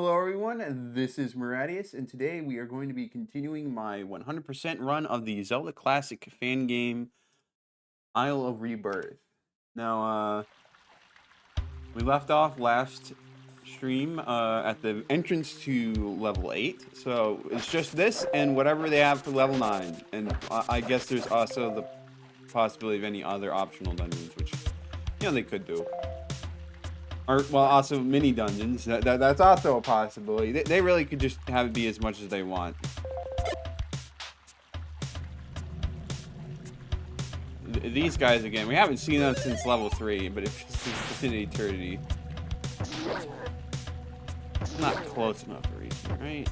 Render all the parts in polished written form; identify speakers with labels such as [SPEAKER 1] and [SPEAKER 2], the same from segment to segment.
[SPEAKER 1] Hello everyone, and this is Maradius, and today we are going to be continuing my 100% run of the Zelda Classic fan game, Isle of Rebirth. Now, we left off last stream at the entrance to level 8, so it's just this and whatever they have for level 9, and I guess there's also the possibility of any other optional dungeons, which, they could do. Or, well, also mini dungeons. That's also a possibility. They really could just have it be as much as they want. These guys, again, we haven't seen them since level 3, but it's an eternity. It's not close enough to reach me, right?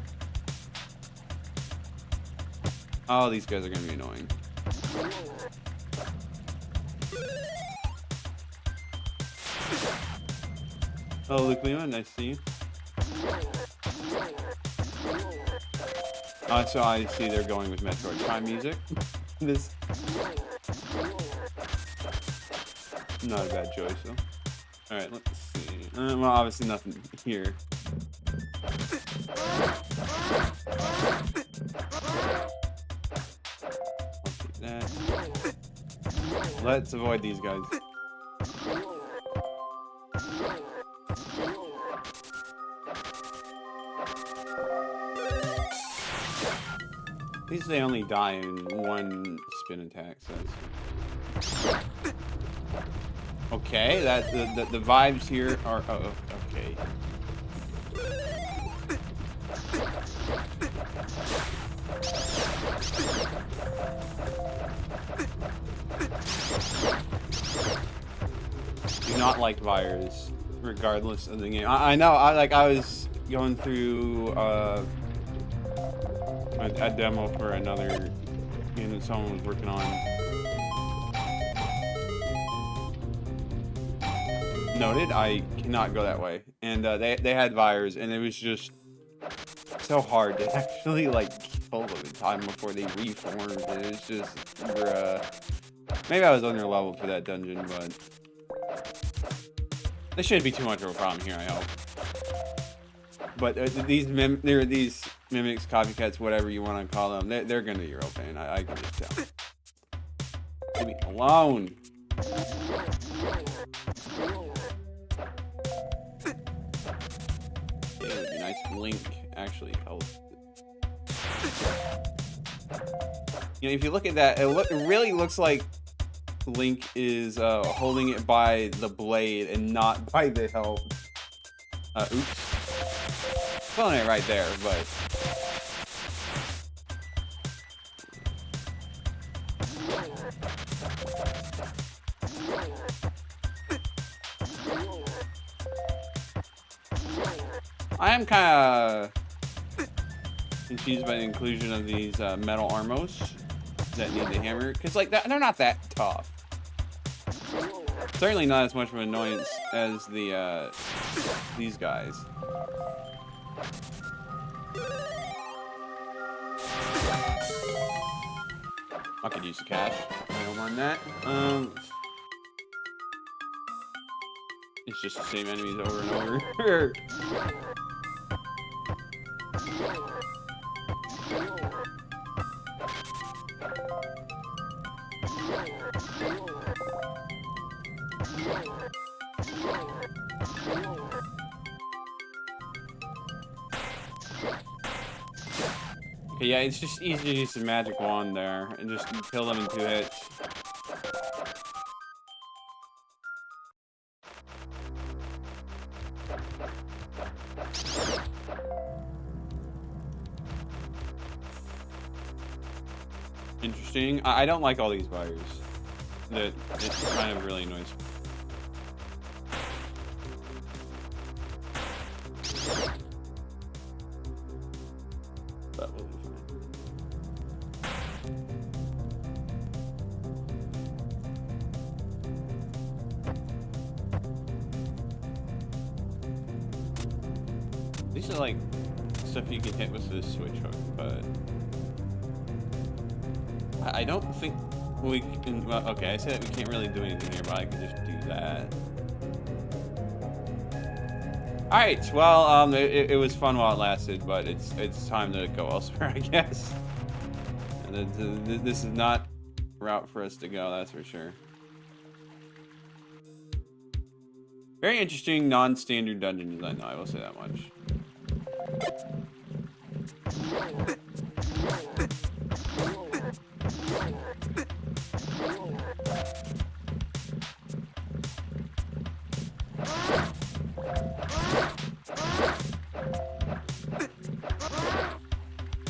[SPEAKER 1] Oh, these guys are going to be annoying. Oh, Luke Lima, nice to see you. So I see they're going with Metroid Prime music. This not a bad choice, though. Alright, let's see. Well, obviously nothing here. I'll take that. Let's avoid these guys. At least they only die in one spin attack, so okay, that the vibes here are okay. Do not like virus, regardless of the game. I know. I was going through a demo for another game that someone was working on. Noted, I cannot go that way. And they had virus, and it was just so hard to actually kill them in time before they reformed. It was just maybe I was under level for that dungeon, but this shouldn't be too much of a problem here, I hope. But these mimics, copycats, whatever you want to call them, they're gonna be your old pain. I can just tell. Leave me alone. It would be nice if Link actually helped. If you look at that, it really looks like Link is holding it by the blade and not by the hilt. Oops. Pulling it right there, but I am kind of confused by the inclusion of these metal armos that need the hammer, because they're not that tough. Certainly not as much of an annoyance as the these guys. I could use the cash. I don't mind that. It's just the same enemies over and over. Okay, yeah, it's just easy to use the magic wand there and just kill them in 2 hits. Interesting. I don't like all these virus. It kind of really annoys me. That will be fine. These are stuff you can hit with the switch hook, but I don't think we can. Well, okay, I said we can't really do anything here, but I can just do that. All right. Well, it was fun while it lasted, but it's time to go elsewhere, I guess. And this is not a route for us to go. That's for sure. Very interesting, non-standard dungeon design, though, I will say that much.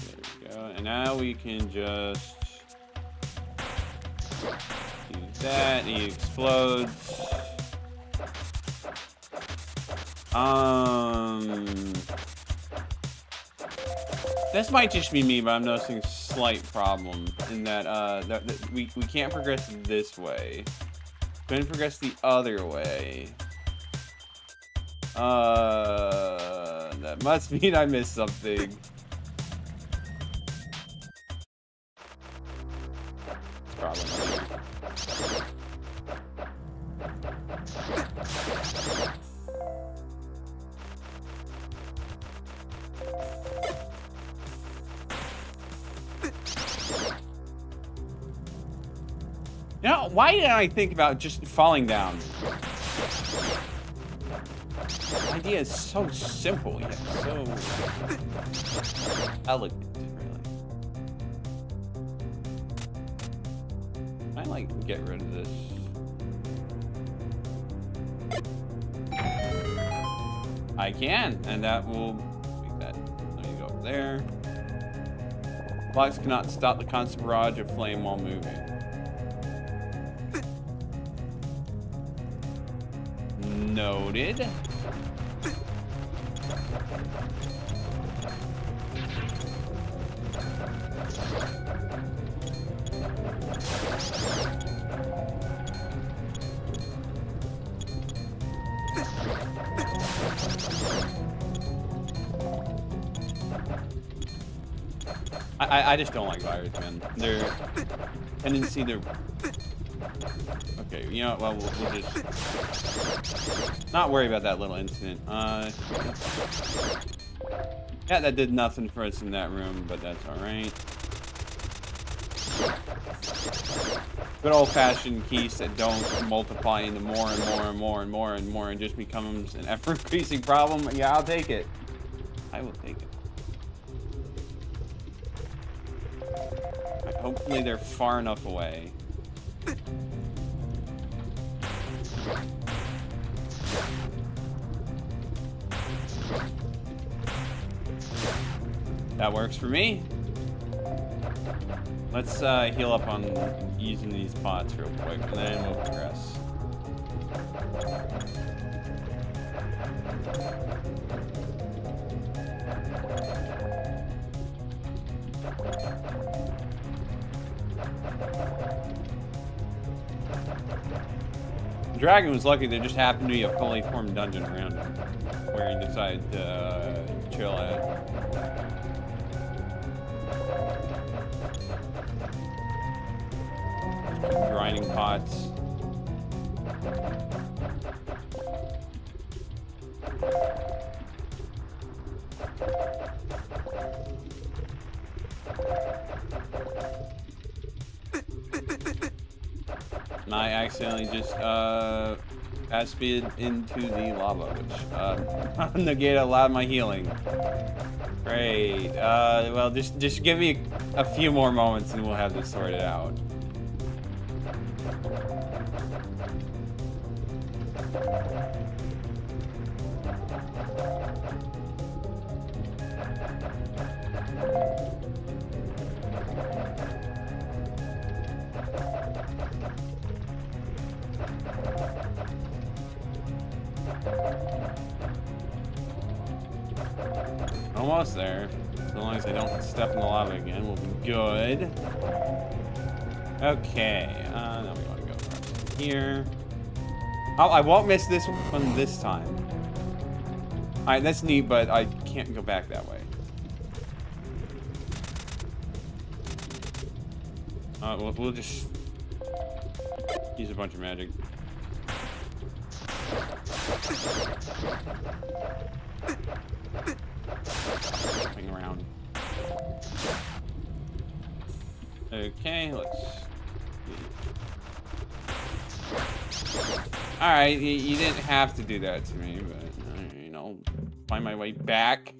[SPEAKER 1] There we go, and now we can just use that, and he explodes. This might just be me, but I'm noticing a slight problem in that that we can't progress this way. Couldn't progress the other way. That must mean I missed something. Probably. You know, why didn't I think about just falling down? The idea is so simple, yet so elegant, really. I like get rid of this. I can, and that will make that. Let me go up there. Blocks cannot stop the constant barrage of flame while moving. Noted. I just don't like virus, man. Their tendency to... Okay, you know what? Well, we'll just not worry about that little incident. Yeah, that did nothing for us in that room, but that's all right. Good old-fashioned keys that don't multiply into more and more and more and more and more and just becomes an ever-increasing problem. Yeah, I'll take it. I will take it. Hopefully they're far enough away. That works for me. Let's heal up on using these pots real quick, and then we'll progress. Dragon was lucky there just happened to be a fully formed dungeon around him where he decided to chill at. Grinding pots. And I accidentally just speed into the lava, which negated a lot of my healing. Great. Well, just give me a few more moments and we'll have this sorted out. Almost there. As long as I don't step in the lava again, we'll be good. Okay, now we want to go across here. Oh, I won't miss this one this time. Alright, that's neat, but I can't go back that way. We'll just use a bunch of magic. Jumping around. Okay, let's see. Alright, you didn't have to do that to me, but, you know, find my way back.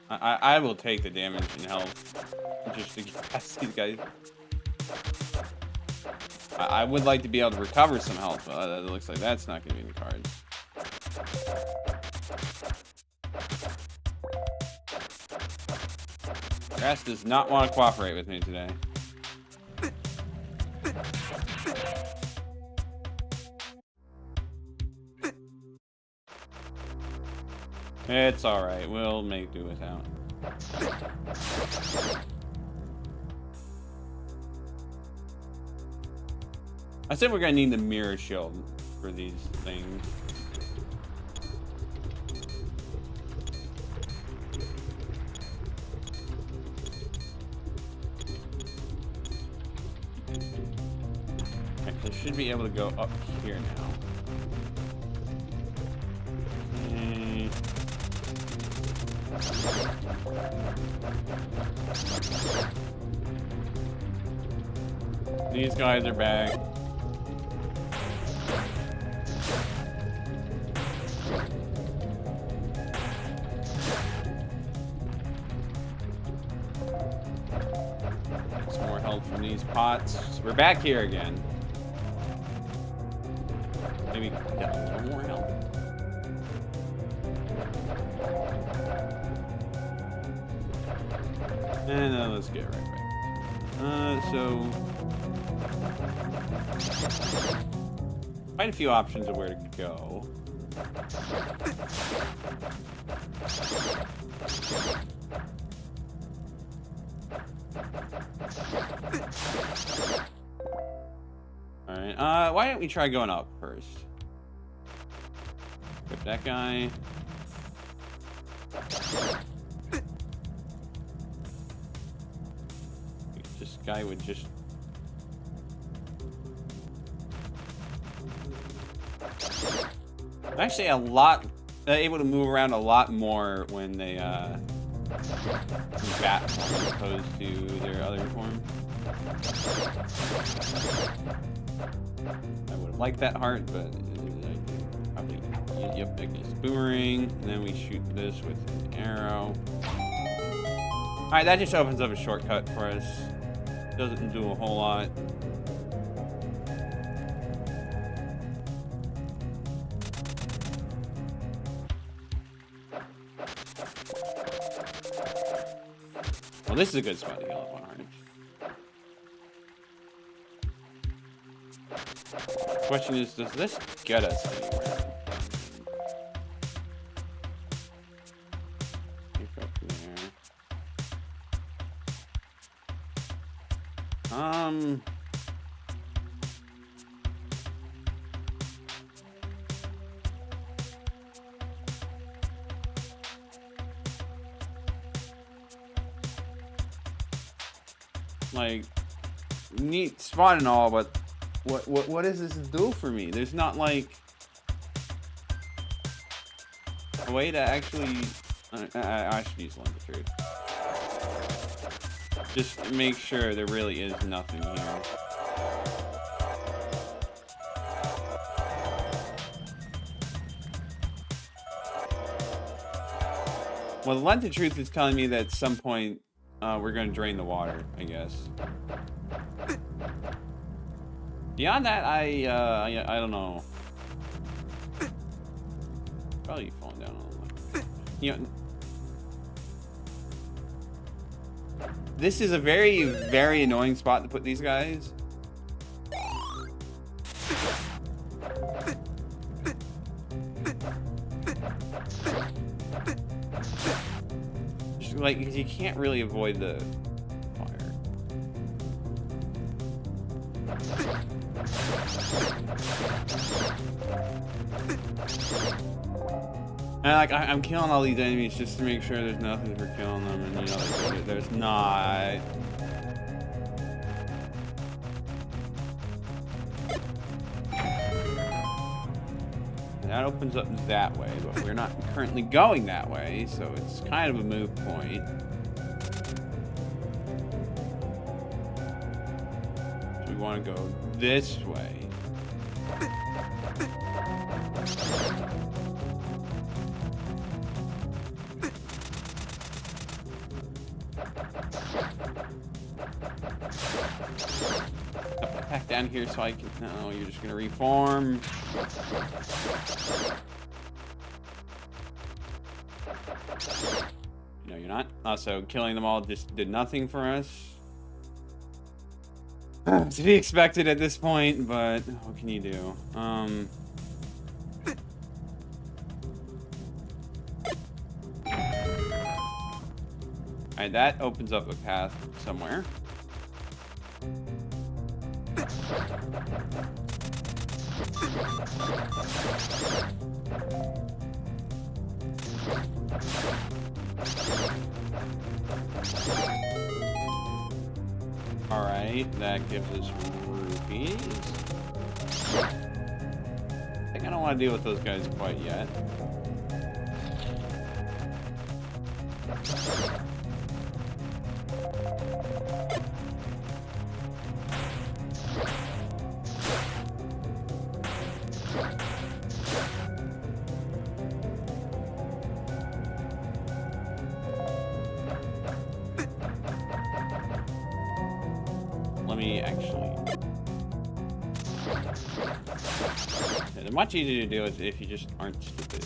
[SPEAKER 1] I will take the damage and health just to get past these guys. I would like to be able to recover some health, but it looks like that's not going to be in the cards. Grass does not want to cooperate with me today. It's alright, we'll make do without. I said we're gonna need the mirror shield for these things. Okay, so I should be able to go up here now. Okay. These guys are back. Get some more health from these pots. We're back here again. Maybe get a little more health. And then let's get right back. So quite a few options of where to go. Alright, why don't we try going up first? Equip that guy. This guy would just... Actually, a lot able to move around a lot more when they bat form as opposed to their other form. I would have liked that heart, but probably yep. Against boomerang, and then we shoot this with an arrow. All right, that just opens up a shortcut for us. Doesn't do a whole lot. Well, this is a good spot to heal up on harness. The question is, does this get us anywhere? Go up there. Like, neat spot and all, but what does this do for me? There's not like a way to actually. I should use longitude. Just to make sure there really is nothing here. Well, the lens of truth is telling me that at some point we're going to drain the water, I guess. Beyond that, I don't know. Probably falling down a little. You know, this is a very, very annoying spot to put these guys. Just like, because you can't really avoid the fire. And like, I'm killing all these enemies just to make sure there's nothing for killing them, and you know, there's not. And that opens up that way, but we're not currently going that way, so it's kind of a moot point. So we want to go this way. Back down here so I can... No, you're just gonna reform. No, you're not. Also, killing them all just did nothing for us. To be expected at this point, but what can you do? Alright, that opens up a path somewhere. Alright, that gives us rupees. I think I don't want to deal with those guys quite yet. Let me actually... They're much easier to do if you just aren't stupid.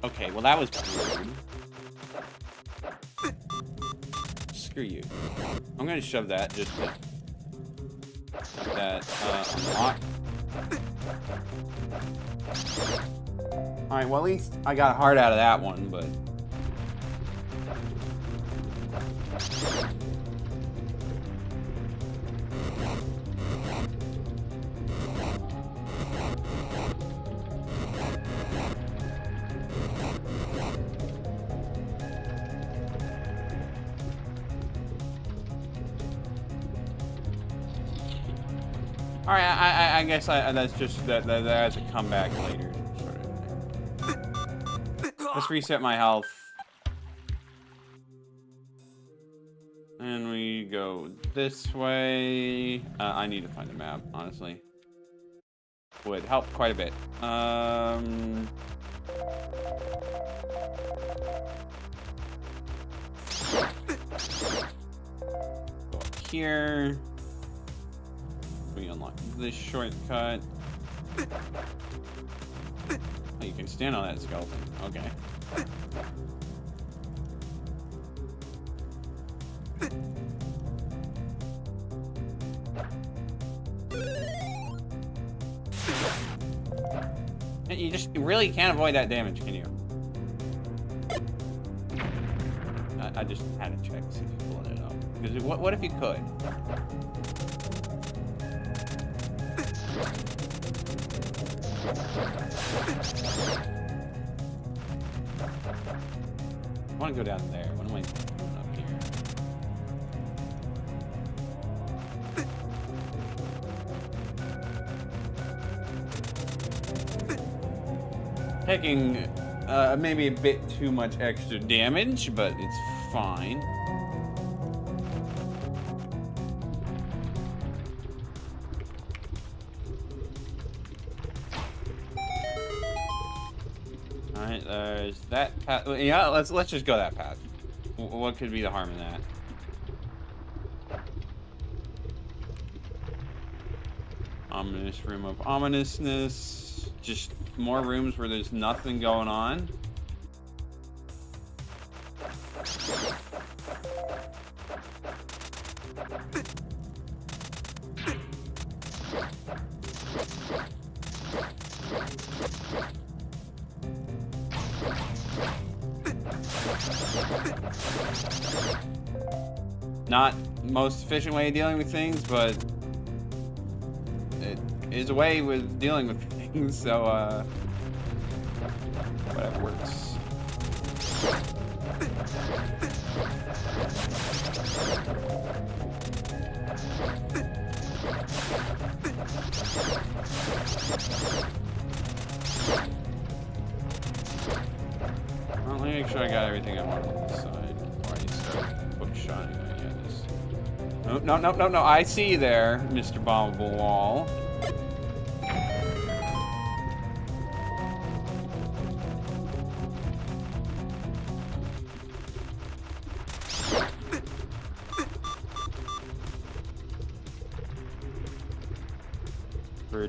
[SPEAKER 1] Okay, well that was rude. Screw you. I'm gonna shove that just to... that, unlock. Alright, well at least I got a heart out of that one, but... All right, I guess that's just that has a comeback later. Sort of. Let's reset my health, and we go this way. I need to find a map, honestly. Would help quite a bit. Go up here. We unlock this shortcut. Oh, you can stand on that skeleton. Okay. You just really can't avoid that damage, can you? I just had to check to see if you're pulling it up. Because what if you could? I want to go down there. What am I doing up here? Taking maybe a bit too much extra damage, but it's fine. Alright, there's that path. Yeah, let's just go that path. What could be the harm in that? Ominous room of ominousness. Just more rooms where there's nothing going on. Not most efficient way of dealing with things, but it is a way with dealing with things, so whatever works. make sure I got everything I want on this side before I start bookshotting. Oh, yeah, no. I see you there, Mr. Bombable Wall.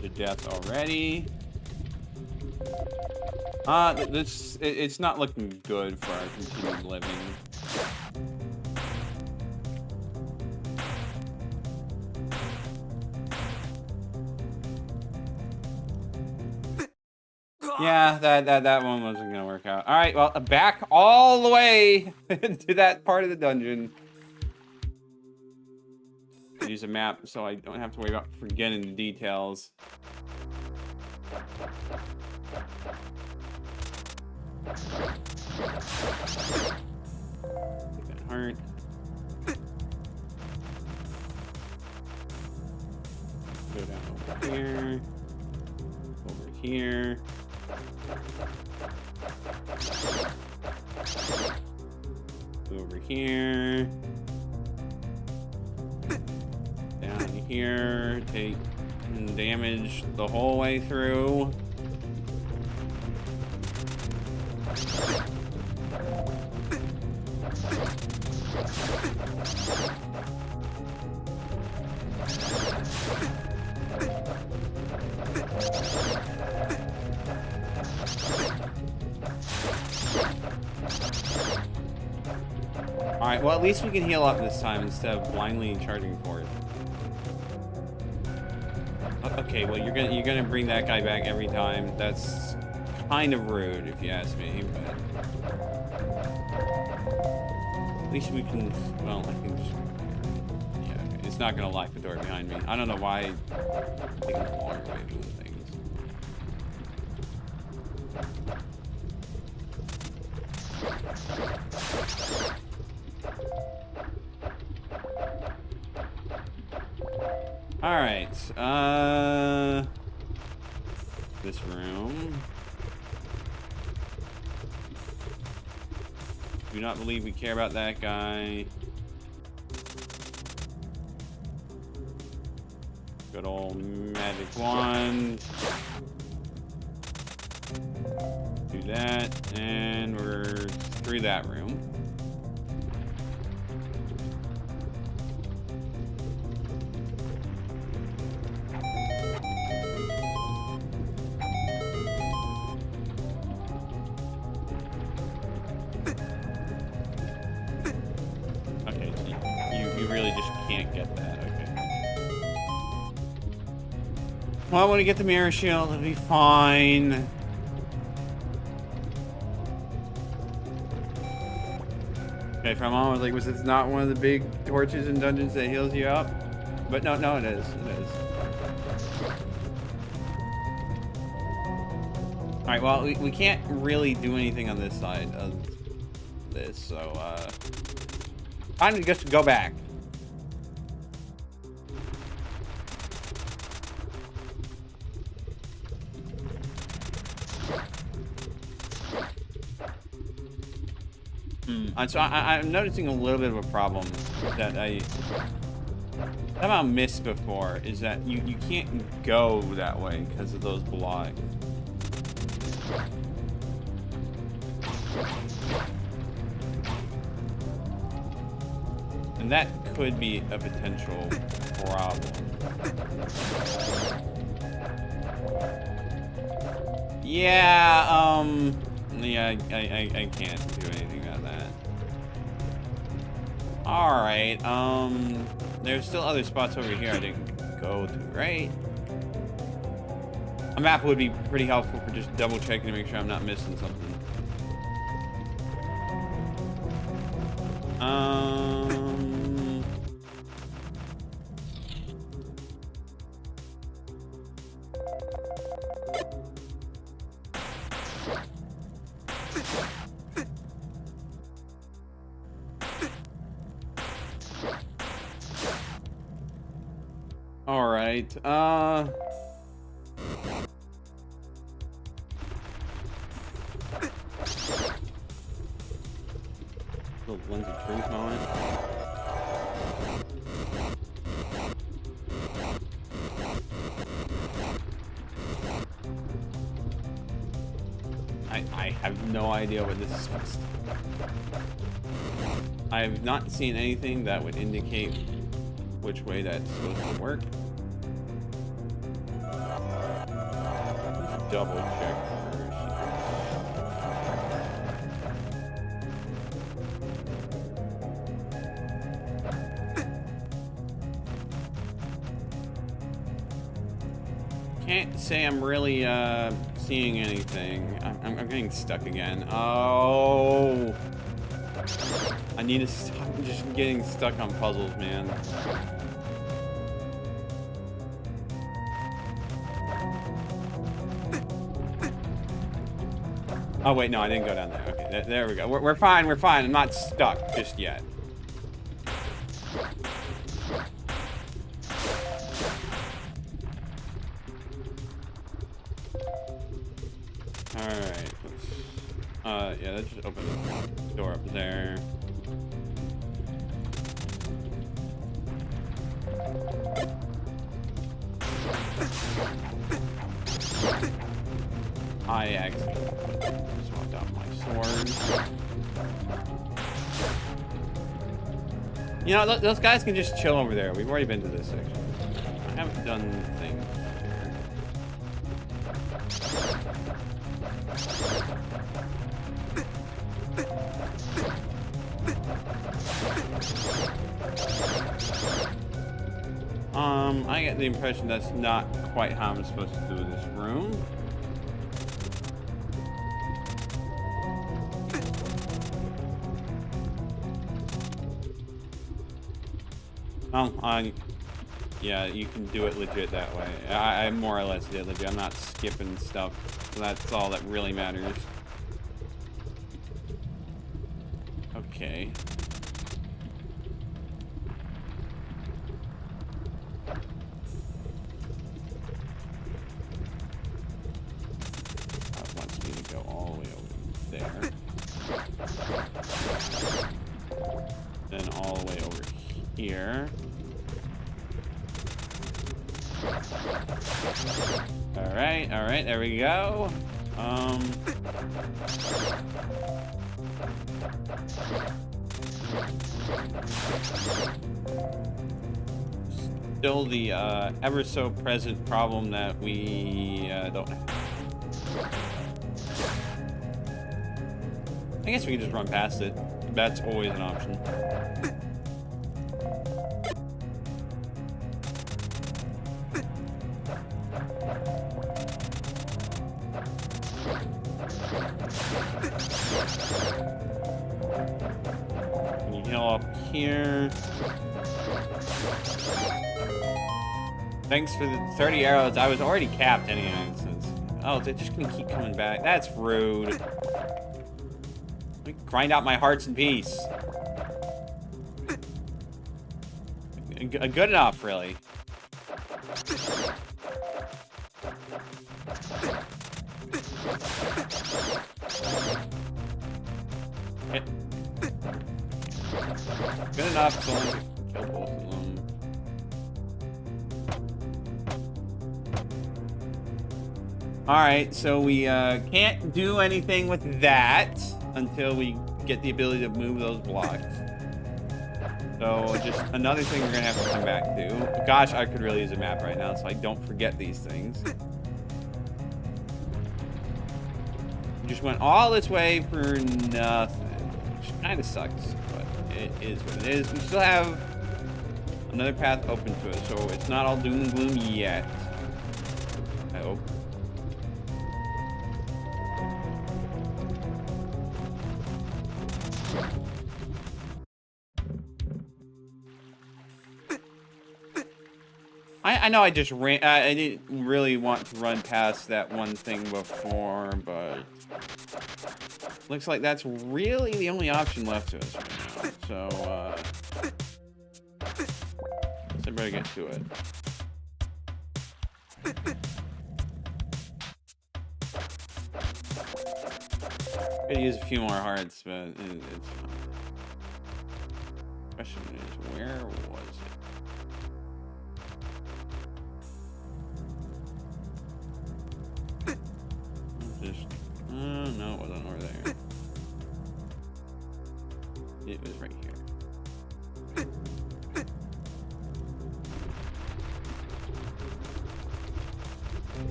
[SPEAKER 1] To death already. It's not looking good for our continued living. Yeah, that one wasn't gonna work out. All right, well, back all the way to that part of the dungeon. Use a map so I don't have to worry about forgetting the details. Take that heart. Go down over here. Over here. Over here. Down here, take damage the whole way through. Alright, well at least we can heal up this time instead of blindly charging forth. Okay, well you're gonna bring that guy back every time. That's kind of rude if you ask me, but at least we can, well, I can just, yeah, okay. It's not gonna lock the door behind me. I don't know why I'm taking a longer way of doing things. All right, this room. Do not believe we care about that guy. Good old magic wand. Do that, and we're through that room. Well, when we get the mirror shield, it'll be fine. Okay, for a moment, I was like, was this not one of the big torches in dungeons that heals you up? But no, it is. It is. Alright, well, we can't really do anything on this side of this, so, time to just go back. So I'm noticing a little bit of a problem that I somehow missed before, is that you can't go that way because of those blocks. And that could be a potential problem. Yeah, yeah, I can't do anything about that. Alright, there's still other spots over here I didn't go to, right? A map would be pretty helpful for just double checking to make sure I'm not missing something. All right, Little lens of truth moment. I have no idea what this is supposed to be. I have not seen anything that would indicate which way that's supposed to work. Let's double check her secrets. Can't say I'm really seeing anything. I'm getting stuck again. Oh, I need to stop just getting stuck on puzzles, man. Oh wait, no, I didn't go down there. Okay, there we go. We're fine. We're fine. I'm not stuck just yet. Alright, yeah, let's just open the door up there. I actually swapped out my sword. You know, those guys can just chill over there. We've already been to this section. I haven't done things I get the impression that's not quite how I'm supposed to do this room. Yeah, you can do it legit that way. I more or less did legit. I'm not skipping stuff. So that's all that really matters. Okay. That wants me to go all the way over there. Then all the way over here. All right, there we go. Still the ever so present problem that we don't have. I guess we can just run past it. That's always an option. Can you heal up here? Thanks for the 30 arrows. I was already capped anyway. Oh, they're just gonna keep coming back. That's rude. Let me grind out my hearts in peace. Good enough, really. Hit. Good enough to only kill both of them. Alright, so we can't do anything with that until we get the ability to move those blocks. So just another thing we're gonna have to come back to. Gosh, I could really use a map right now so I don't forget these things. We just went all this way for nothing, which kind of sucks, but it is what it is. We still have another path open to us, so it's not all doom and gloom yet. I hope. I know I just ran. I didn't really want to run past that one thing before, but looks like that's really the only option left to us right now. So, let's everybody get to it. Could use a few more hearts, but it's fine. Question is, where was it? Just, no, it wasn't over there. It was right here.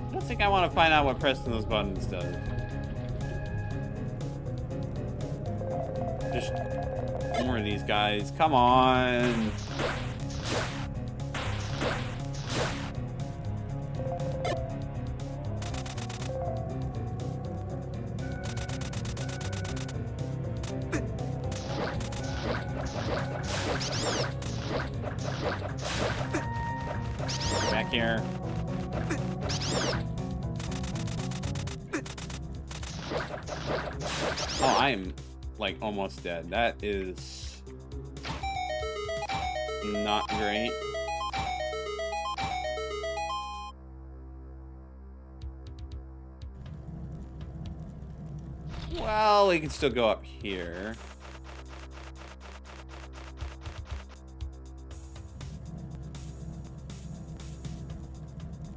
[SPEAKER 1] I don't think I want to find out what pressing those buttons does. Just more of these guys. Come on. Back here. Oh, I'm like almost dead. That is not great. Well, we can still go up here.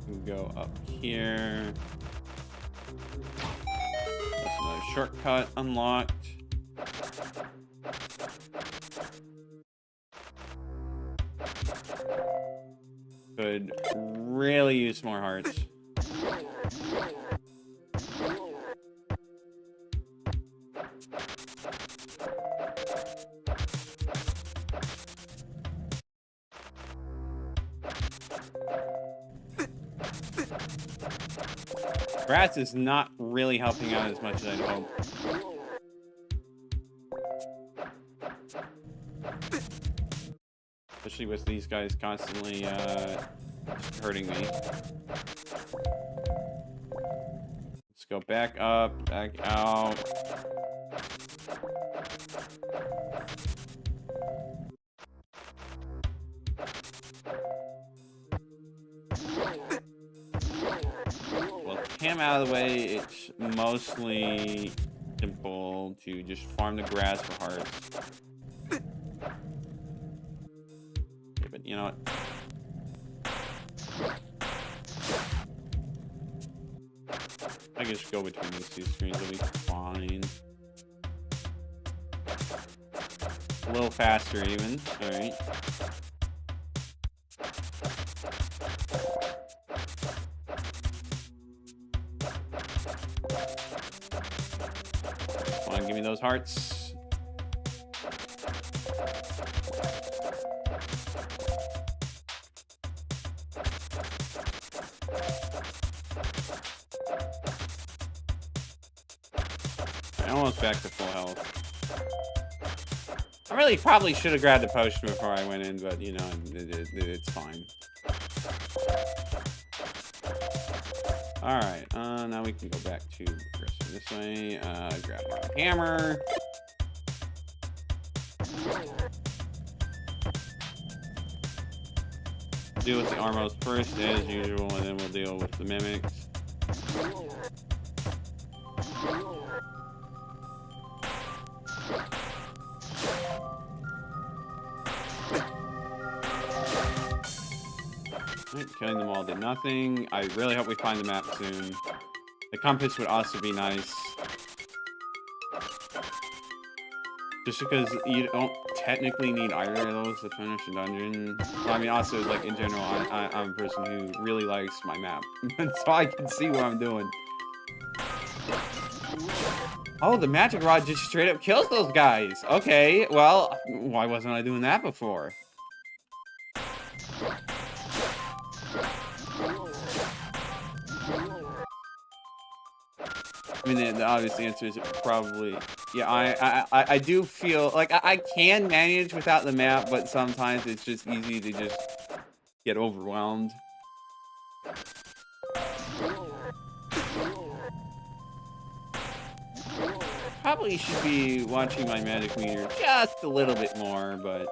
[SPEAKER 1] We can go up here. That's another shortcut unlocked. Could really use more hearts. Brass is not really helping out as much as I'd hope. Especially with these guys constantly just hurting me. Let's go back up, back out. Him out of the way, it's mostly simple to just farm the grass for hearts. Okay, but you know what? I can just go between these two screens, it'll be fine. A little faster even, alright. Come on, give me those hearts. Almost back to full health. I really probably should have grabbed the potion before I went in, but you know, it's fine. Alright, now we can go back to this way, grab our hammer. Deal with the Armos first, as usual, and then we'll deal with the mimics. Right, killing them all did nothing. I really hope we find the map soon. The compass would also be nice. Just because you don't technically need either of those to finish a dungeon. I mean, also, like, in general, I'm a person who really likes my map. So I can see what I'm doing. Oh, the magic rod just straight up kills those guys. Okay, well, why wasn't I doing that before? I mean, the obvious answer is probably, yeah, I do feel like I can manage without the map, but sometimes it's just easy to just get overwhelmed. probably should be watching my magic meter just a little bit more, but...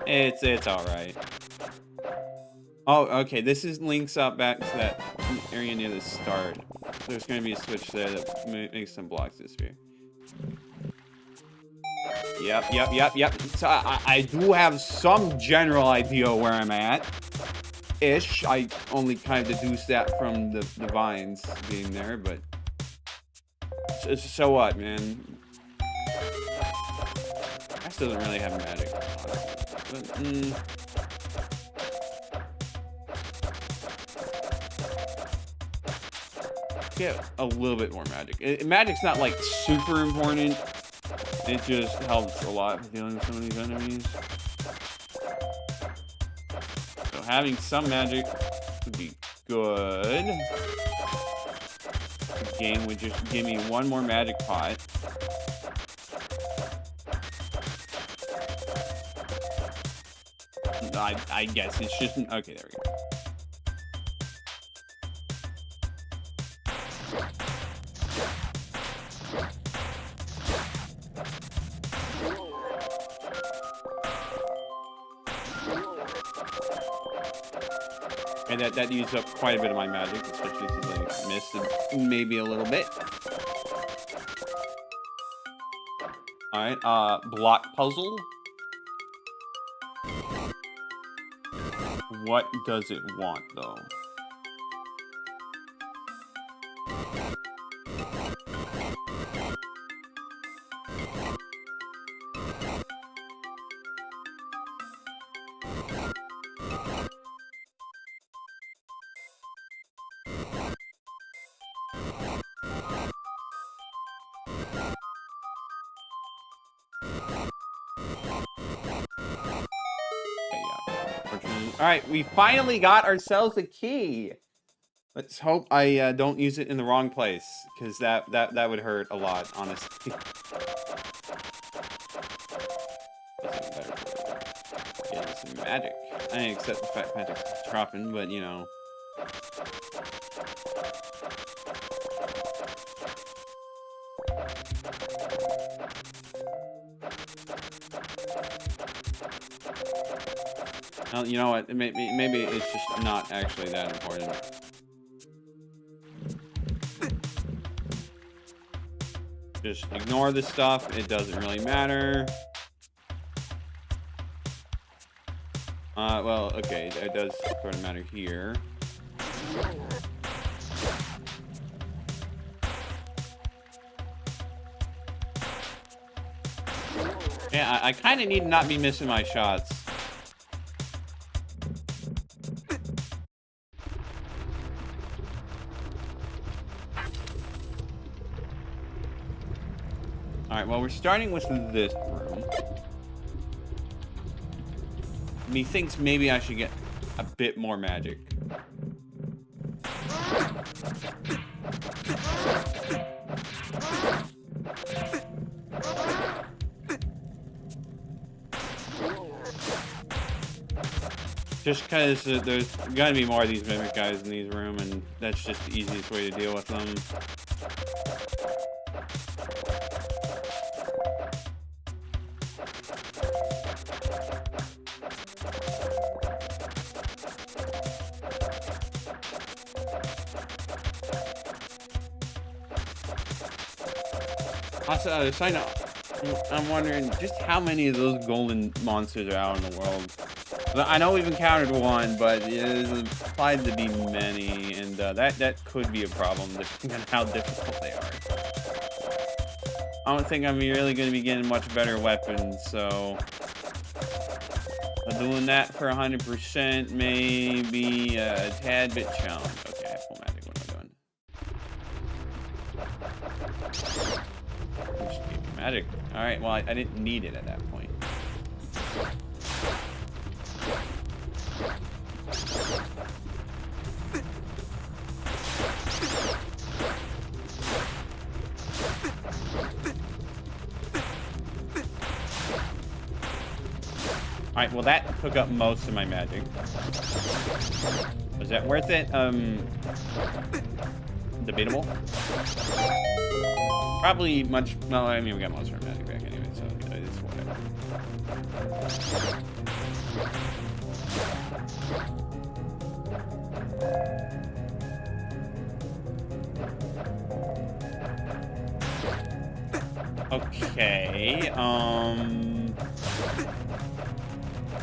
[SPEAKER 1] It's alright. Oh, okay, this links up back to that area near the start. There's going to be a switch there that makes some blocks disappear. Yep. So I do have some general idea where I'm at. Ish. I only kind of deduced that from the vines being there, but... So what, man? This doesn't really have magic. But, get a little bit more magic. Magic's not like super important. It just helps a lot with dealing with some of these enemies. So having some magic would be good. The game would just give me one more magic pot. I guess it's just... Okay, there we go. And that used up quite a bit of my magic, especially since I missed it maybe a little bit. Alright, block puzzle. What does it want, though? Alright, we finally got ourselves a key. Let's hope I don't use it in the wrong place, because that would hurt a lot, honestly. Getting some magic. I didn't accept the fact magic's dropping, but you know. Well, you know what? Maybe it's just not actually that important. Just ignore this stuff. It doesn't really matter. Well, okay, it does sort of matter here. Yeah, I kind of need to not be missing my shots. Alright, well, we're starting with this room. Methinks maybe I should get a bit more magic. Just because there's gonna be more of these mimic guys in these rooms, and that's just the easiest way to deal with them. Also, I'm wondering just how many of those golden monsters are out in the world. I know we've encountered one, but it is implied to be many, and that could be a problem depending on how difficult they are. I don't think I'm really going to be getting much better weapons, so doing that for 100% may be a tad bit challenged. Okay, I have full magic. What am I doing? Just gave me magic. All right. Well, I didn't need it at that point. Alright, well that took up most of my magic. Was that worth it? Debatable. Probably much. No, I mean we got monster magic back anyway, so it's whatever. Okay.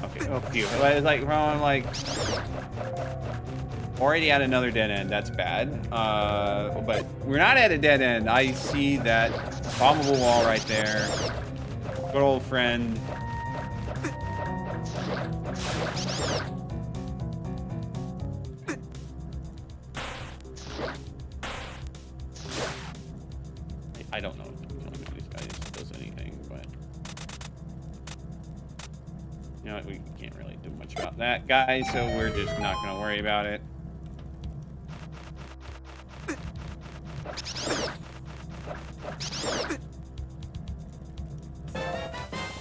[SPEAKER 1] Okay. Oh, phew. Like, I'm like. Already at another dead end. That's bad. But we're not at a dead end. I see that bombable wall right there. Good old friend. I don't know if killing these guys does anything, but you know what? We can't really do much about that, guys. So we're just not gonna worry about it.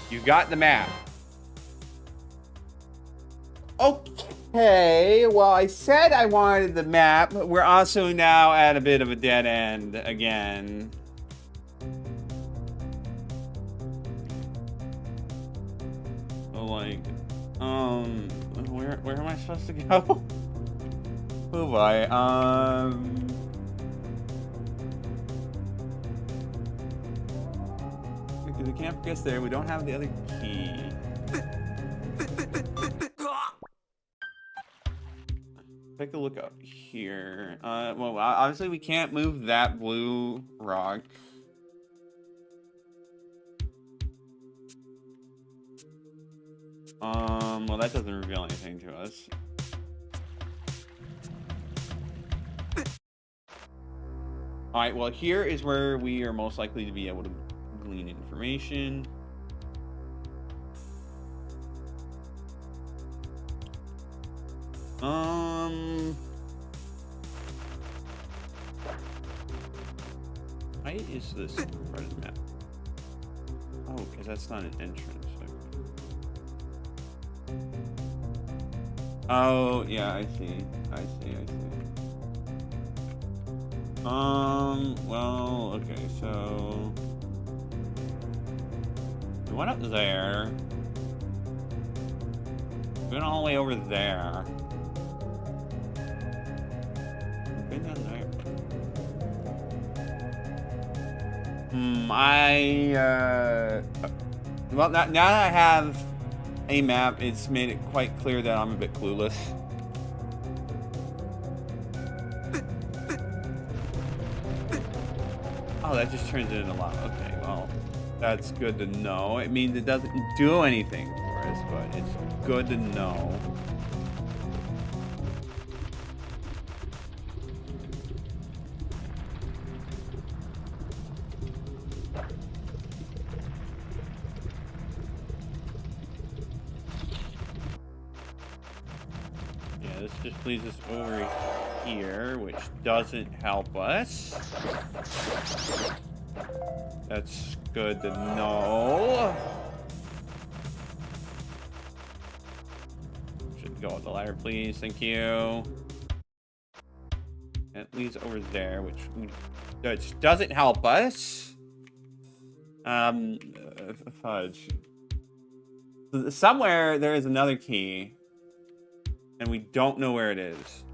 [SPEAKER 1] You got the map. Okay, well, I said I wanted the map. We're also now at a bit of a dead end again. So, like, where am I supposed to go? Oh boy, the camp gets there. We don't have the other key. Take a look up here. Well, obviously we can't move that blue rock. Well, that doesn't reveal anything to us. All right. Well, here is where we are most likely to be able to glean information. Why is this part of the map? Oh, because that's not an entrance. Oh, yeah, I see. Well, okay, so we went up there. We went all the way over there. We've been down there. Well, now that I have a map, it's made it quite clear that I'm a bit clueless. Oh, that just turns it into lava. Okay, well, that's good to know. It means it doesn't do anything for us, but it's good to know. Yeah, this just leads us over here, which doesn't help us. That's good to know. Should go with the ladder, please. Thank you. It leads over there, which doesn't help us. Fudge. Somewhere there is another key, and we don't know where it is.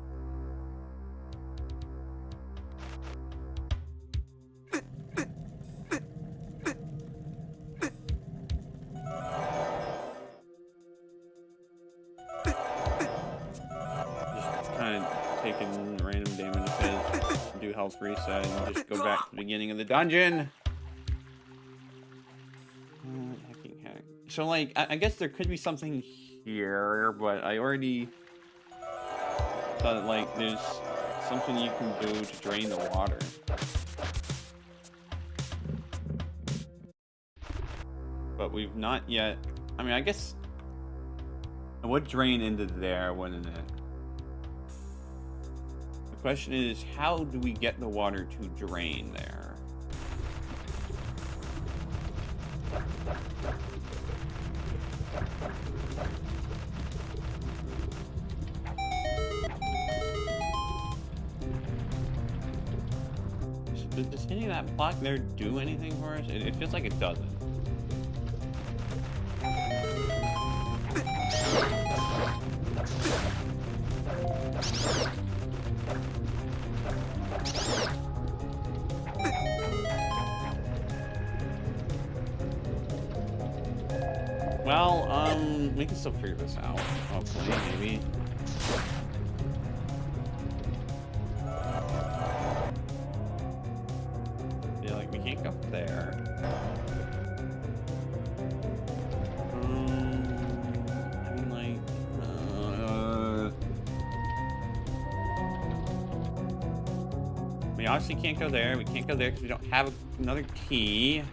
[SPEAKER 1] Taking random damage because do health reset and just go back to the beginning of the dungeon. Hacking hack. So, like, I guess there could be something here, but I already thought, like, there's something you can do to drain the water. But we've not yet. I mean, I guess it would drain into there, wouldn't it? The question is, how do we get the water to drain there? Does hitting that block there do anything for us? It feels like it doesn't. Well, we can still figure this out. Hopefully, maybe. Yeah, like we can't go there. I mean, like, we obviously can't go there. We can't go there because we don't have another key.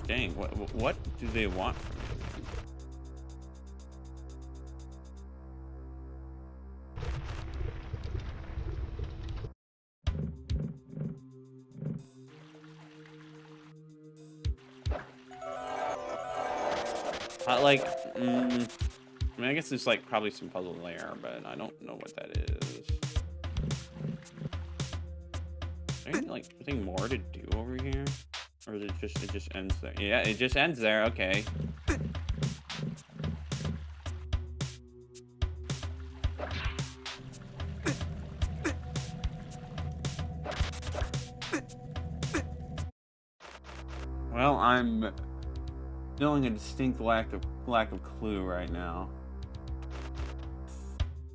[SPEAKER 1] Dang, what do they want from me? Like, I mean, I guess there's like probably some puzzle there, but I don't know what that is. Is there anything more to do over here? Or is it just ends there? Yeah, it just ends there. Okay. Well, I'm feeling a distinct lack of clue right now.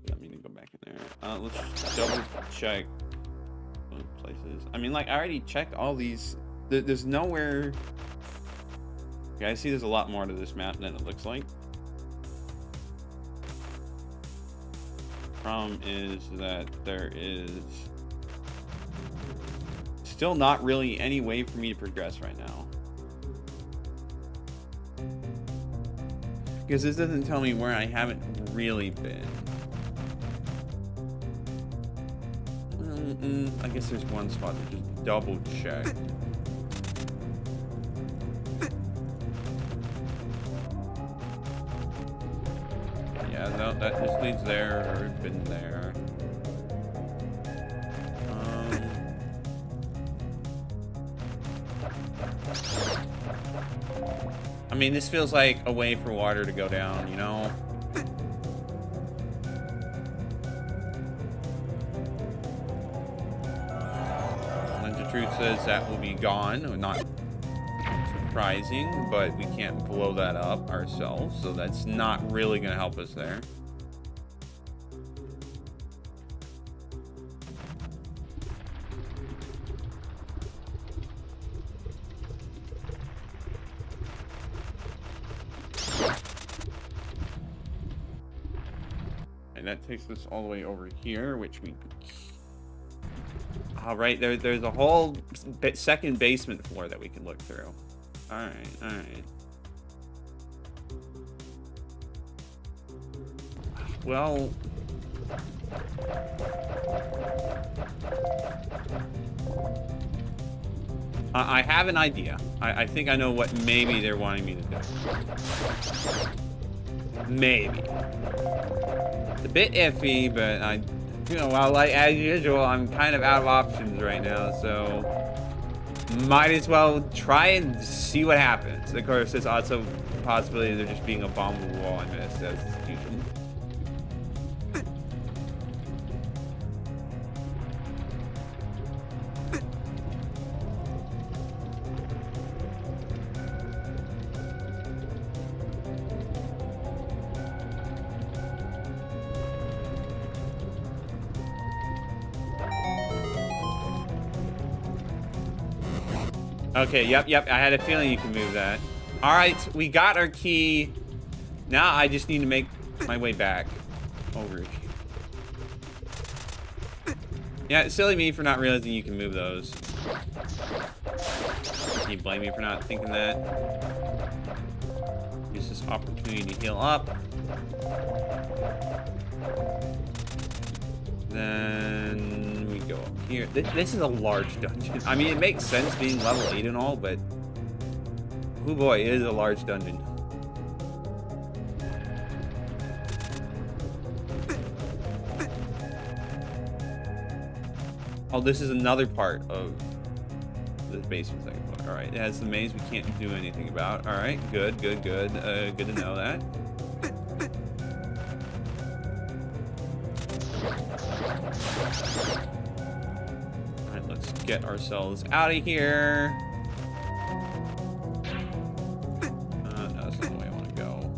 [SPEAKER 1] Yeah, I mean to go back in there. Let's just double check those places. I mean, like I already checked all these. There's nowhere. Okay, I see there's a lot more to this map than it looks like. Problem is that there is still not really any way for me to progress right now. Because this doesn't tell me where I haven't really been. I guess there's one spot to just double check. Yeah, no, that just leads there, or been there. I mean, this feels like a way for water to go down, you know? Ninja Truth says that will be gone. Not surprising, but we can't blow that up ourselves, so that's not really going to help us there. And that takes us all the way over here, which we... All right, there's a whole second basement floor that we can look through. All right. Well... I have an idea. I think I know what maybe they're wanting me to do. Maybe. It's a bit iffy, but well, like as usual, I'm kind of out of options right now, so might as well try and see what happens. Of course, there's also a possibility of there just being a bombable wall I missed, as usual. Okay, yep. I had a feeling you could move that. All right, we got our key. Now I just need to make my way back over here. Yeah, it's silly me for not realizing you can move those. Can you blame me for not thinking that? Use this opportunity to heal up. Then we go up here. This is a large dungeon. I mean, it makes sense being level 8 and all, but oh boy, it is a large dungeon. Oh, this is another part of this basement second floor. All right, it has the maze we can't do anything about. All right, good. Good to know that. All right, let's get ourselves out of here. No, that's not the way I want to go.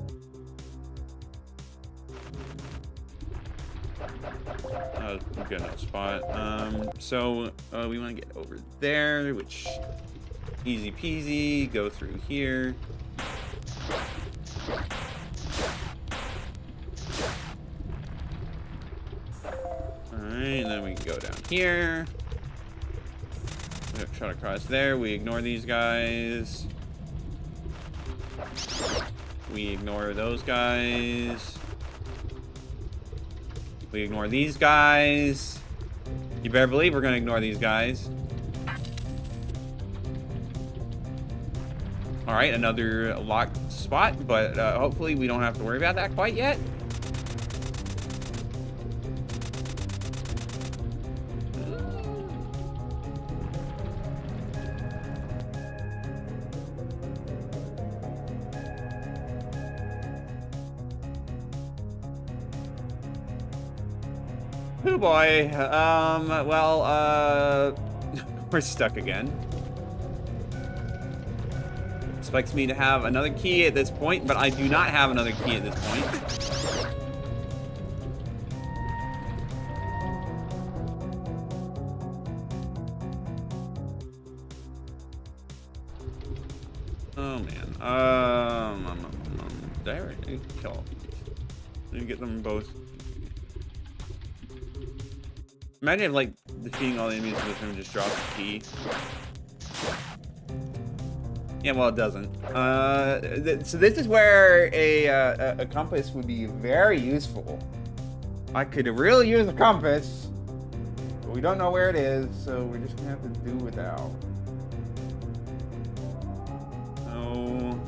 [SPEAKER 1] Good enough spot. So we want to get over there, which easy peasy. Go through here. All right, and then we can go down here. We have shot across there. We ignore these guys. We ignore those guys. We ignore these guys. You better believe we're gonna ignore these guys. All right, another locked spot, but hopefully we don't have to worry about that quite yet. Oh boy. Well, we're stuck again. Expects me to have another key at this point, but I do not have another key at this point. Oh man. Did I already kill them? Let me get them both. Imagine if, like, defeating all the enemies in this room just drops a key. Yeah, well, it doesn't. So this is where a compass would be very useful. I could really use a compass, but we don't know where it is, so we're just gonna have to do without. Oh,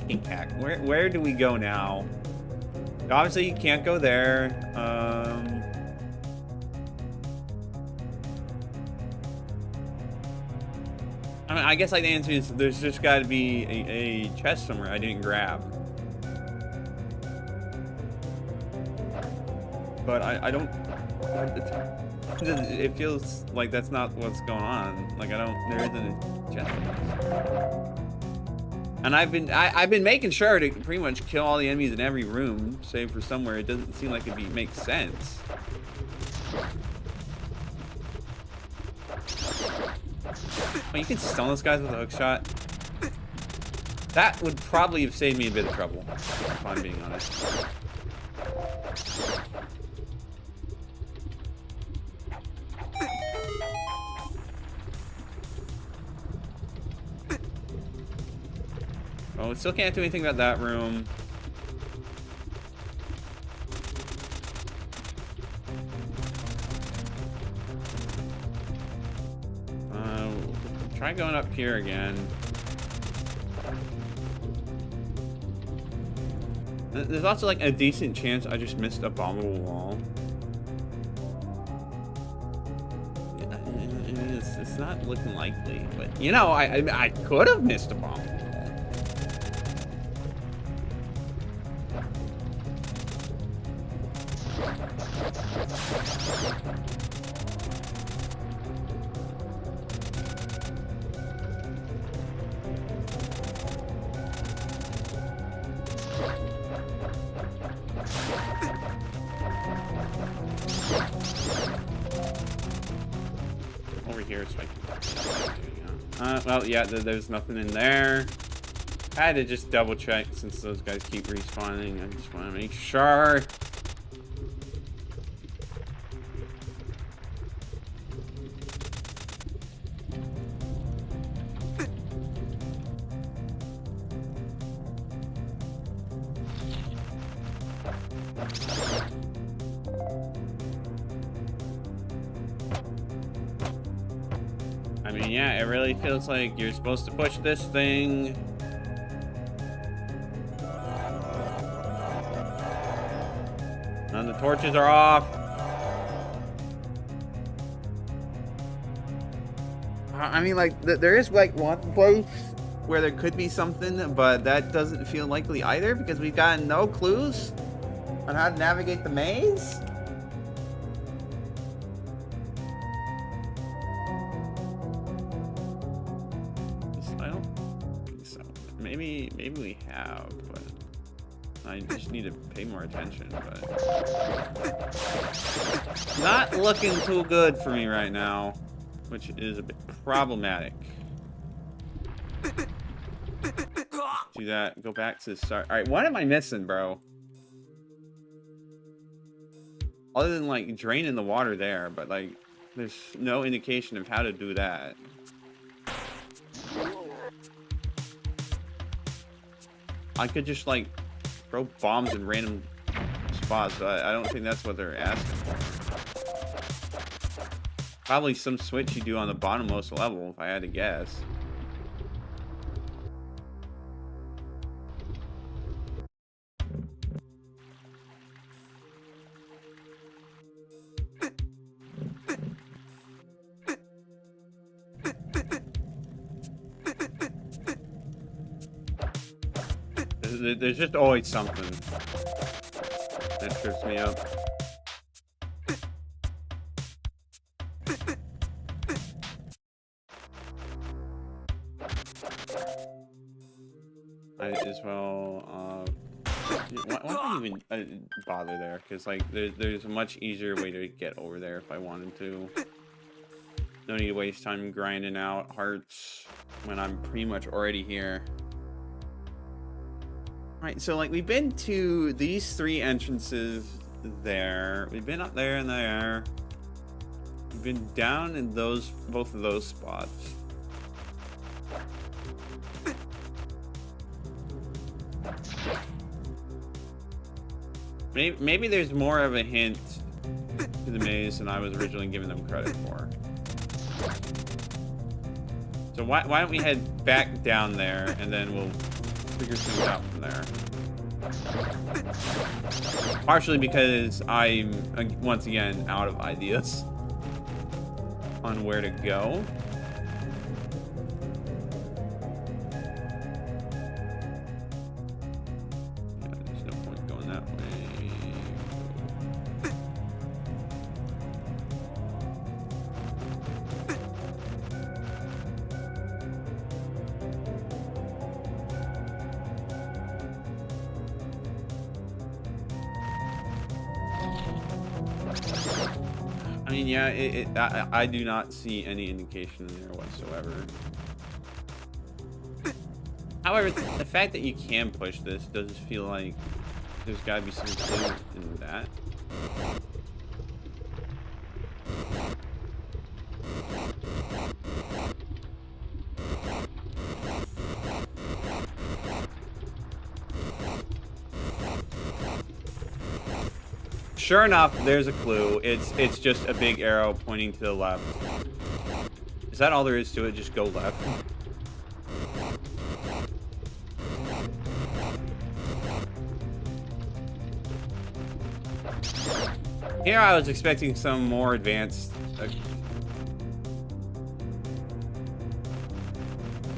[SPEAKER 1] King Pack. Where do we go now? Obviously, you can't go there. I mean, I guess like the answer is there's just got to be a chest somewhere I didn't grab. But I don't. It feels like that's not what's going on. Like there isn't a chest. And I've been making sure to pretty much kill all the enemies in every room, save for somewhere it doesn't seem like it makes sense. Oh, you can stun those guys with a hook shot. That would probably have saved me a bit of trouble, if I'm being honest. Oh, we still can't do anything about that room. Try going up here again. There's also like a decent chance I just missed a bombable wall. It's not looking likely, but you know, I could have missed a bombable wall. Over here, so I can... well, yeah, there's nothing in there. I had to just double check since those guys keep respawning. I just want to make sure. I mean, yeah, it really feels like you're supposed to push this thing. And the torches are off. I mean, like, there is, like, one place where there could be something, but that doesn't feel likely either because we've got no clues on how to navigate the maze. I don't think so. Maybe we have, but I just need to pay more attention, but not looking too good for me right now, which is a bit problematic. Do that, go back to the start. All right, what am I missing, bro? Other than like draining the water there, but like there's no indication of how to do that. I could just like throw bombs in random spots, but I don't think that's what they're asking for. Probably some switch you do on the bottommost level, if I had to guess. There's just always something that trips me up. I as well. Why do I even bother there? Because like there's a much easier way to get over there if I wanted to. No need to waste time grinding out hearts when I'm pretty much already here. Right, so like we've been to these 3 entrances there. We've been up there and there. We've been down in both of those spots. Maybe there's more of a hint to the maze than I was originally giving them credit for. So why don't we head back down there and then we'll figure things out from there. Partially because I'm, once again, out of ideas on where to go. Yeah, there's no point going that way. I mean, yeah, I do not see any indication there whatsoever. However, the fact that you can push this does feel like there's got to be some clue in that. Sure enough, there's a clue. It's just a big arrow pointing to the left. Is that all there is to it? Just go left. Here I was expecting some more advanced...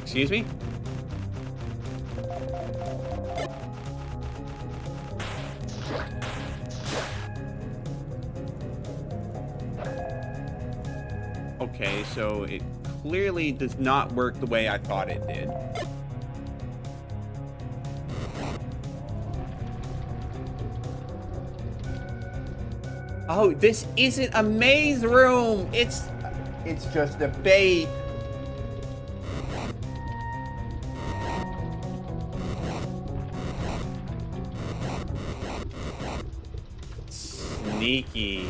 [SPEAKER 1] Excuse me? Okay, so it clearly does not work the way I thought it did. Oh, this isn't a maze room. It's just a bait. Sneaky.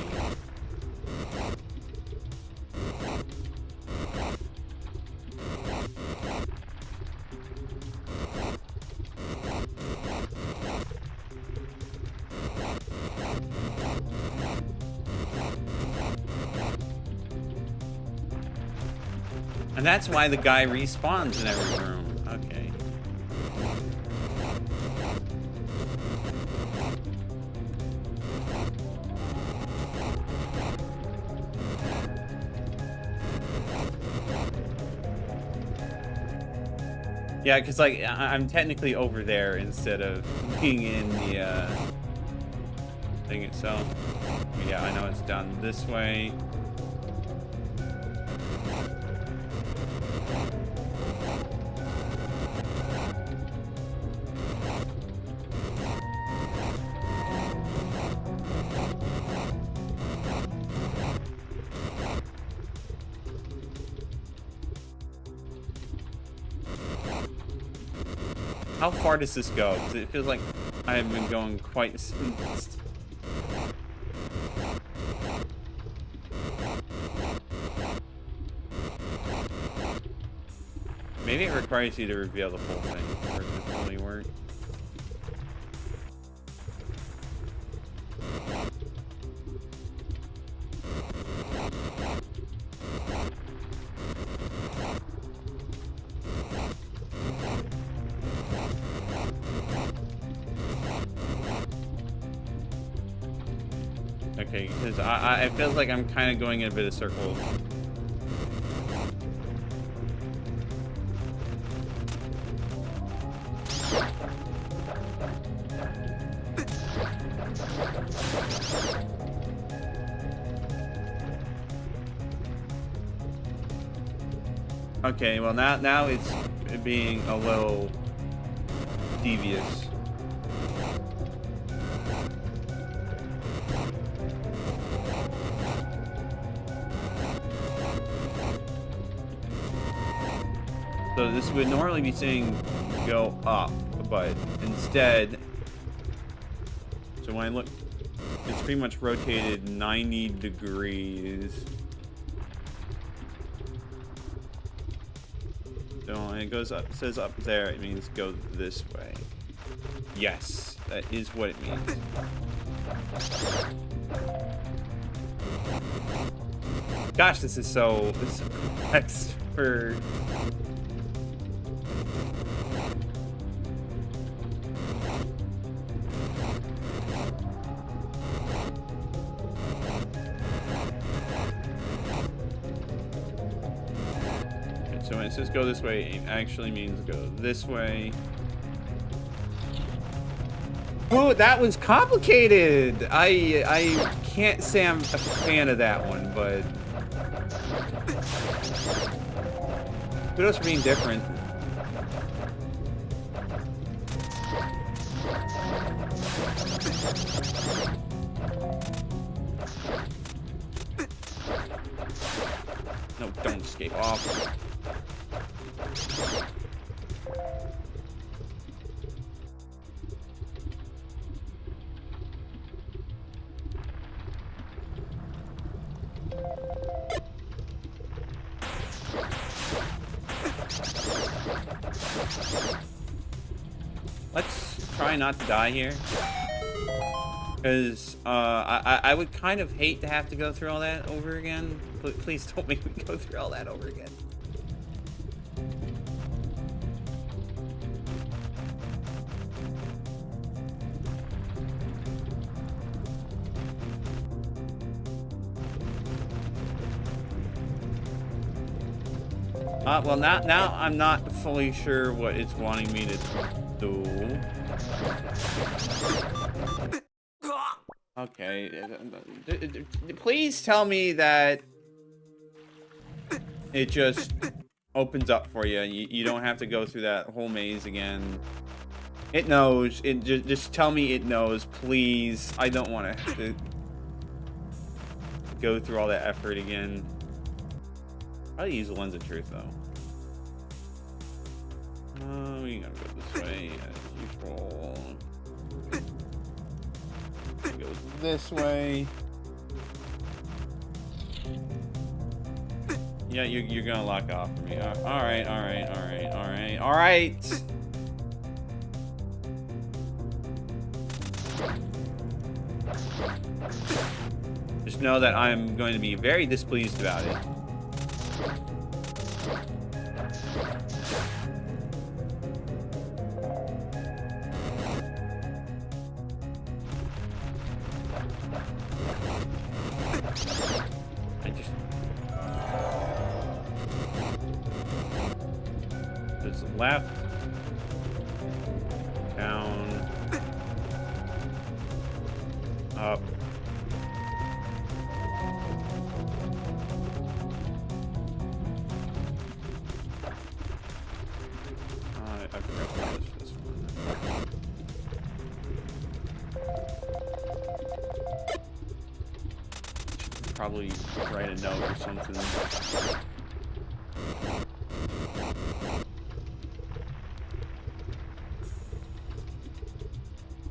[SPEAKER 1] And that's why the guy respawns in every room. Okay. Yeah, because like I'm technically over there instead of being in the thing itself. Yeah, I know it's down this way. How far does this go? 'Cause it feels like I have been going quite. Maybe it requires you to reveal the full thing for it to fully work. Okay, because it feels like I'm kind of going in a bit of circles. Okay, well now it's being a little devious. So this would normally be saying go up, but instead, so when I look, it's pretty much rotated 90 degrees. So when it goes up, it says up there, it means go this way. Yes, that is what it means. Gosh, this is so expert. So when it says go this way, it actually means go this way. Oh, that was complicated. I can't say I'm a fan of that one, but kudos for being different. No, don't escape off. Let's try not to die here, because I would kind of hate to have to go through all that over again. Please don't make me go through all that over again. Well, now I'm not fully sure what it's wanting me to do. Okay. Please tell me that it just opens up for you. You don't have to go through that whole maze again. It knows. It just tell me it knows, please. I don't want to have to go through all that effort again. I'll use the lens of truth, though. We gotta go this way as usual. Go this way. Yeah, you're gonna lock off for me. All right. Just know that I'm going to be very displeased about it. There's left. forgot what it was for this one. Probably write a note or something.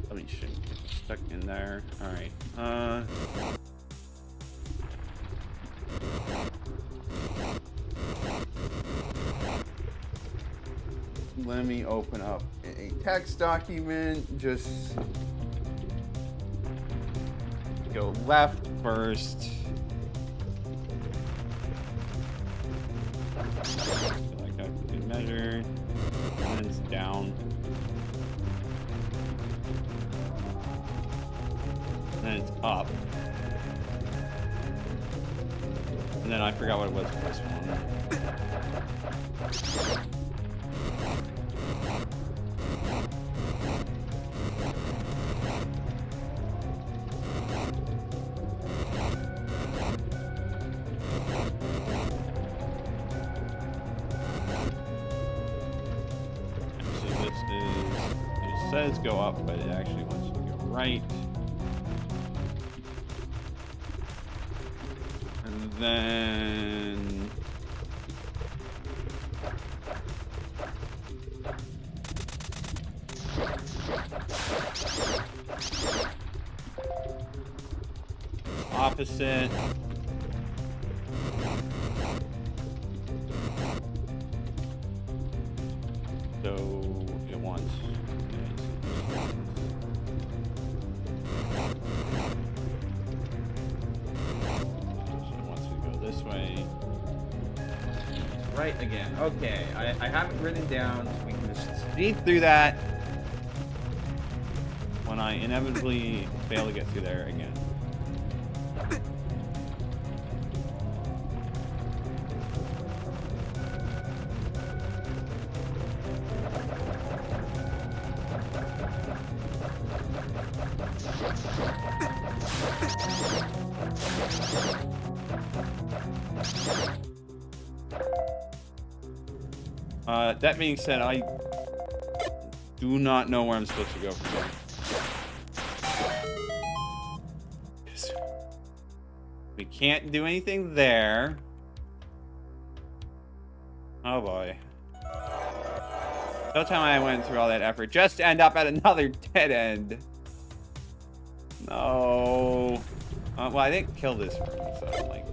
[SPEAKER 1] Probably shouldn't get stuck in there. Alright. Let me open up a text document. Just go left first. Like a good measure. And then it's down. And then it's up. And then I forgot what it was for this one. It says go up, but it actually wants to go right. And then opposite. So it wants. This way. Right again. Okay, I have it written down so we can just speed through that when I inevitably fail to get through there again. That being said, I do not know where I'm supposed to go from here. We can't do anything there. Oh boy. No time I went through all that effort just to end up at another dead end. No. Well, I didn't kill this room, so like.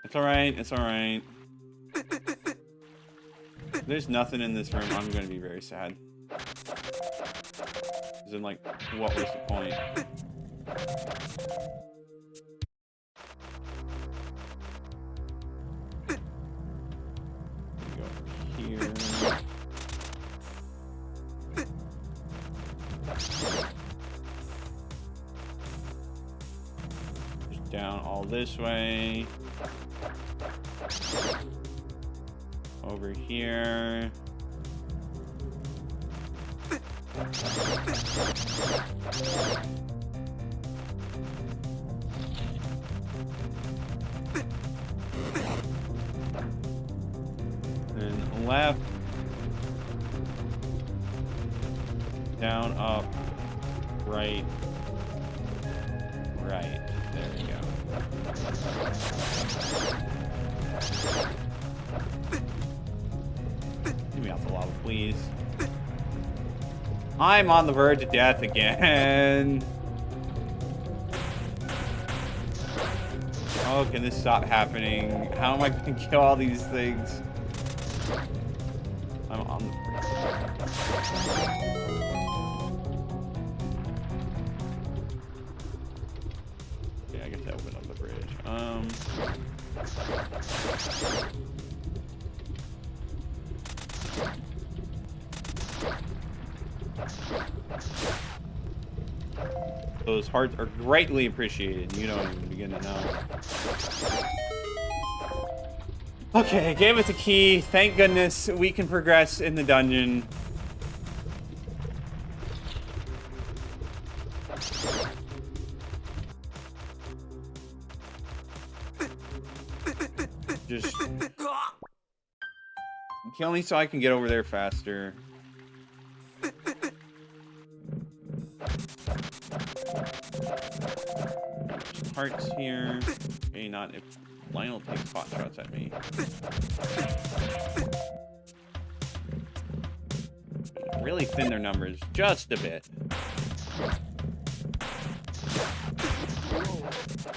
[SPEAKER 1] It's alright, it's alright. There's nothing in this room. I'm gonna be very sad. As in, like, what was the point? Go here. Just down all this way. Over here. Then left. Down, up, right. Right. There we go. Get me off the lava, please. I'm on the verge of death again. Oh, can this stop happening? How am I going to kill all these things? I'm on the verge. Okay, I guess that opened up the bridge. Those hearts are greatly appreciated. You don't even begin to know. Okay, I gave it the key. Thank goodness we can progress in the dungeon. Kill me so I can get over there faster. Hearts here. Okay, not if Lionel takes pot shots at me. Really thin their numbers just a bit.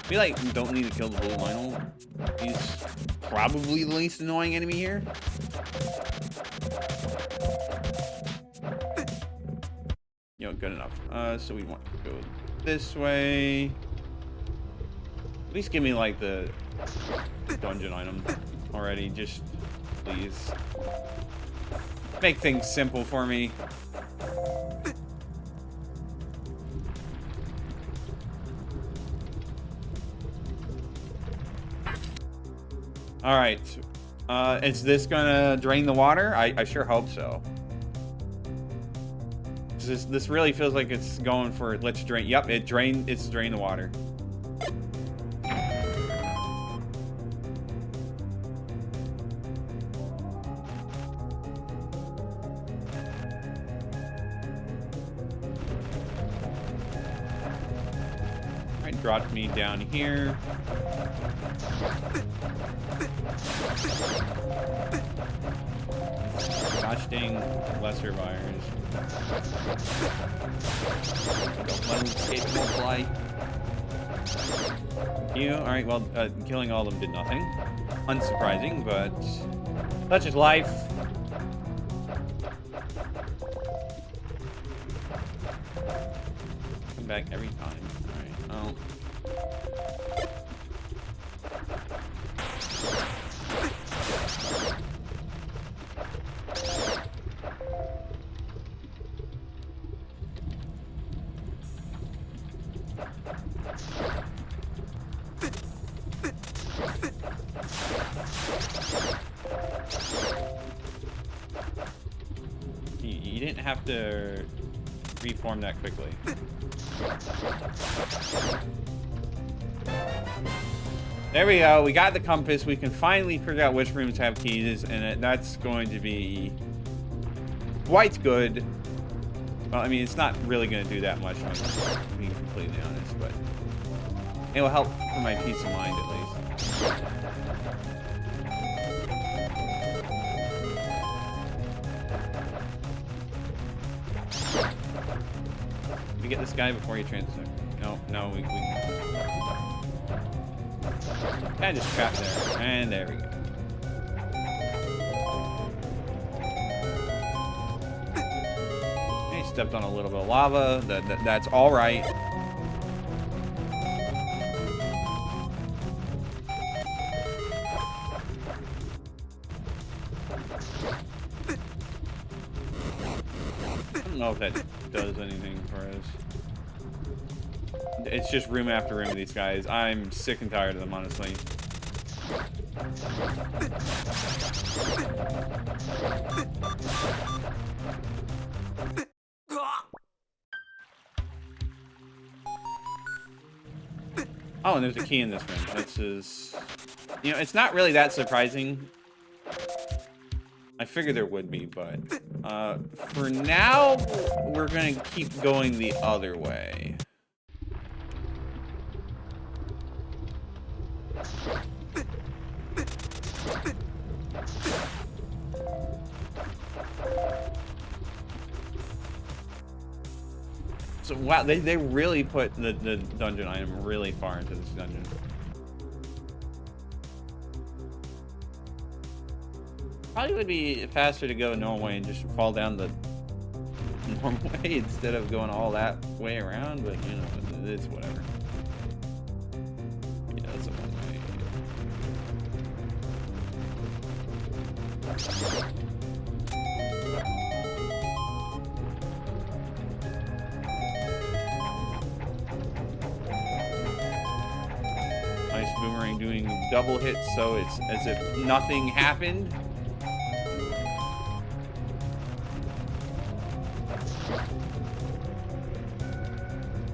[SPEAKER 1] We like don't need to kill the blue Lionel. He's probably the least annoying enemy here. You know, good enough. So we want to go this way. At least give me like the dungeon item already, just please. Make things simple for me. All right. Is this gonna drain the water? I sure hope so. This really feels like it's going for let's drain. Yep, it's drained the water. Alright, dropped me down here. Gosh dang, lesser buyers. Don't let them escape multiply. You, alright, well, killing all of them did nothing. Unsurprising, but such is life. Come back every time. Alright, you didn't have to reform that quickly. There we go. We got the compass. We can finally figure out which rooms have keys, and that's going to be quite good. Well, I mean, it's not really going to do that much, if I'm being completely honest, but it will help for my peace of mind, at least. Did we get this guy before he transferred? No, we and just trapped there. And there we go. He stepped on a little bit of lava. That's all right. I don't know if that does anything for us. It's just room after room of these guys. I'm sick and tired of them, honestly. Oh, and there's a key in this room. This is... You know, it's not really that surprising. I figured there would be, but... for now, we're gonna keep going the other way. So wow, they really put the dungeon item really far into this dungeon. Probably would be faster to go a normal way and just fall down the normal way instead of going all that way around, but you know, it's whatever. Yeah, it's a one way. Nice boomerang doing double hits, so it's as if nothing happened.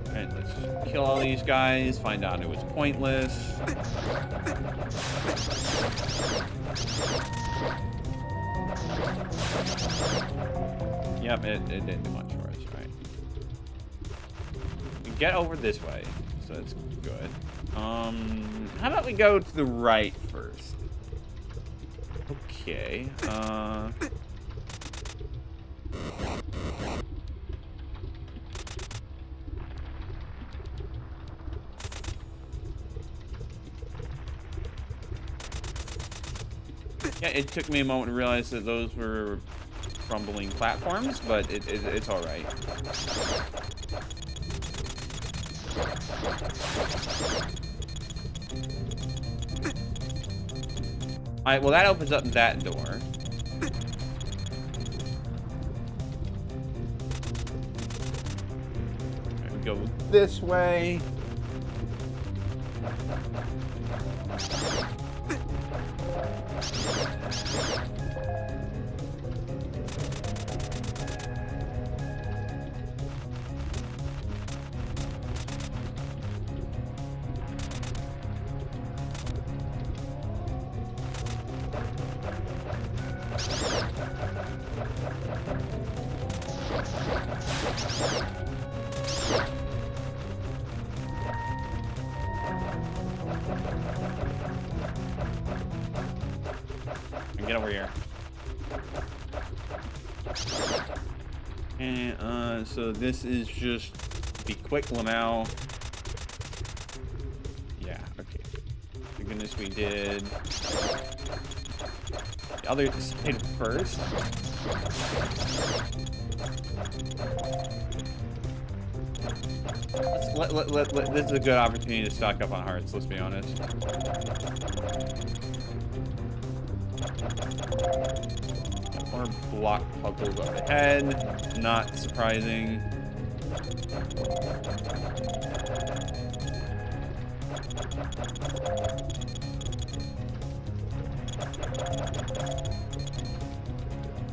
[SPEAKER 1] Alright, let's kill all these guys, find out it was pointless. Yep, it didn't do much for us, right? We get over this way, so that's good. How about we go to the right first? Okay, yeah, it took me a moment to realize that those were crumbling platforms, but it's all right. All right, well, that opens up that door. Right, we go this way. Get over here. And so this is just be quick now. Yeah, okay. Thank goodness we did the other side first. This is a good opportunity to stock up on hearts, let's be honest. More block puzzles up ahead. Not surprising.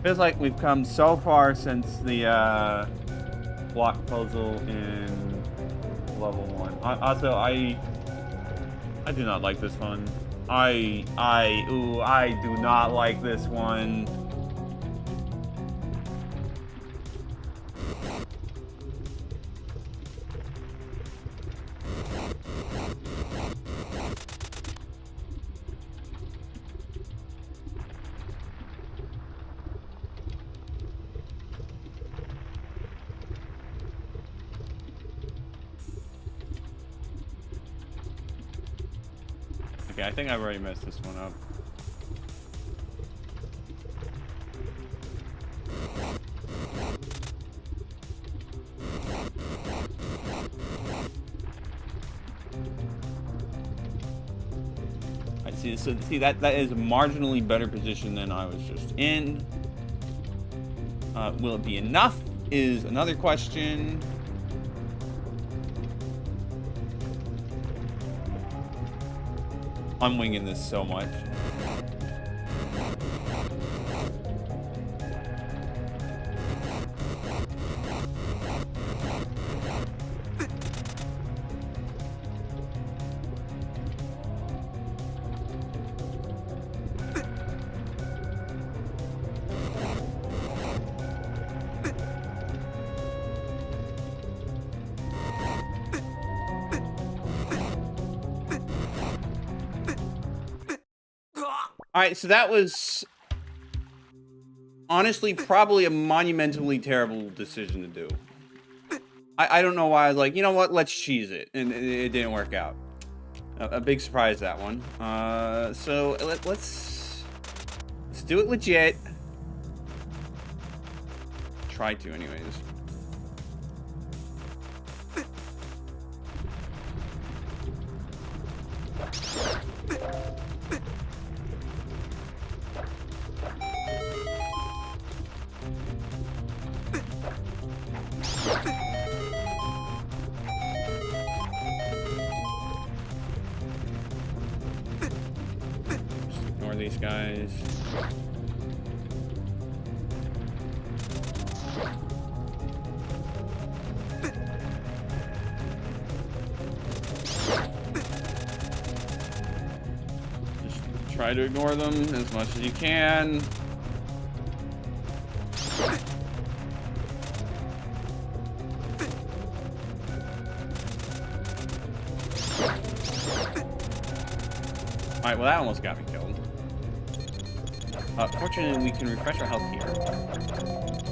[SPEAKER 1] Feels like we've come so far since the block puzzle in level 1. Also, I do not like this one. I do not like this one. Okay, I think I've already messed this one up. I see. So see that is a marginally better position than I was just in. Will it be enough? Is another question. I'm winging this so much. All right, so that was honestly probably a monumentally terrible decision to do. I don't know why I was like, you know what, let's cheese it, and it didn't work out. A big surprise, that one. So let's do it legit. Try to, anyways. Just ignore these guys. Just try to ignore them as much as you can. Alright, well that almost got me killed. Fortunately, we can refresh our health here.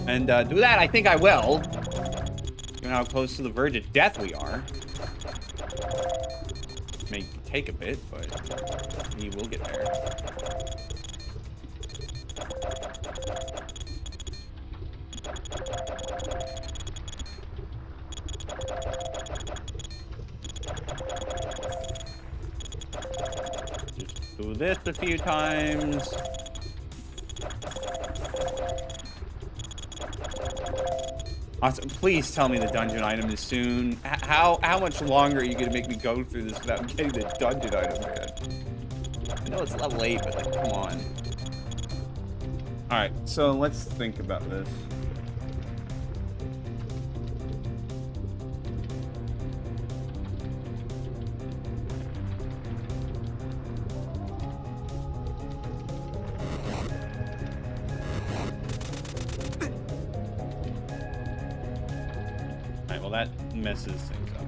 [SPEAKER 1] And do that, I think I will. Given how close to the verge of death we are. May take a bit, but we will get there. Just do this a few times. Awesome. Please tell me the dungeon item is soon. How much longer are you gonna make me go through this without getting the dungeon item, man? I know it's level 8, but like, come on. Alright, so let's think about this. Well, that messes things up.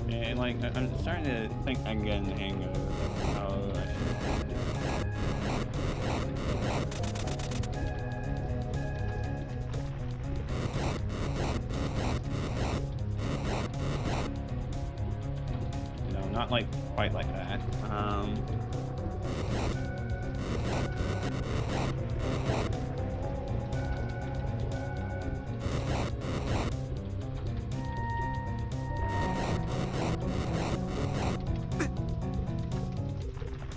[SPEAKER 1] And like, I'm starting to think I'm getting the hang of how I should do it. No, not like quite like that.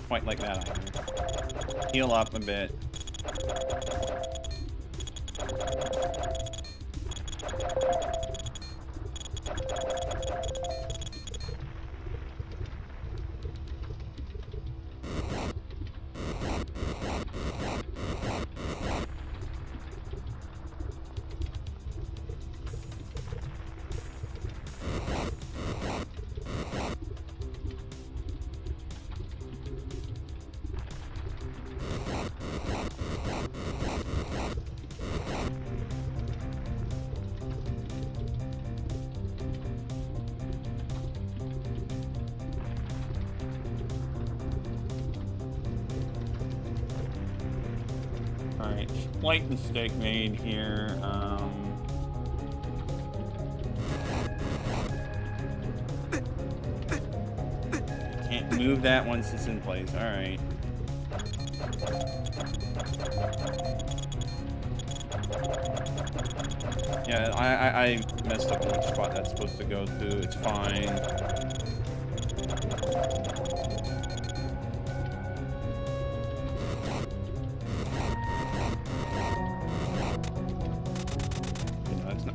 [SPEAKER 1] Quite like that either. Heal up a bit. Alright, slight mistake made here. Can't move that once it's in place. Alright. Yeah, I messed up which spot that's supposed to go to. It's fine.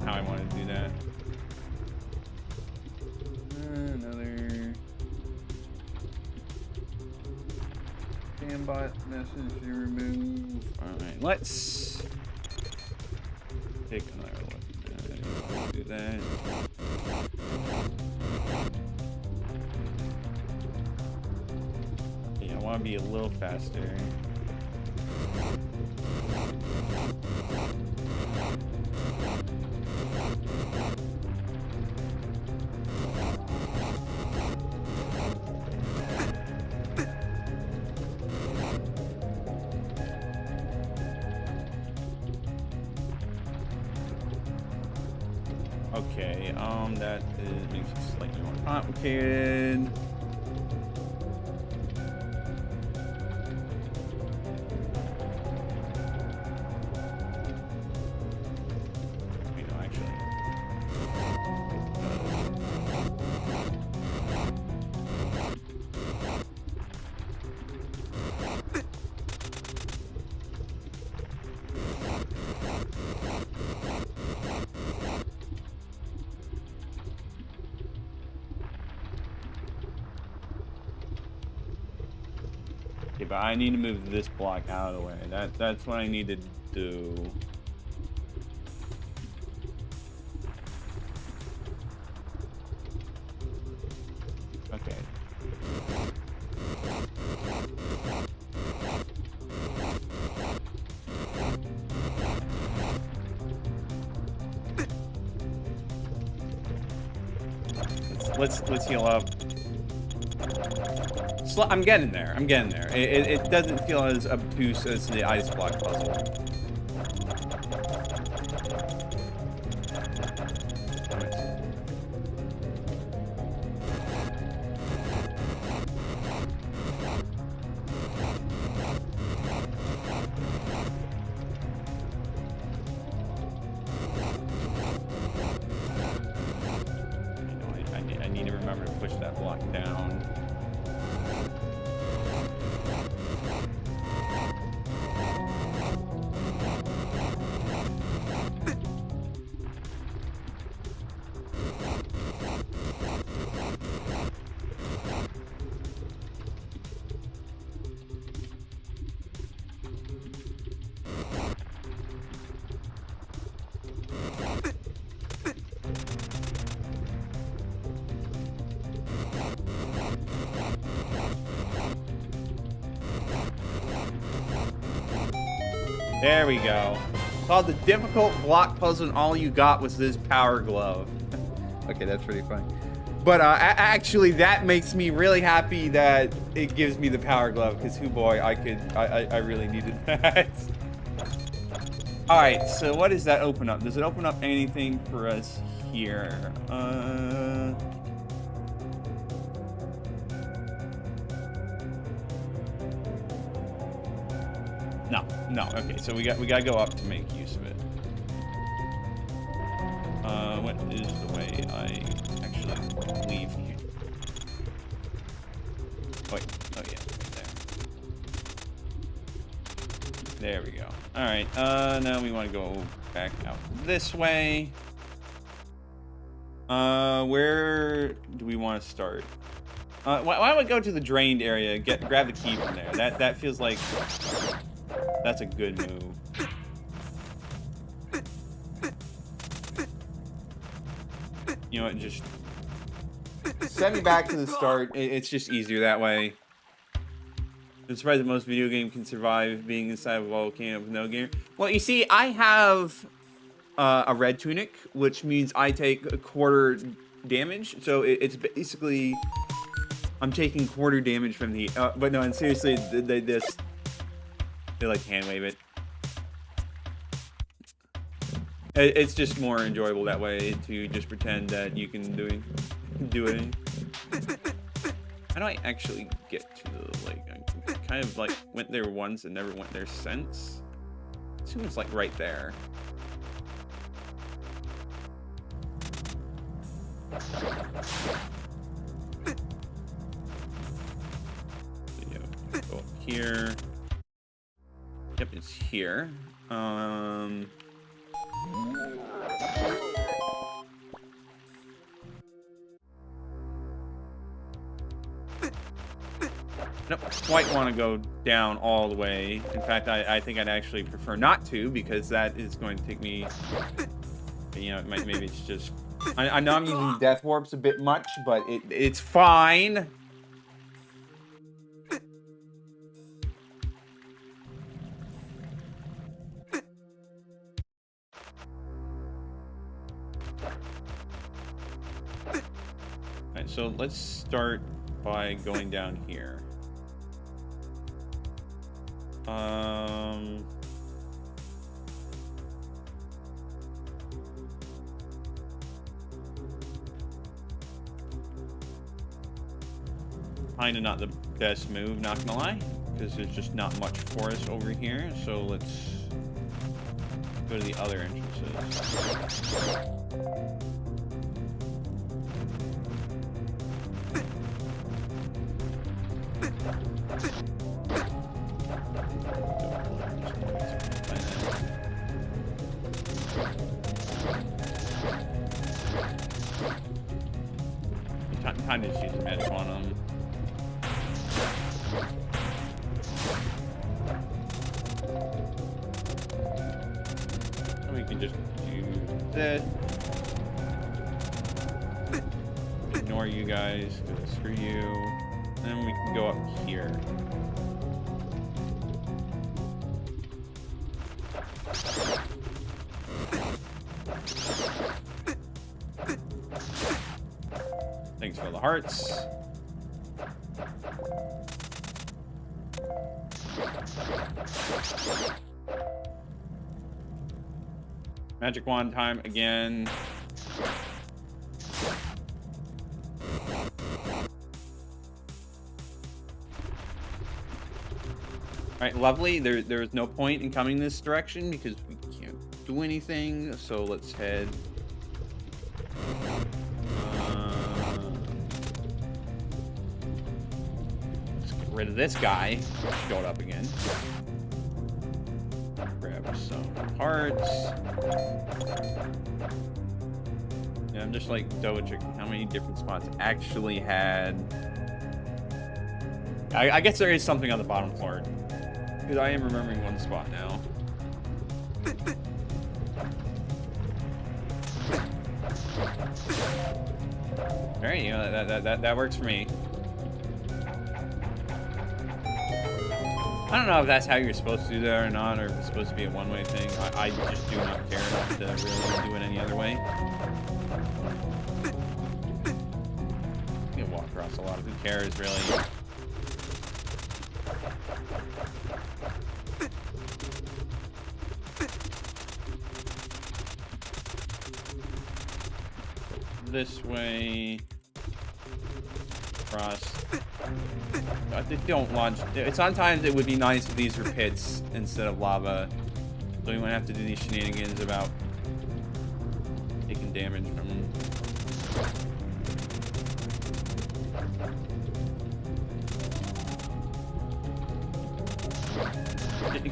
[SPEAKER 1] How I wanted to do that. Another Gambot message to remove. Alright, let's take another look. Do that. Yeah, I want to be a little faster. Okay, that makes it slightly more complicated. You know, actually. Okay, but I need to move this block out of the way. That's what I need to do. Okay. Let's heal up. I'm getting there. I'm getting there. It doesn't feel as obtuse as the ice block puzzle. I need to remember to push that block down. There we go. Called the difficult block puzzle, and all you got was this power glove. Okay, that's pretty funny. But actually, that makes me really happy that it gives me the power glove, because hoo boy, I really needed that. All right, so what does that open up? Does it open up anything for us here? No. Okay, so we gotta go up to make use of it. What is the way I actually leave here? Wait. Oh yeah, right there. There we go. All right. Now we want to go back out this way. Where do we want to start? Why don't we go to the drained area? Grab the key from there. That feels like. That's a good move. You know what, just send me back to the start. It's just easier that way. I'm surprised that most video games can survive being inside of a volcano with no gear. Well, you see, I have a red tunic, which means I take a quarter damage. So it's basically, I'm taking quarter damage from the, but no, and seriously, they like hand wave it. It's just more enjoyable that way to just pretend that you can do it. How do I actually get to the lake? I kind of like went there once and never went there since. I assume it's like right there. Go up here. Yep, it's here. Don't quite want to go down all the way. In fact, I think I'd actually prefer not to, because that is going to take me. You know, maybe it's just. I know I'm using death warps a bit much, but it's fine. Alright, so let's start by going down here. Kinda not the best move, not gonna lie, because there's just not much for us over here. So let's go to the other entrances. Time to just use a match on them. just do this. Ignore you guys, because screw you. Then we can go up here. Thanks for the hearts. Magic wand time again. Alright, lovely. There's no point in coming this direction because we can't do anything. So let's head. Let's get rid of this guy. Showed up again. Grab some hearts. Yeah, I'm just like double checking how many different spots actually had. I guess there is something on the bottom floor. Because I am remembering one spot now. Alright, you know, that works for me. I don't know if that's how you're supposed to do that or not, or if it's supposed to be a one-way thing. I just do not care enough to really do it any other way. You can walk across a lot of who cares, really. This way. Across. They don't launch. Sometimes it would be nice if these were pits instead of lava. So we wouldn't have to do these shenanigans about taking damage from them.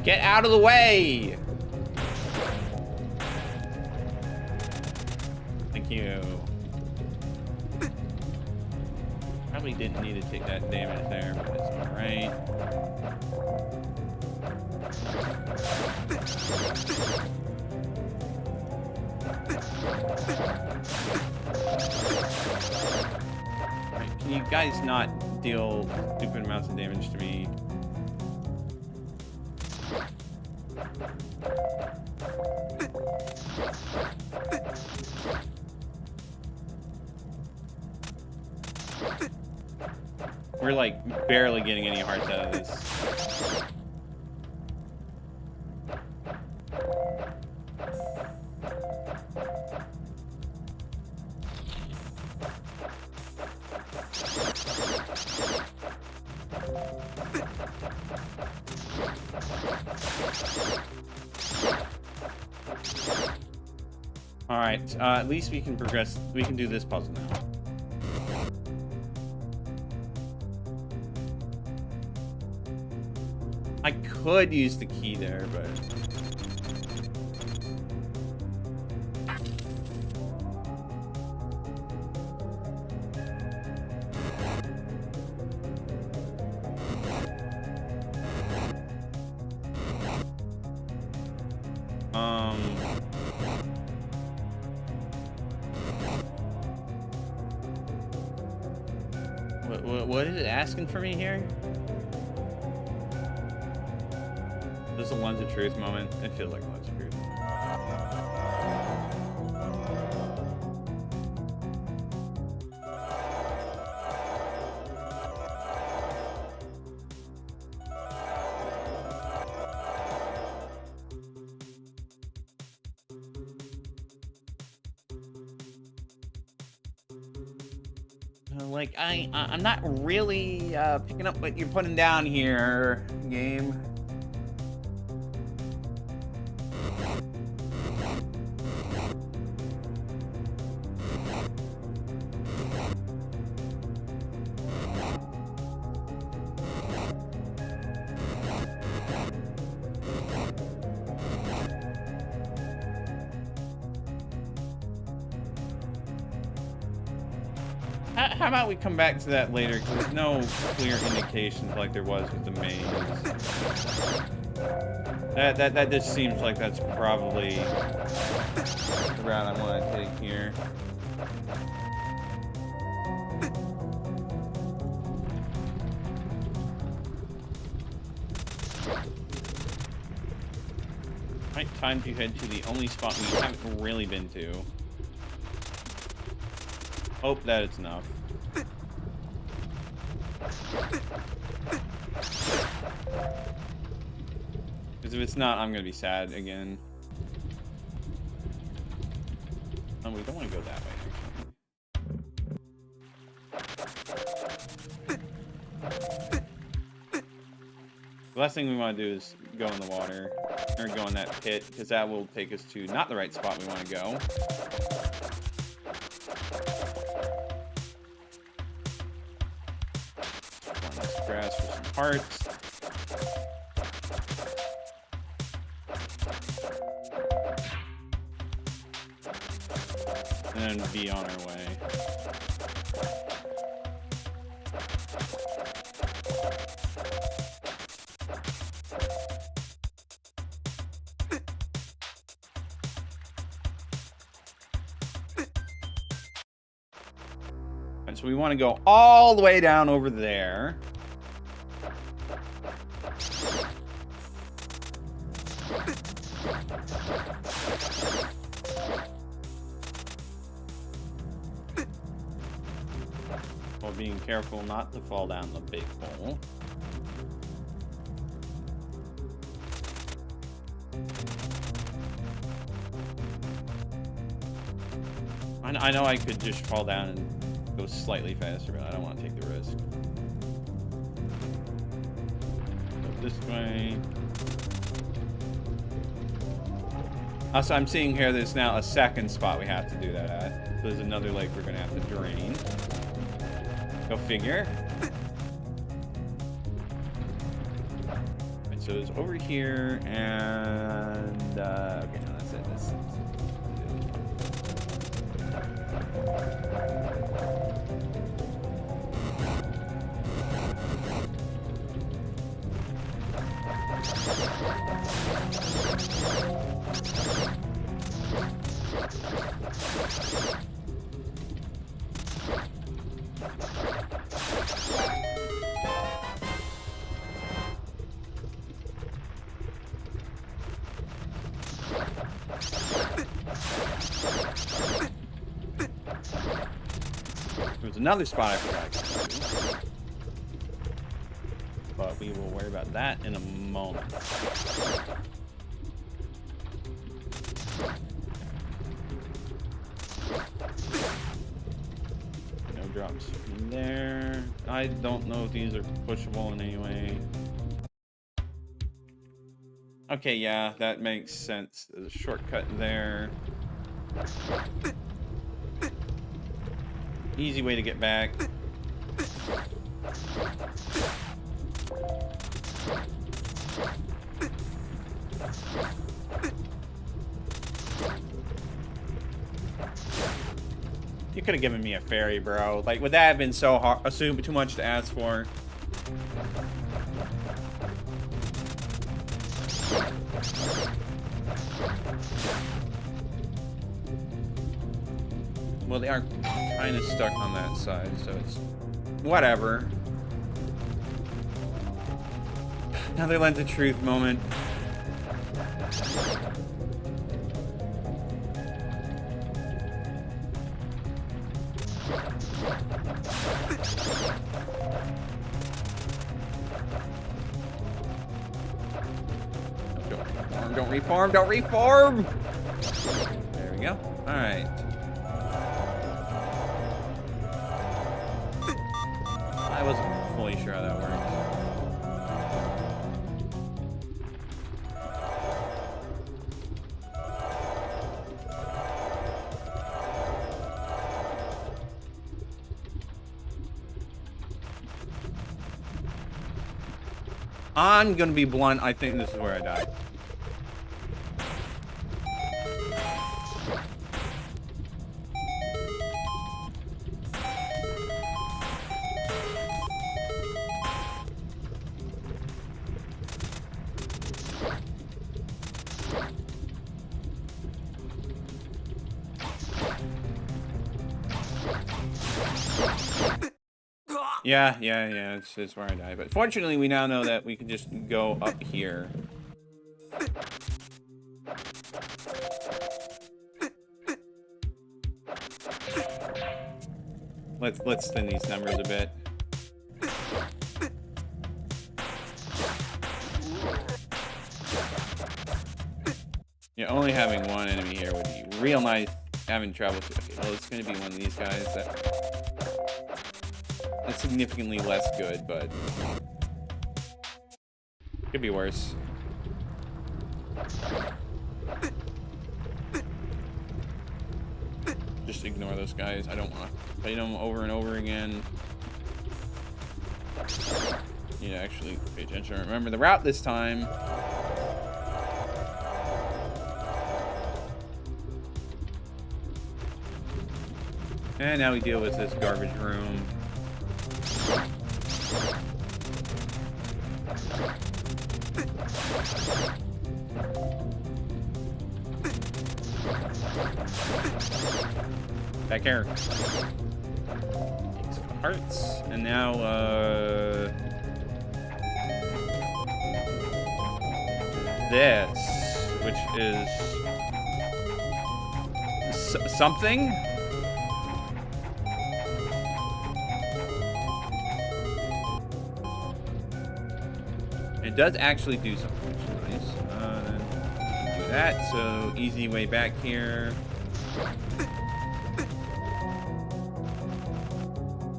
[SPEAKER 1] Get out of the way! Thank you. Probably didn't need to take that damage there, but it's alright. Right, can you guys not deal stupid amounts of damage to me? We're like barely getting any hearts out of this. All right, at least we can progress. We can do this puzzle now. I could use the key there, but what is it asking for me here? This is a Lens of Truth moment. It feels like a Lens of Truth. Like, I'm not really picking up what you're putting down here, game. How about we come back to that later, because there's no clear indications like there was with the maze. That just seems like that's probably the route I want to take here. Right, time to head to the only spot we haven't really been to. Hope that it's enough. Because if it's not, I'm gonna be sad again. Oh, we don't want to go that way, actually. The last thing we want to do is go in the water, or go in that pit, because that will take us to not the right spot we want to go. Let's grass for some hearts. And then be on our way. And so we want to go all the way down over there. While being careful not to fall down the big hole. I know I could just fall down and go slightly faster, but I don't want to take the risk. Go this way. Also, I'm seeing here there's now a second spot we have to do that at. There's another lake we're going to have to drain. Go figure. Right, so it's over here, and okay, no, that's it. That's it. There's another spot I forgot to do. But we will worry about that in a moment. No drops from there. I don't know if these are pushable in any way. Okay, yeah, that makes sense. There's a shortcut there. Easy way to get back. You could have given me a ferry, bro. Like, would that have been so hard? Assume too much to ask for. Well, they are kind of stuck on that side, so it's whatever. Another lens of truth moment. Don't reform, don't reform! There we go. Alright. I wasn't fully sure how that worked. I'm gonna be blunt, I think this is where I died. Yeah. It's where I die. But fortunately, we now know that we can just go up here. Let's thin these numbers a bit. Yeah, only having one enemy here would be real nice. Having trouble. Okay, well, it's gonna be one of these guys that's significantly less good, but could be worse. Just ignore those guys. I don't want to fight them over and over again. Need to actually pay attention. Remember the route this time. And now we deal with this garbage room. Back here. Hearts. And now, this, which is something. It does actually do something, which is nice. Then do that, so easy way back here.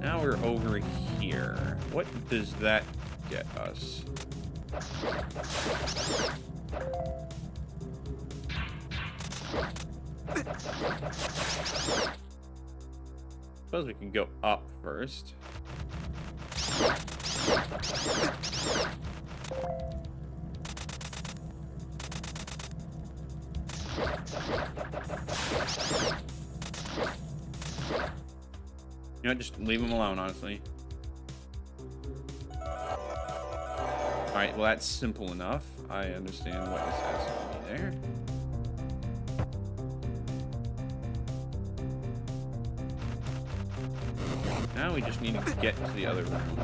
[SPEAKER 1] Now we're over here. What does that get us? Suppose we can go up first. You know, just leave him alone, honestly. Alright, well, that's simple enough. I understand what is asking me there. Now we just need to get to the other room.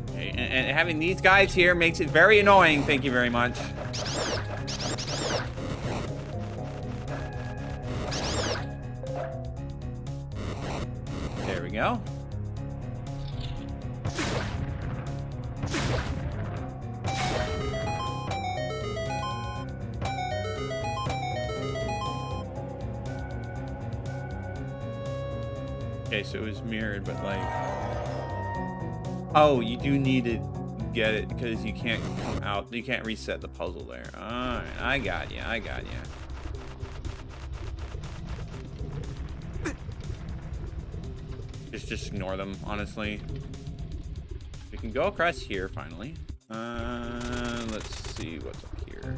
[SPEAKER 1] Okay, and having these guys here makes it very annoying. Thank you very much. There we go. Okay, so it was mirrored, but like... Oh, you do need to get it because you can't come out. You can't reset the puzzle there. Alright, I got you. Just ignore them, honestly. We can go across here, finally. Let's see what's up here.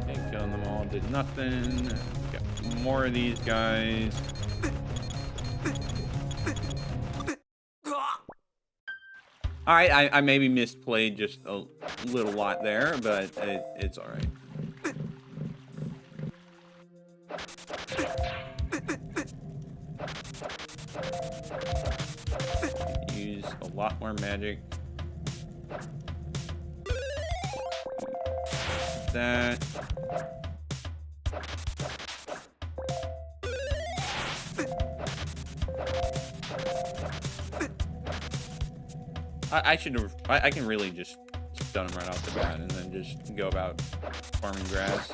[SPEAKER 1] Okay, killing them all did nothing. Got more of these guys. Alright, I maybe misplayed just a little lot there, but it's alright. Use a lot more magic. That. I should have. I can really just stun him right off the bat and then just go about farming grass.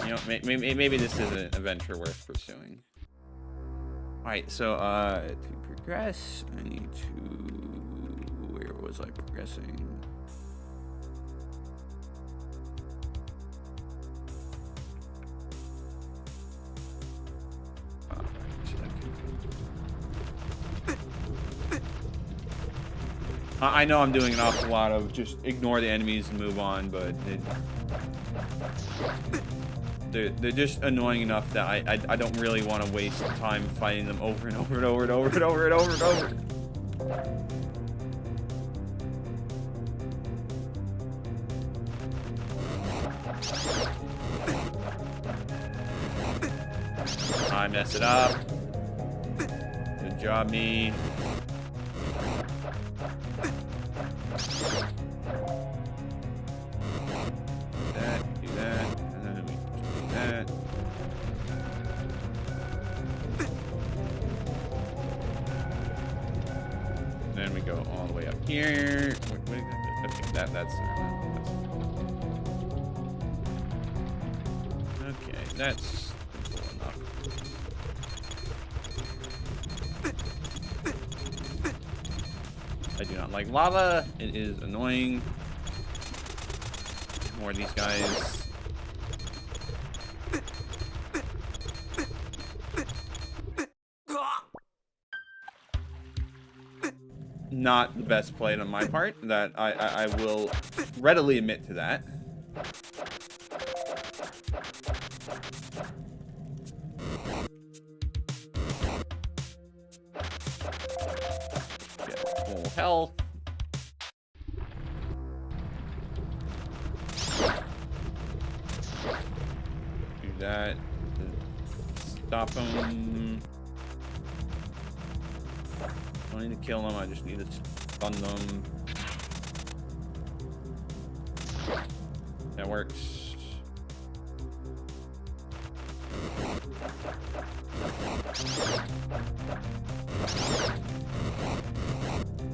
[SPEAKER 1] You know, maybe this is an adventure worth pursuing. All right, so to progress, I need to was I progressing? I know I'm doing an awful lot of just ignore the enemies and move on, but they're just annoying enough that I don't really want to waste time fighting them over and over and over and over and over and over and over. I mess it up. Good job, me. Do that, and then we do that. And then we go all the way up here. Okay, that's okay, that's simple enough. I do not like lava. It is annoying. More of these guys. Not the best played on my part. That I will readily admit to that. Get full health. Do that. Stop them. I don't need to kill them, I just need to stun them. That works.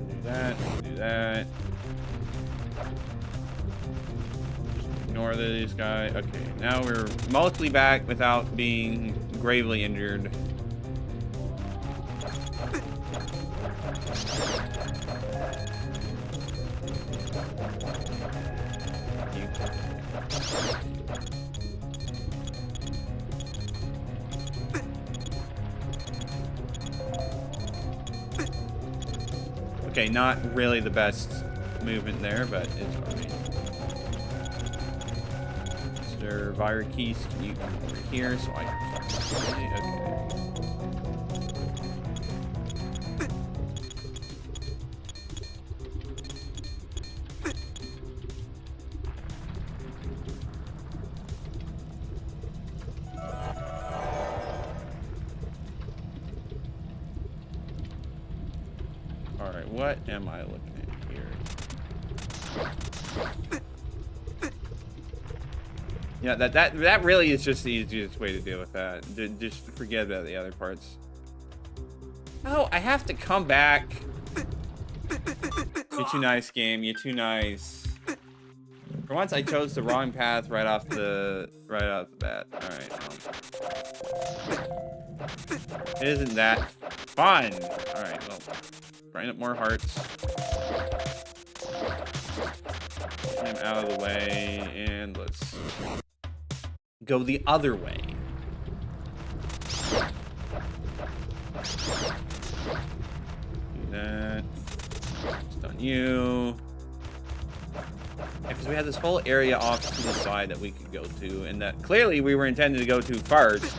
[SPEAKER 1] Do that, do that. Just ignore these guys. Okay, now we're mostly back without being gravely injured. Okay, not really the best movement there, but it's alright. Mr. Virus, can you come over here so I can start? Okay. Alright, what am I looking at here? Yeah, that really is just the easiest way to deal with that. Just forget about the other parts. Oh, I have to come back. You're too nice, game. You're too nice. For once, I chose the wrong path right off the bat. All right. Isn't that fun? All right. Well, grind up more hearts. Get him out of the way, and let's go the other way. Do that. Stun you. Because we had this whole area off to the side that we could go to, and that clearly we were intended to go to first.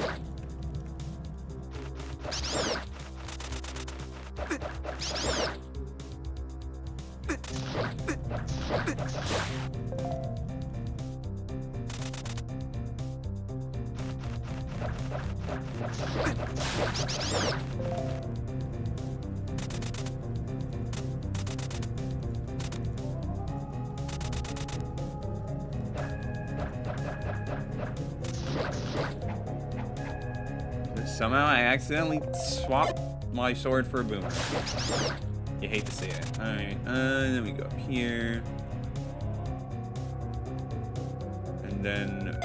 [SPEAKER 1] Somehow I accidentally swapped my sword for a boomerang. You hate to see it. Alright, then we go up here. And then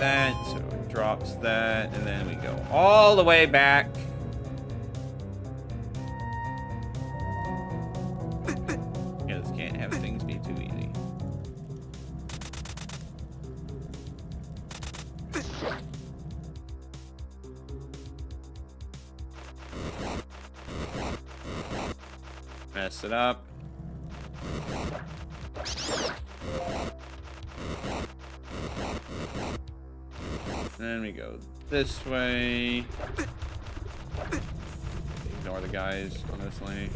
[SPEAKER 1] that, so it drops that, and then we go all the way back. Mess it up. Then we go this way. Ignore the guys, honestly.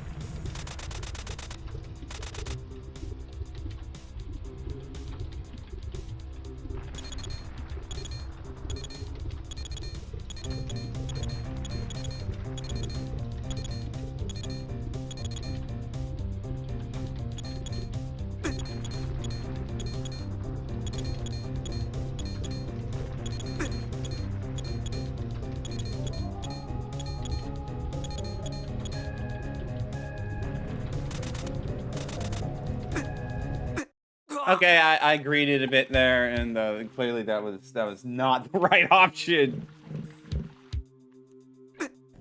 [SPEAKER 1] Okay, I greeted a bit there, and clearly that was not the right option.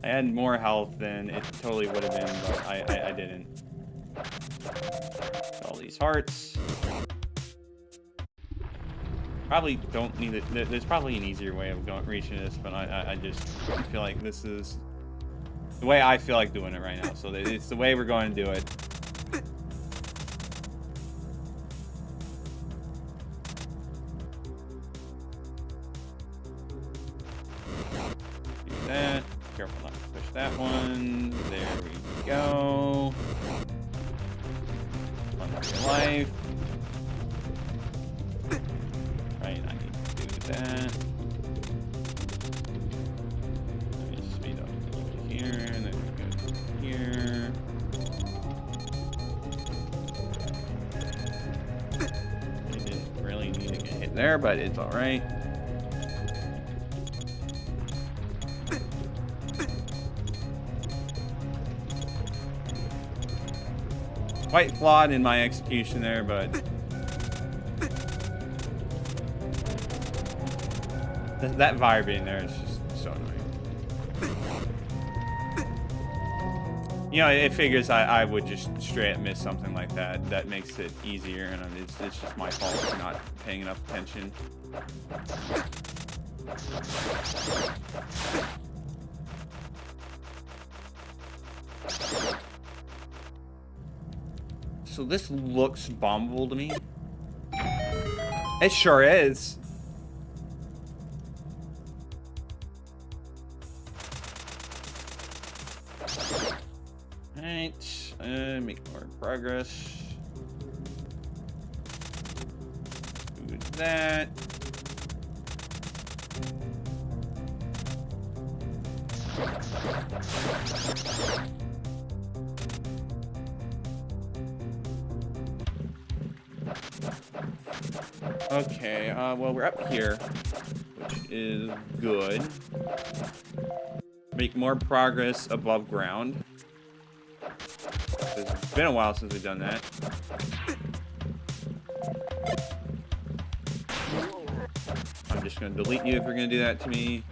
[SPEAKER 1] I had more health than it totally would have been, but I didn't. All these hearts. Probably don't need it. There's probably an easier way of reaching this, but I just feel like this is the way I feel like doing it right now. So it's the way we're going to do it. Do that. Careful not to push that one. There we go. Run for your life. Right, I need to do that. Let me speed up a little bit here, and then we go here. We didn't really need to get hit there, but it's alright. Quite flawed in my execution there, but that vibe in there is just so annoying. You know, it figures I would just straight up miss something like that. That makes it easier, and it's just my fault for not paying enough attention. So this looks bombable to me. It sure is. Alright, make more progress. Do that. Okay, well, we're up here, which is good. Make more progress above ground. It's been a while since we've done that. I'm just going to delete you if you're going to do that to me.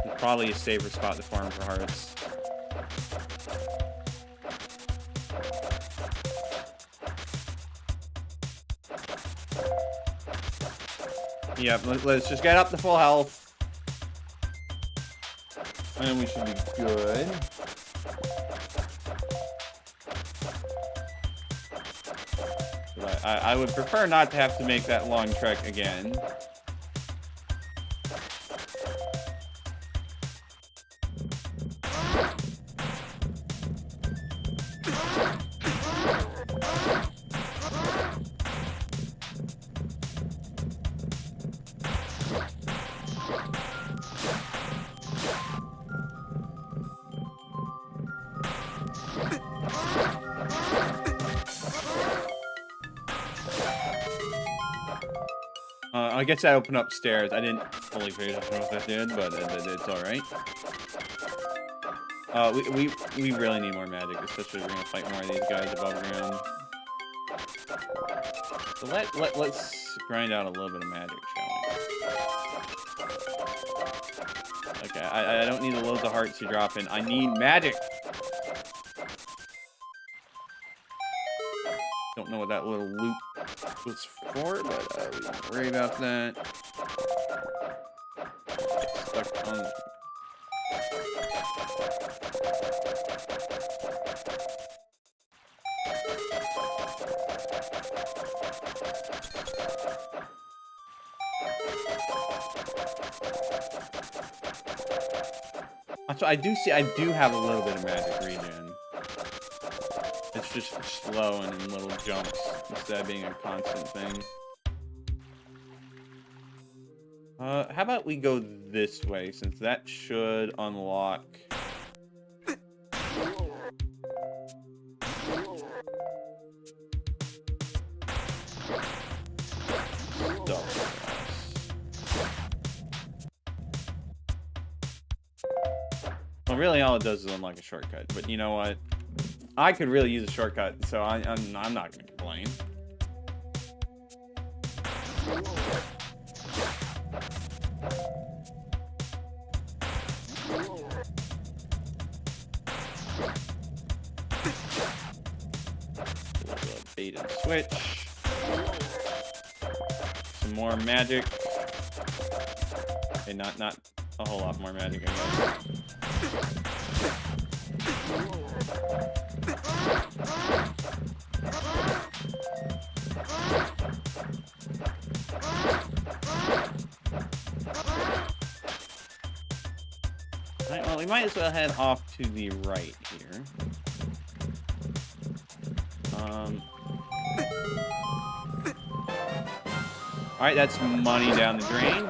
[SPEAKER 1] It's probably a safer spot to farm for hearts. Yep, let's just get up to full health. And we should be good. But I would prefer not to have to make that long trek again. I guess I opened upstairs. I didn't fully figure out what that did, but it's alright. We really need more magic, especially if we're gonna fight more of these guys above ground. So let's grind out a little bit of magic, shall we? Okay, I don't need the loads of hearts you drop in. I need magic! Don't know what that little loop was for, but we don't worry about that. Get stuck on. So I do have a little bit of magic regen. It's just slow and in little jumps instead of being a constant thing. How about we go this way, since that should unlock... Well, really all it does is unlock a shortcut, but you know what? I could really use a shortcut, so I'm not going to complain. Bait and switch. Some more magic. Okay, not a whole lot more magic, I guess. Alright, well, we might as well head off to the right here. Alright, that's money down the drain.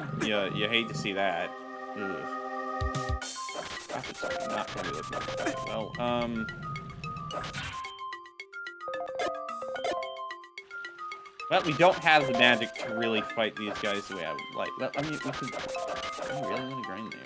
[SPEAKER 1] You hate to see that. Ugh. Not probably looking very well. Well, we don't have the magic to really fight these guys the way I would like. Well, I mean, we could... I really want to grind there.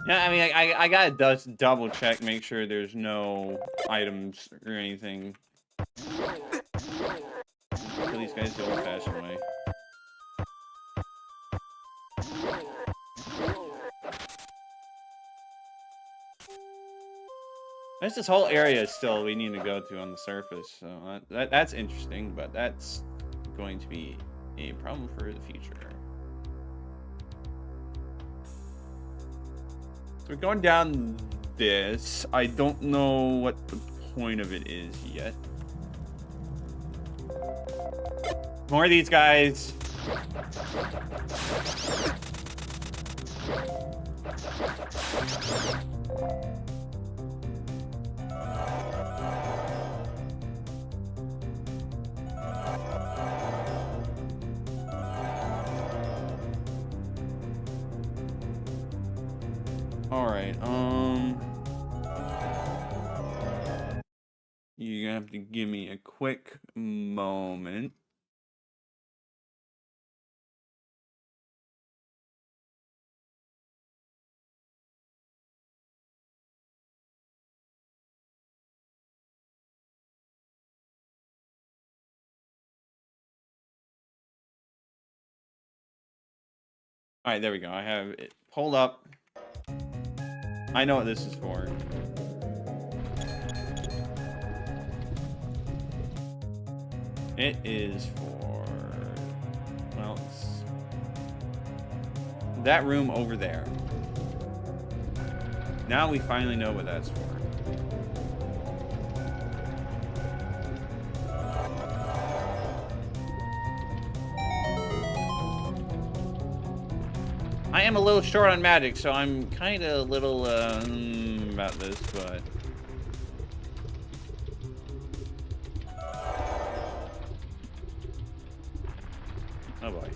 [SPEAKER 1] Yeah, I mean, I gotta just double check, make sure there's no items or anything. Kill these guys the old-fashioned way. There's this whole area still we need to go to on the surface, so that's interesting, but that's going to be a problem for the future. So we're going down this. I don't know what the point of it is yet. More of these guys. Alright, you're gonna have to give me a quick moment. Alright, there we go. I have it pulled up. I know what this is for. It is for... well, it's that room over there. Now we finally know what that's for. I am a little short on magic, so I'm kind of a little about this, but... oh boy.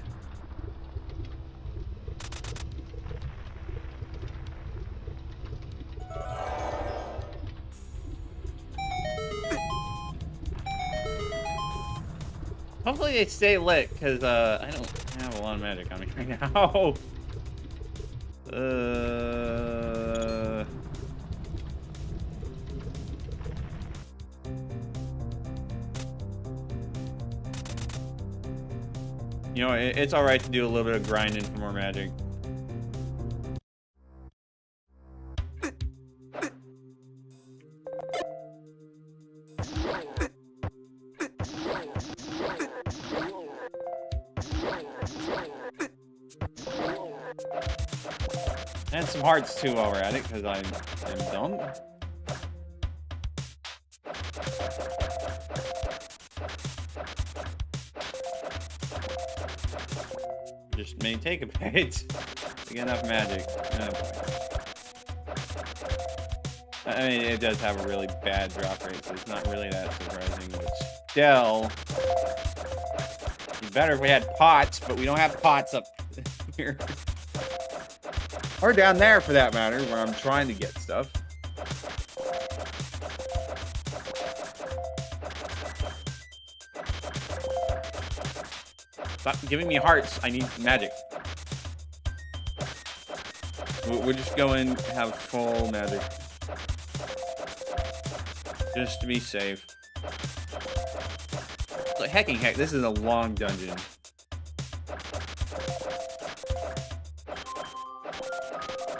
[SPEAKER 1] Hopefully they stay lit, because I don't have a lot of magic on me right now. You know, it's all right to do a little bit of grinding for more magic. And some hearts too while we're at it, because I'm dumb. Just may take a bit to get enough magic. I mean, it does have a really bad drop rate, so it's not really that surprising. But still, it'd be better if we had pots, but we don't have pots up here. Or down there, for that matter, where I'm trying to get stuff. Stop giving me hearts. I need magic. We're just going to have full magic. Just to be safe. Like, heck, this is a long dungeon.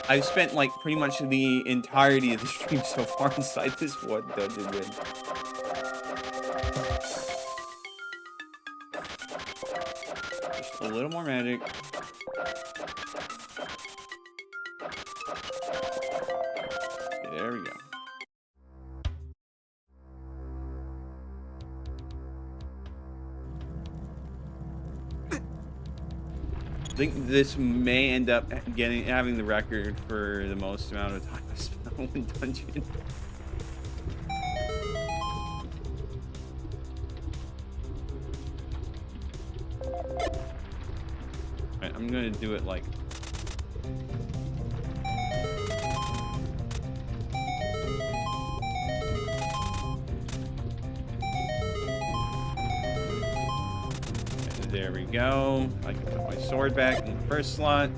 [SPEAKER 1] I've spent, like, pretty much the entirety of the stream so far inside this one dungeon. Just a little more magic. Okay, there we go. I think this may end up having the record for the most amount of time I spent on one dungeon. Alright, I'm gonna do it like there we go. I can put my sword back in the first slot.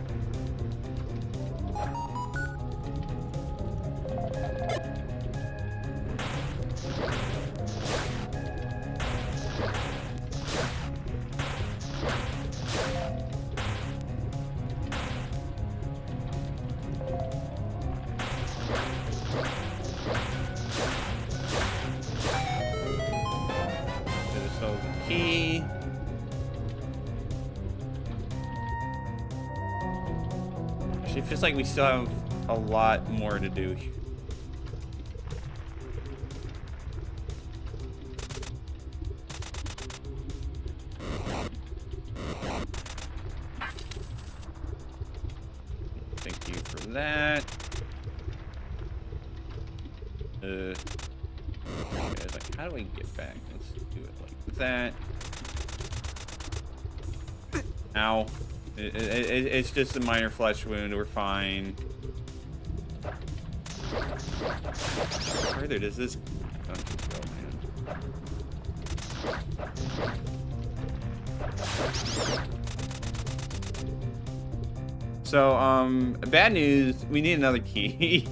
[SPEAKER 1] So the key. It feels like we still have a lot more to do here. Thank you for that. Okay, like, how do we get back? Let's do it like that. Ow. It's just a minor flesh wound. We're fine. Further does this dungeon go, man? So, bad news, we need another key.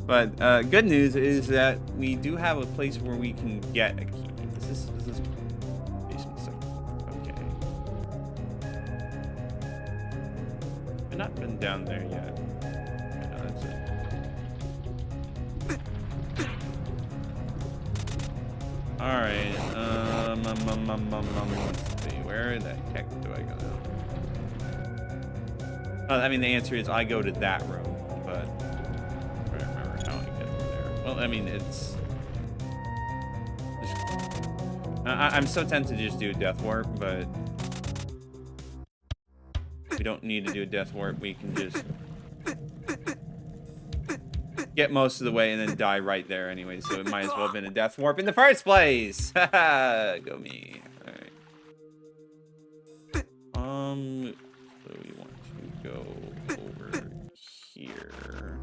[SPEAKER 1] But good news is that we do have a place where we can get a key. This is basement second. Okay. I've not been down there yet. Okay, no, that's it. Alright, let's see, where the heck do I go now? I mean, the answer is I go to that room, but I don't remember how I get over there. Well, I mean, it's... I'm so tempted to just do a death warp, but we don't need to do a death warp. We can just get most of the way and then die right there anyway, so it might as well have been a death warp in the first place. Go me. Alright. So we want to go over here.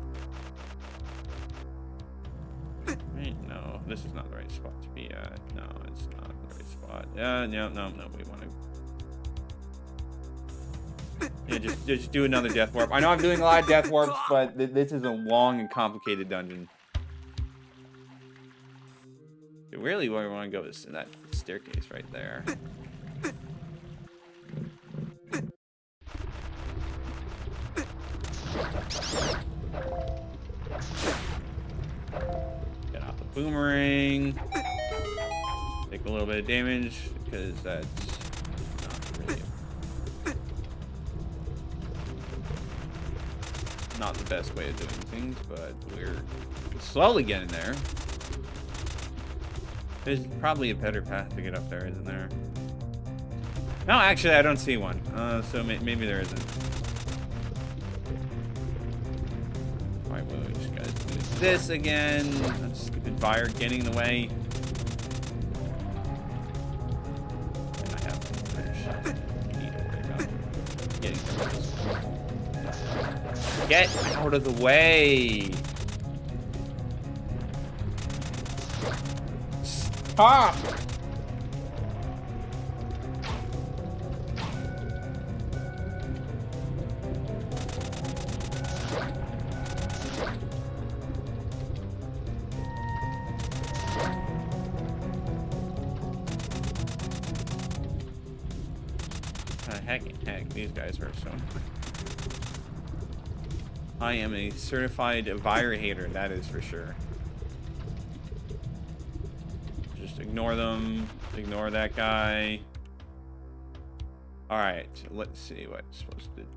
[SPEAKER 1] Wait, no, this is not the right spot to be at. No, it's not the right spot. No, we want to... Yeah, just do another death warp. I know I'm doing a lot of death warps, but this is a long and complicated dungeon. Really, where we want to go is in that staircase right there. Boomerang. Take a little bit of damage because that's not the best way of doing things, but we're slowly getting there. There's probably a better path to get up there, isn't there? No, actually, I don't see one. So maybe there isn't. Alright, well, we just gotta do this again. That stupid fire getting in the way. And I have need to worry about getting through this. Get out of the way! Stop! Heck, these guys are so... I am a certified fire hater, that is for sure. Just ignore them. Ignore that guy. Alright, let's see what it's supposed to do.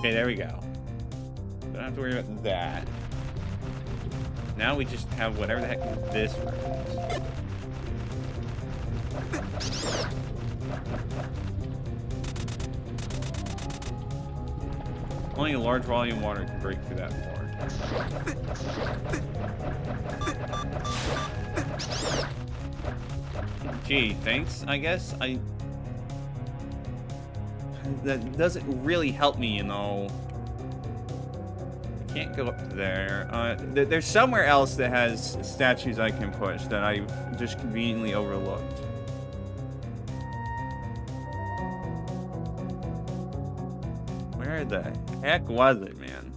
[SPEAKER 1] Okay, there we go. Don't have to worry about that. Now we just have whatever the heck this room is. Only a large volume of water can break through that floor. Gee, thanks, I guess. That doesn't really help me, you know. I can't go up there. There's somewhere else that has statues I can push that I've just conveniently overlooked. Where the heck was it, man?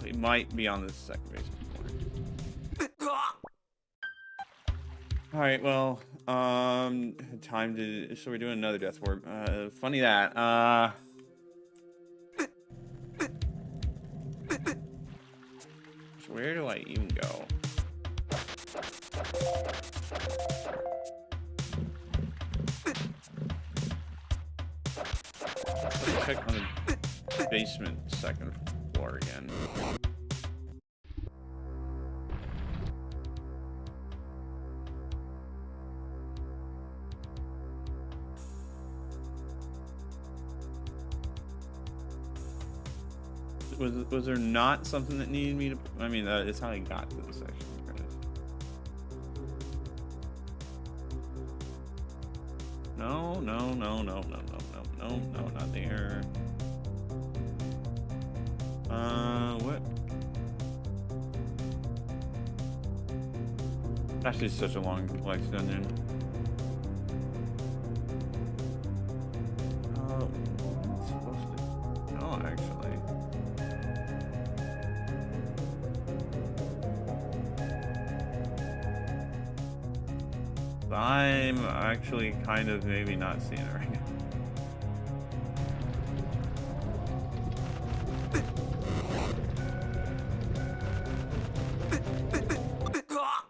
[SPEAKER 1] It might be on the second basement floor. All right, well, time to, so we're doing another death orb. Funny that, so where do I even go? Let's check on the basement second floor again. Was there not something that needed me to... I mean, it's how I got to this section. No, not there. What? Actually, it's such a long, complex dungeon. What's supposed to... No, actually. I'm actually kind of maybe not seeing it right now.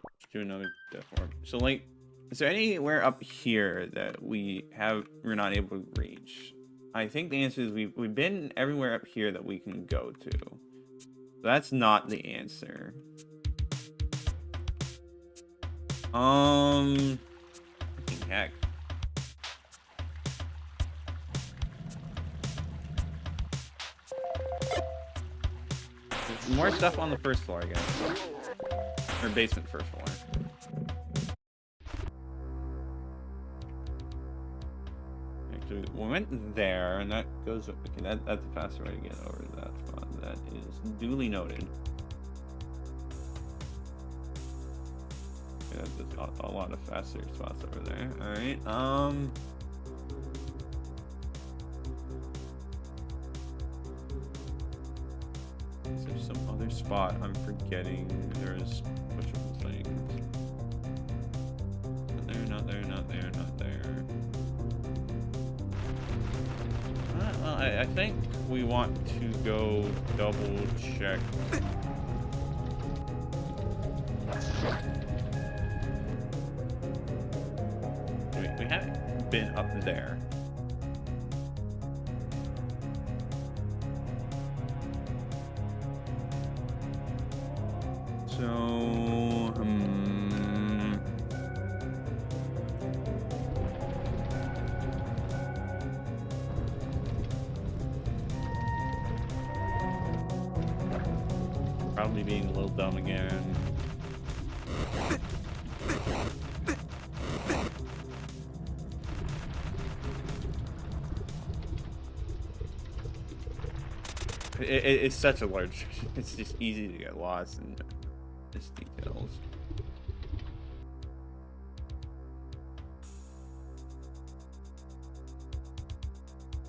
[SPEAKER 1] Let's do another death orb. So, like, is there anywhere up here that we're not able to reach? I think the answer is we've been everywhere up here that we can go to. So that's not the answer. Heck. There's more stuff on the first floor, I guess. Or basement first floor. Actually, we went there, and that goes... Okay, that's a faster way to get over to that spot. That is duly noted. Okay, that's a lot of faster spots over there. Alright, Is there some other spot I'm forgetting? There's pushable things. Not there, not there, not there, not there. Well, I think we want to go double check. We haven't been up there. So, probably being a little dumb again. It's such a large. It's just easy to get lost in just details.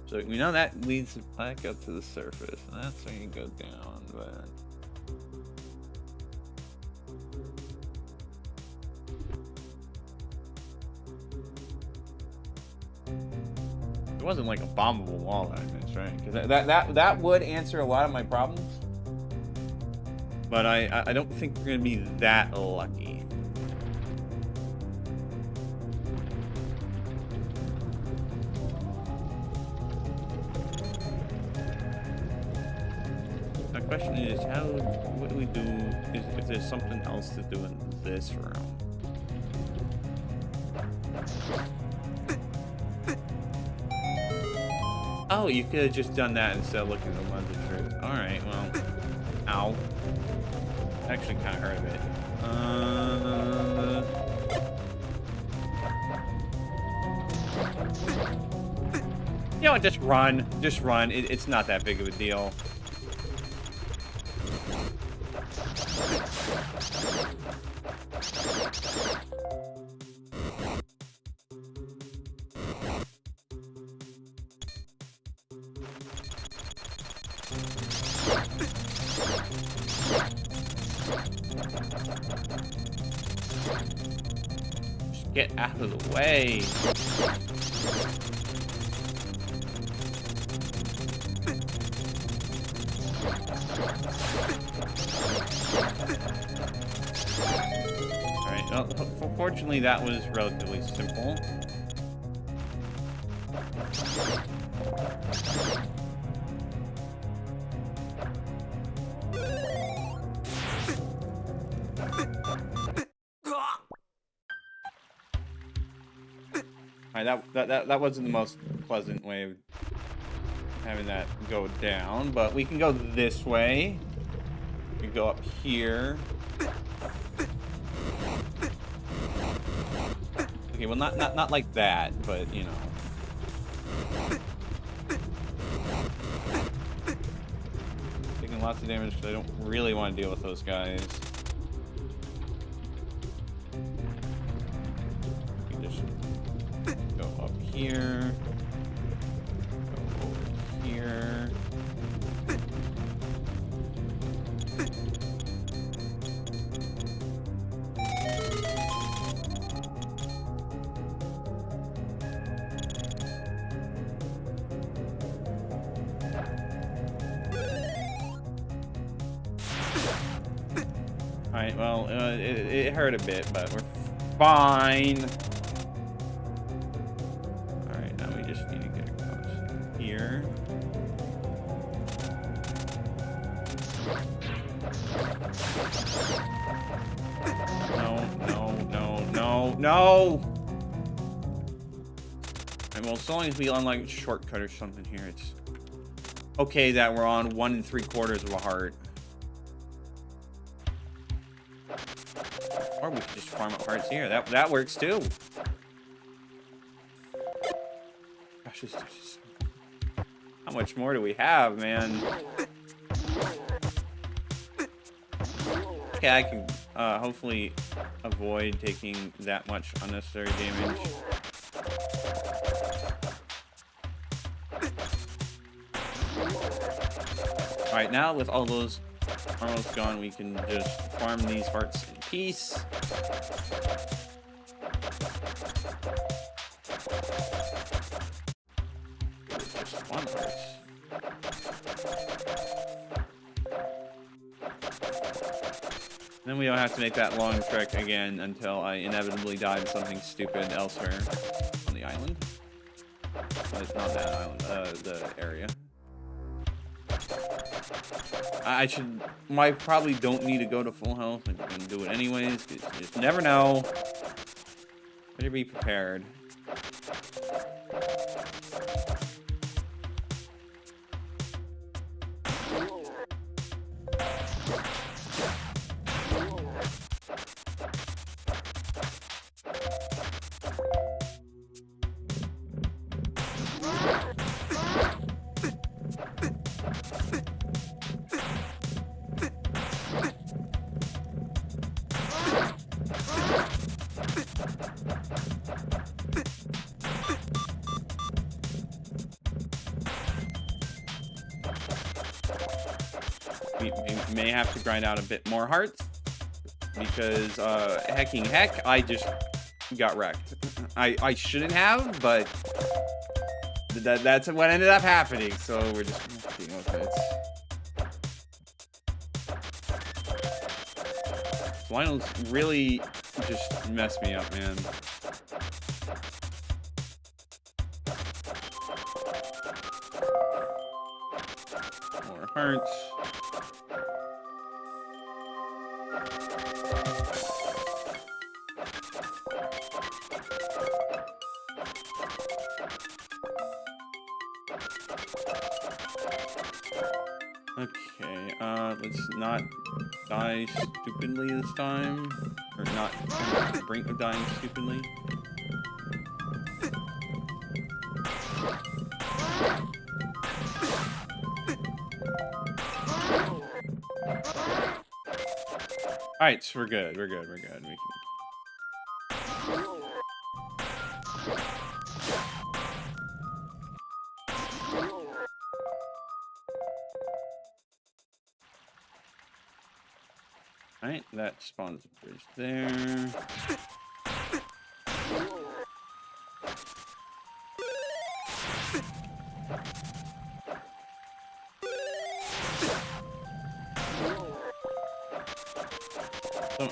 [SPEAKER 1] So we know that leads back up to the surface, and that's where you go down. But it wasn't like a bombable wall that I missed, right? Because that would answer a lot of my problems. But I don't think we're gonna be that lucky. My question is, what do we do if there's something else to do in this room? Oh, you could have just done that instead of looking at the lens of truth. Alright, well. Ow. Actually kind of hurt a bit. You know what, just run. Just run. It's not that big of a deal. Just get out of the way. Alright, well, fortunately that was relatively simple. Alright, that wasn't the most pleasant way of having that go down, but we can go this way. We can go up here. Okay, well not like that, but you know. Taking lots of damage because I don't really want to deal with those guys. We can just go up here. Go over here. Alright, well, it hurt a bit, but we're fine. Alright, now we just need to get across here. No! And well, as long as we unlock a shortcut or something here, it's okay that we're on 1 3/4 of a heart. Or we could just farm up hearts here. That works too. Gosh, how much more do we have, man? Okay, I can hopefully avoid taking that much unnecessary damage. Alright, now with all those Almost gone. We can just farm these hearts in peace. Just one heart. Then we don't have to make that long trek again until I inevitably die to something stupid elsewhere on the island. But it's not that island, the area. I probably don't need to go to full health. I'm gonna do it anyways, because you just never know. Better be prepared. We may have to grind out a bit more hearts because heck, I just got wrecked. I shouldn't have, but that's what ended up happening. So we're just dealing with it. Lionel's really just messed me up, man. More hearts. Okay, let's not die stupidly this time. Or not on the brink of dying stupidly. Alright, so we're good. We can... Alright, that spawns a bridge there.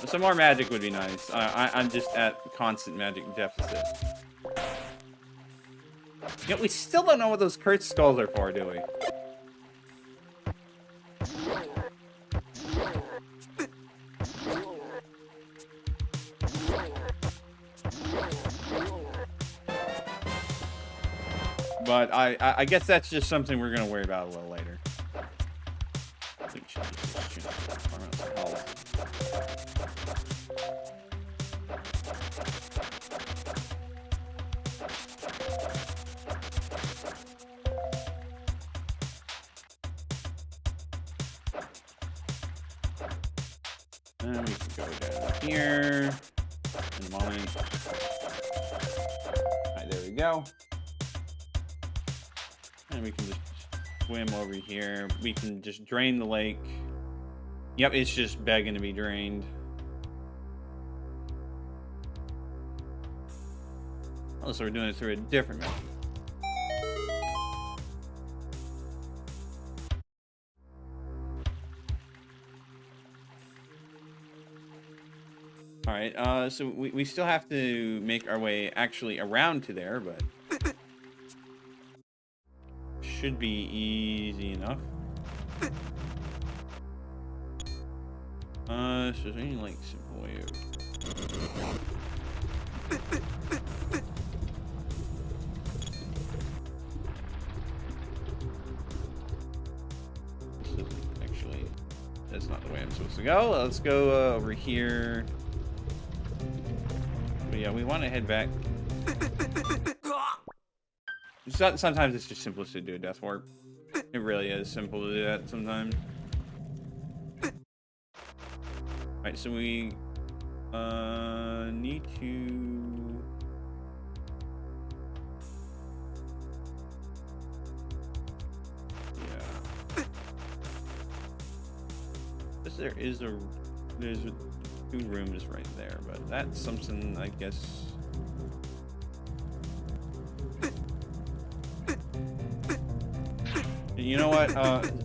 [SPEAKER 1] Some more magic would be nice. I'm just at constant magic deficit. Yet we still don't know what those Kurt skulls are for, do we? But I guess that's just something we're gonna worry about a little later. I think we should just and we can go down here in a moment. Alright, there we go. And we can just swim over here. We can just drain the lake. Yep, it's just begging to be drained. Oh, so we're doing it through a different method. Alright, so we still have to make our way actually around to there, but should be easy enough. So is there any like simple way of... This isn't actually... That's not the way I'm supposed to go. Let's go over here. But yeah, we want to head back. Sometimes it's just simplest to do a death warp. It really is simple to do that sometimes. Alright, so we need to... Yeah. notice there's 2 rooms right there, but that's something I guess. You know what?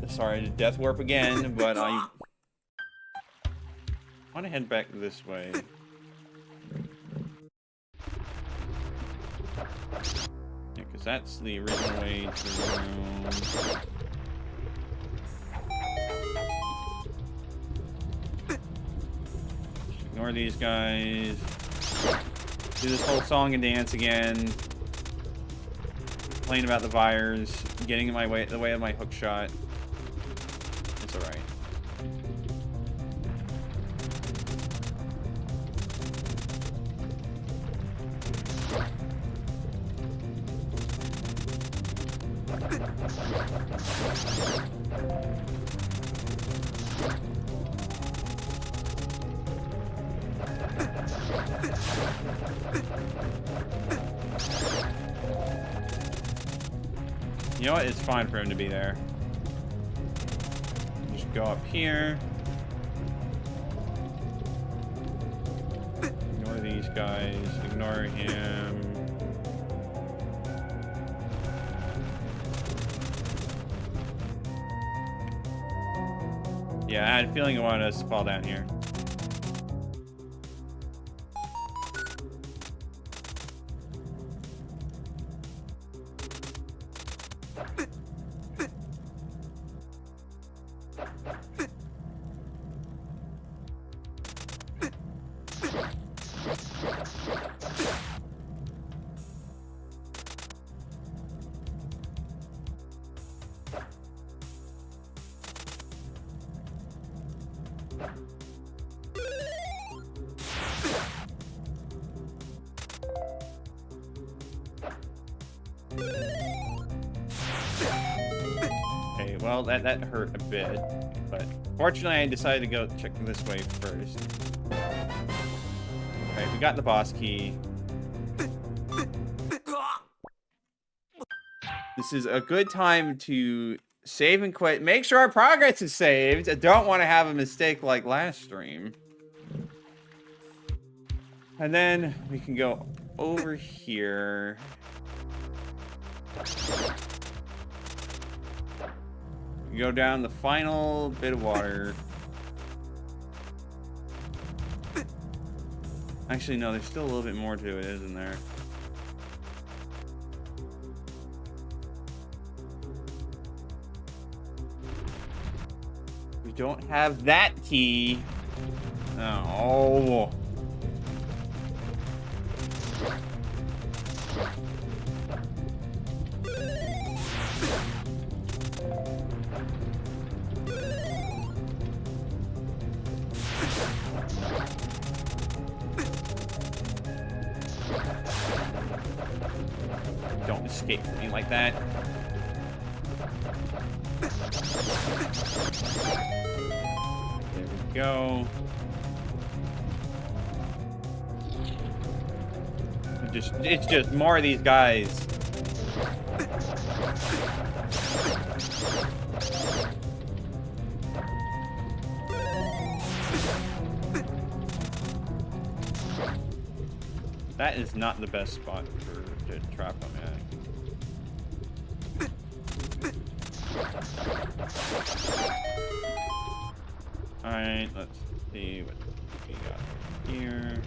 [SPEAKER 1] Sorry, death warp again, but I want to head back this way. Yeah, because that's the original way to the room. Ignore these guys. Do this whole song and dance again. Complain about the fires, getting in the way of my hook shot. It's alright. You know what? It's fine for him to be there. Just go up here. Ignore these guys. Ignore him. Yeah, I had a feeling it wanted us to fall down here. Okay, well, that hurt a bit, but fortunately I decided to go check this way first. Okay, we got the boss key. This is a good time to save and quit. Make sure our progress is saved. I don't want to have a mistake like last stream. And then we can go over here. We go down the final bit of water. Actually, no, there's still a little bit more to it, isn't there? We don't have that key. Oh. Don't escape from me like that. There we go. It's just more of these guys. That is not the best spot to trap them at. Alright, let's see what we got here.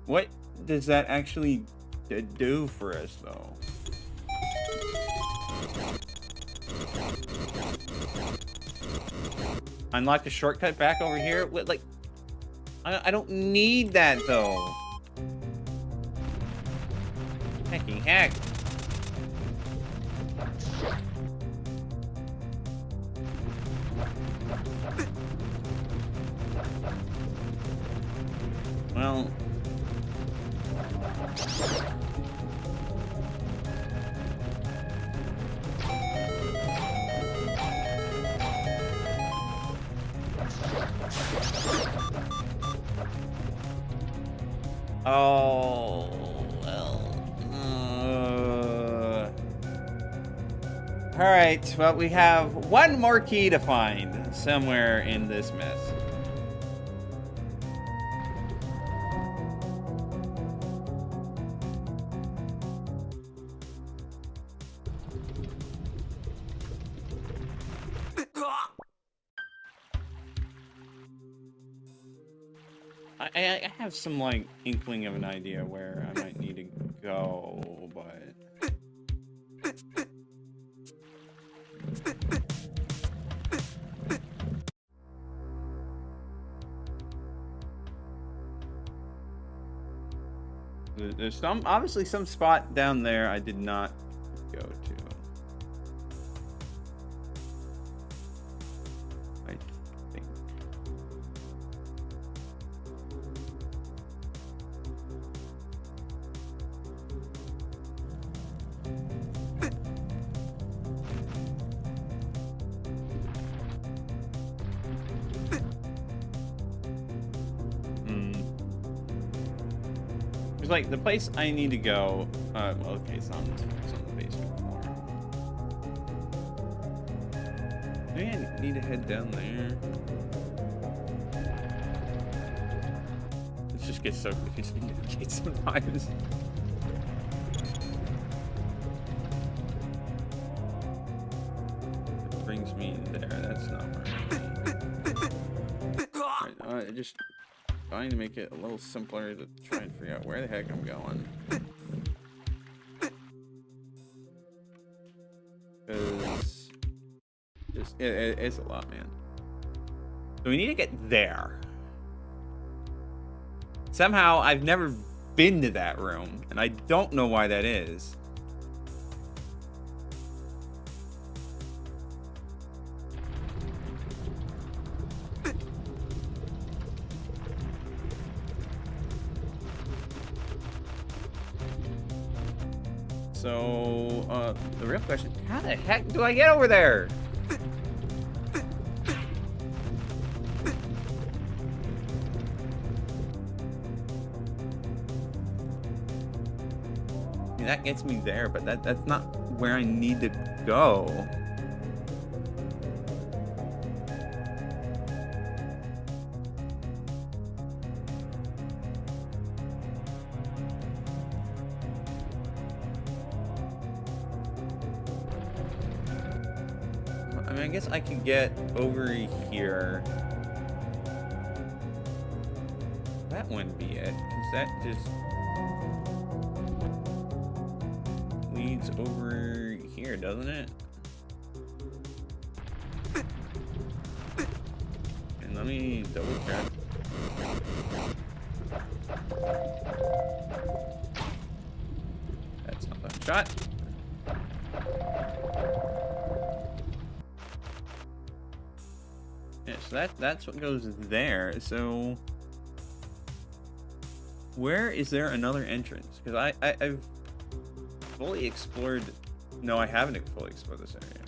[SPEAKER 1] What does that actually do for us, though? Unlock the shortcut back over here? What, like, I don't need that, though. Hecky heck. Well... Oh, well... Alright, well, we have one more key to find somewhere in this mess. I have some, like, inkling of an idea where I might need to go, but... There's obviously some spot down there I did not go to. I think. Like the place I need to go. Well, okay, it's not this one. It's on the basement floor. Maybe I need to head down there. It just gets so confusing to navigate sometimes. It brings me there. That's not where I need. Right, just trying to make it a little simpler to try and figure out where the heck I'm going. Because it's a lot, man. So we need to get there. Somehow I've never been to that room, and I don't know why that is. So, the real question, how the heck do I get over there? I mean, that gets me there, but that's not where I need to go. I guess I can get over here. That wouldn't be it, because that just leads over here, doesn't it? And let me double check. That's not that shot. So that's what goes there. So where is there another entrance? Because I've fully explored. No, I haven't fully explored this area.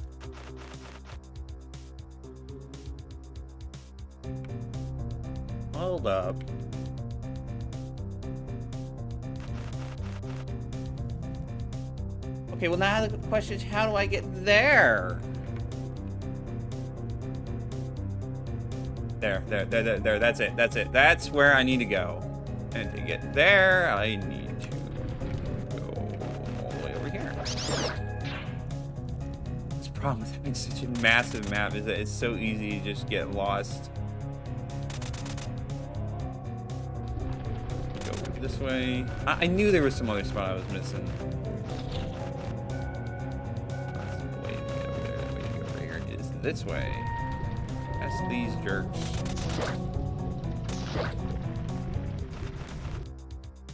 [SPEAKER 1] Hold up. Okay, well now the question is, how do I get there? There, that's it, that's where I need to go. And to get there, I need to go all the way over here. This problem with having such a massive map is that it's so easy to just get lost. Go this way. I knew there was some other spot I was missing. That's the way to get over there. The way to go over here is this way. That's these jerks.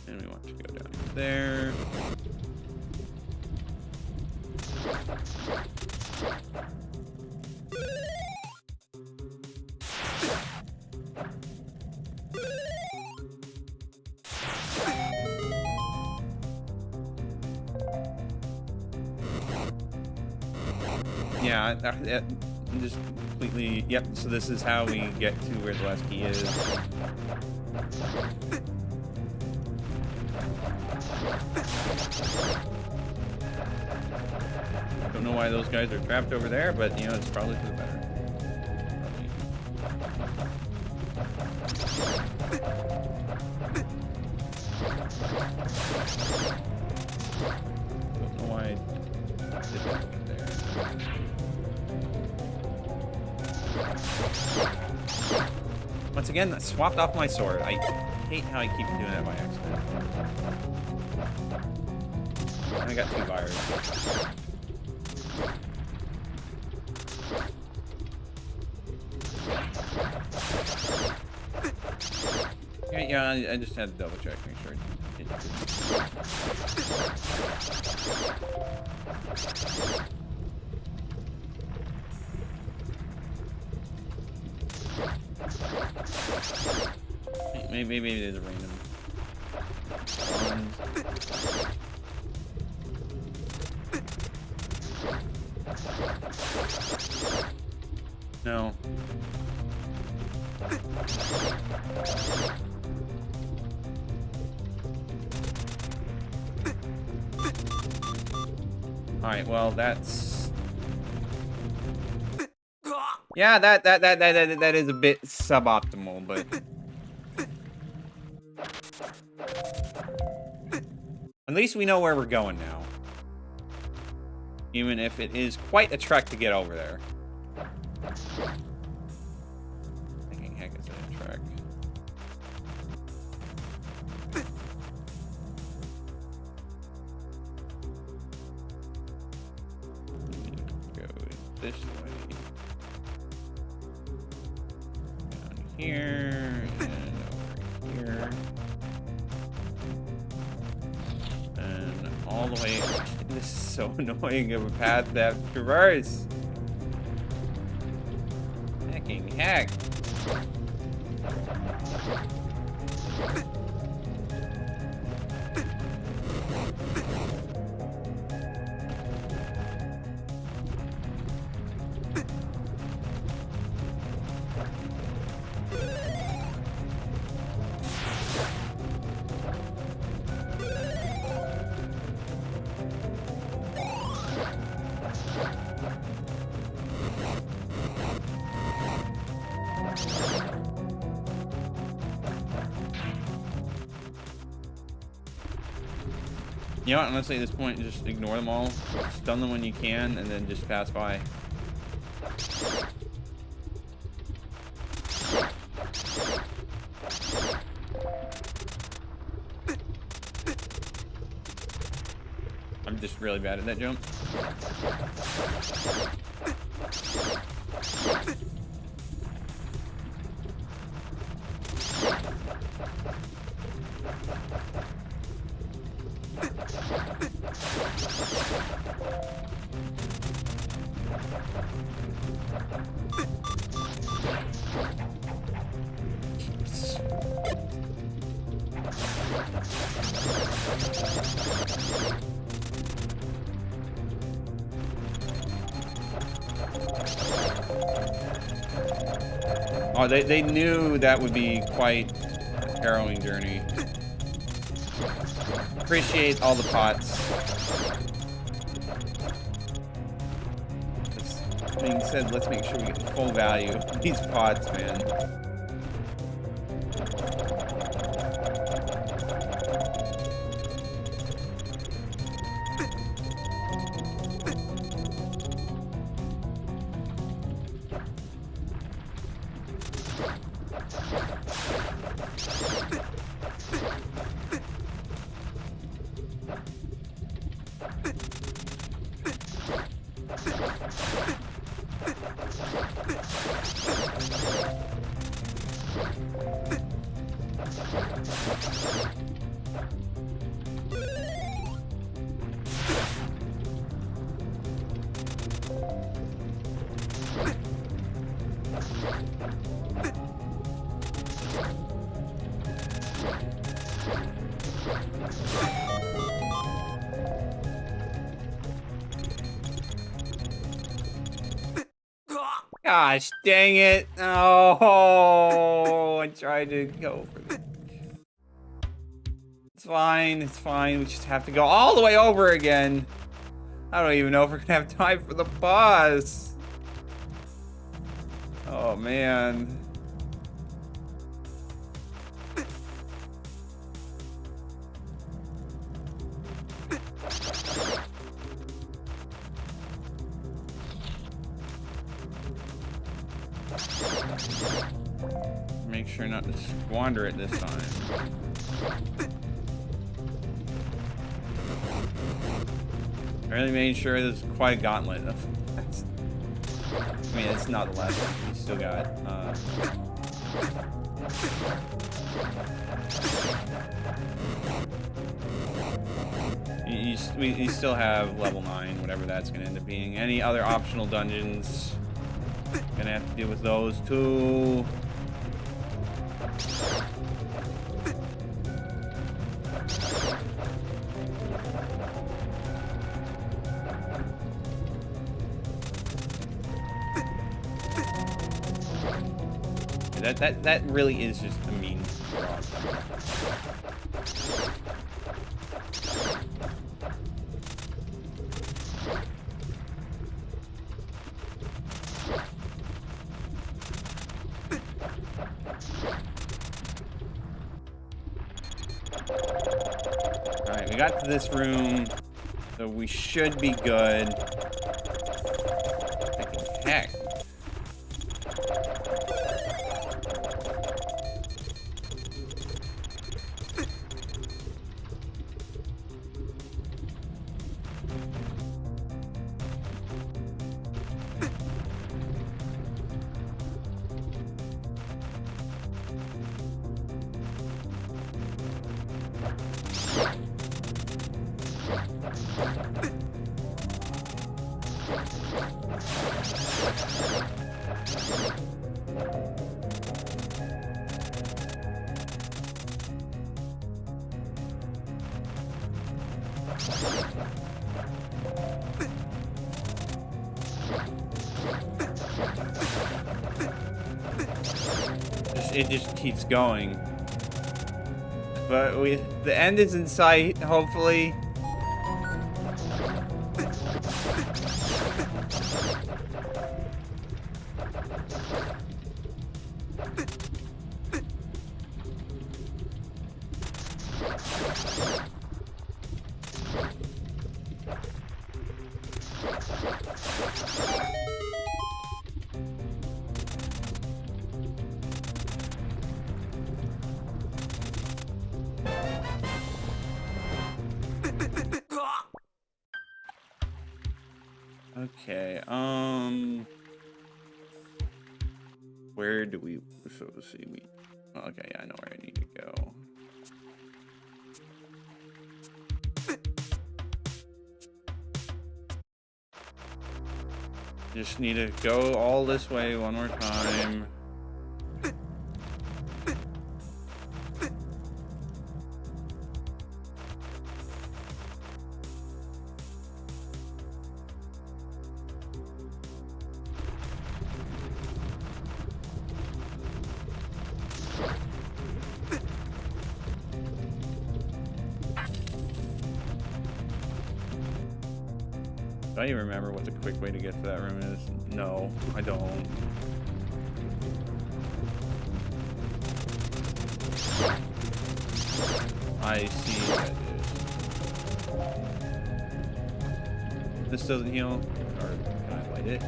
[SPEAKER 1] And we want to go down there. Yeah, I'm just completely... Yep, so this is how we get to where the last key is. So know why those guys are trapped over there, but you know, it's probably for the better. Don't know why I did that there. Once again, I swapped off my sword. I hate how I keep doing that by accident. And I got 2 fires. Okay, yeah, I just had to double check, make sure it didn't. Maybe there's a random one. No. All right, well, that's... Yeah, that is a bit suboptimal, but... At least we know where we're going now. Even if it is quite a trek to get over there. Thinking, heck, it's a trek. Go this way. Down here, and over here. And all the way. This is so annoying of a path to have to traverse. Hecking heck. You know what, honestly, at this point, just ignore them all. Stun them when you can, and then just pass by. I'm just really bad at that jump. Oh, they knew that would be quite a harrowing journey. Appreciate all the pots. This being said, let's make sure we get the full value of these pots, man. Gosh, dang it. Oh, I tried to go for this. It's fine, it's fine. We just have to go all the way over again. I don't even know if we're gonna have time for the boss. Oh man. Make sure not to squander it this time. I really made sure there's quite a gauntlet. I mean, it's not the last one. We still got, we still have level 9, whatever that's going to end up being. Any other optional dungeons, gonna have to deal with those too. That really is just a mean frog. Alright, we got to this room, so we should be good. Heck. It just keeps going. But the end is in sight, hopefully. Okay, where do we, so let's see, okay, I know where I need to go. Just need to go all this way one more time. Do I even remember what the quick way to get to that room is? No, I don't. I see what it is. This doesn't heal? Or can I light it?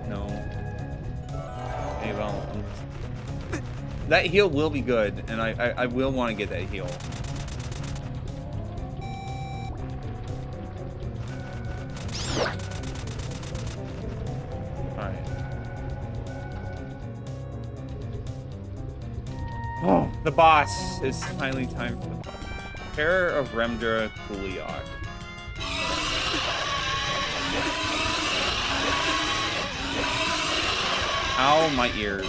[SPEAKER 1] No. Okay, well, that heal will be good, and I will want to get that heal. Oh, the boss. It's finally time for the boss. Terror of Remdra Kuliok. Ow, my ears.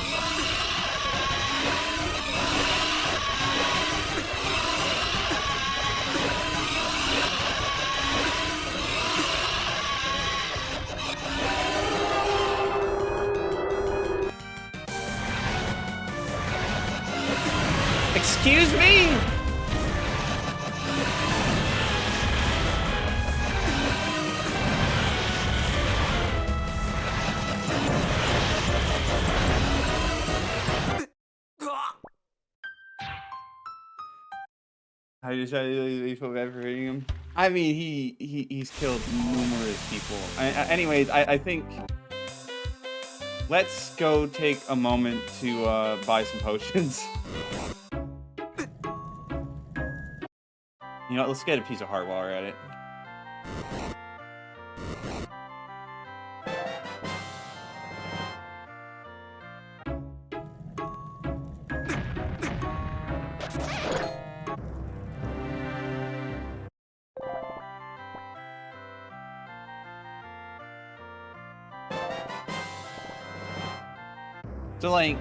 [SPEAKER 1] Excuse me? I decided to feel bad for hurting him. I mean, he's killed numerous people. Anyways, I think let's go take a moment to buy some potions. You know what, let's get a piece of heart while we're at it. So, like,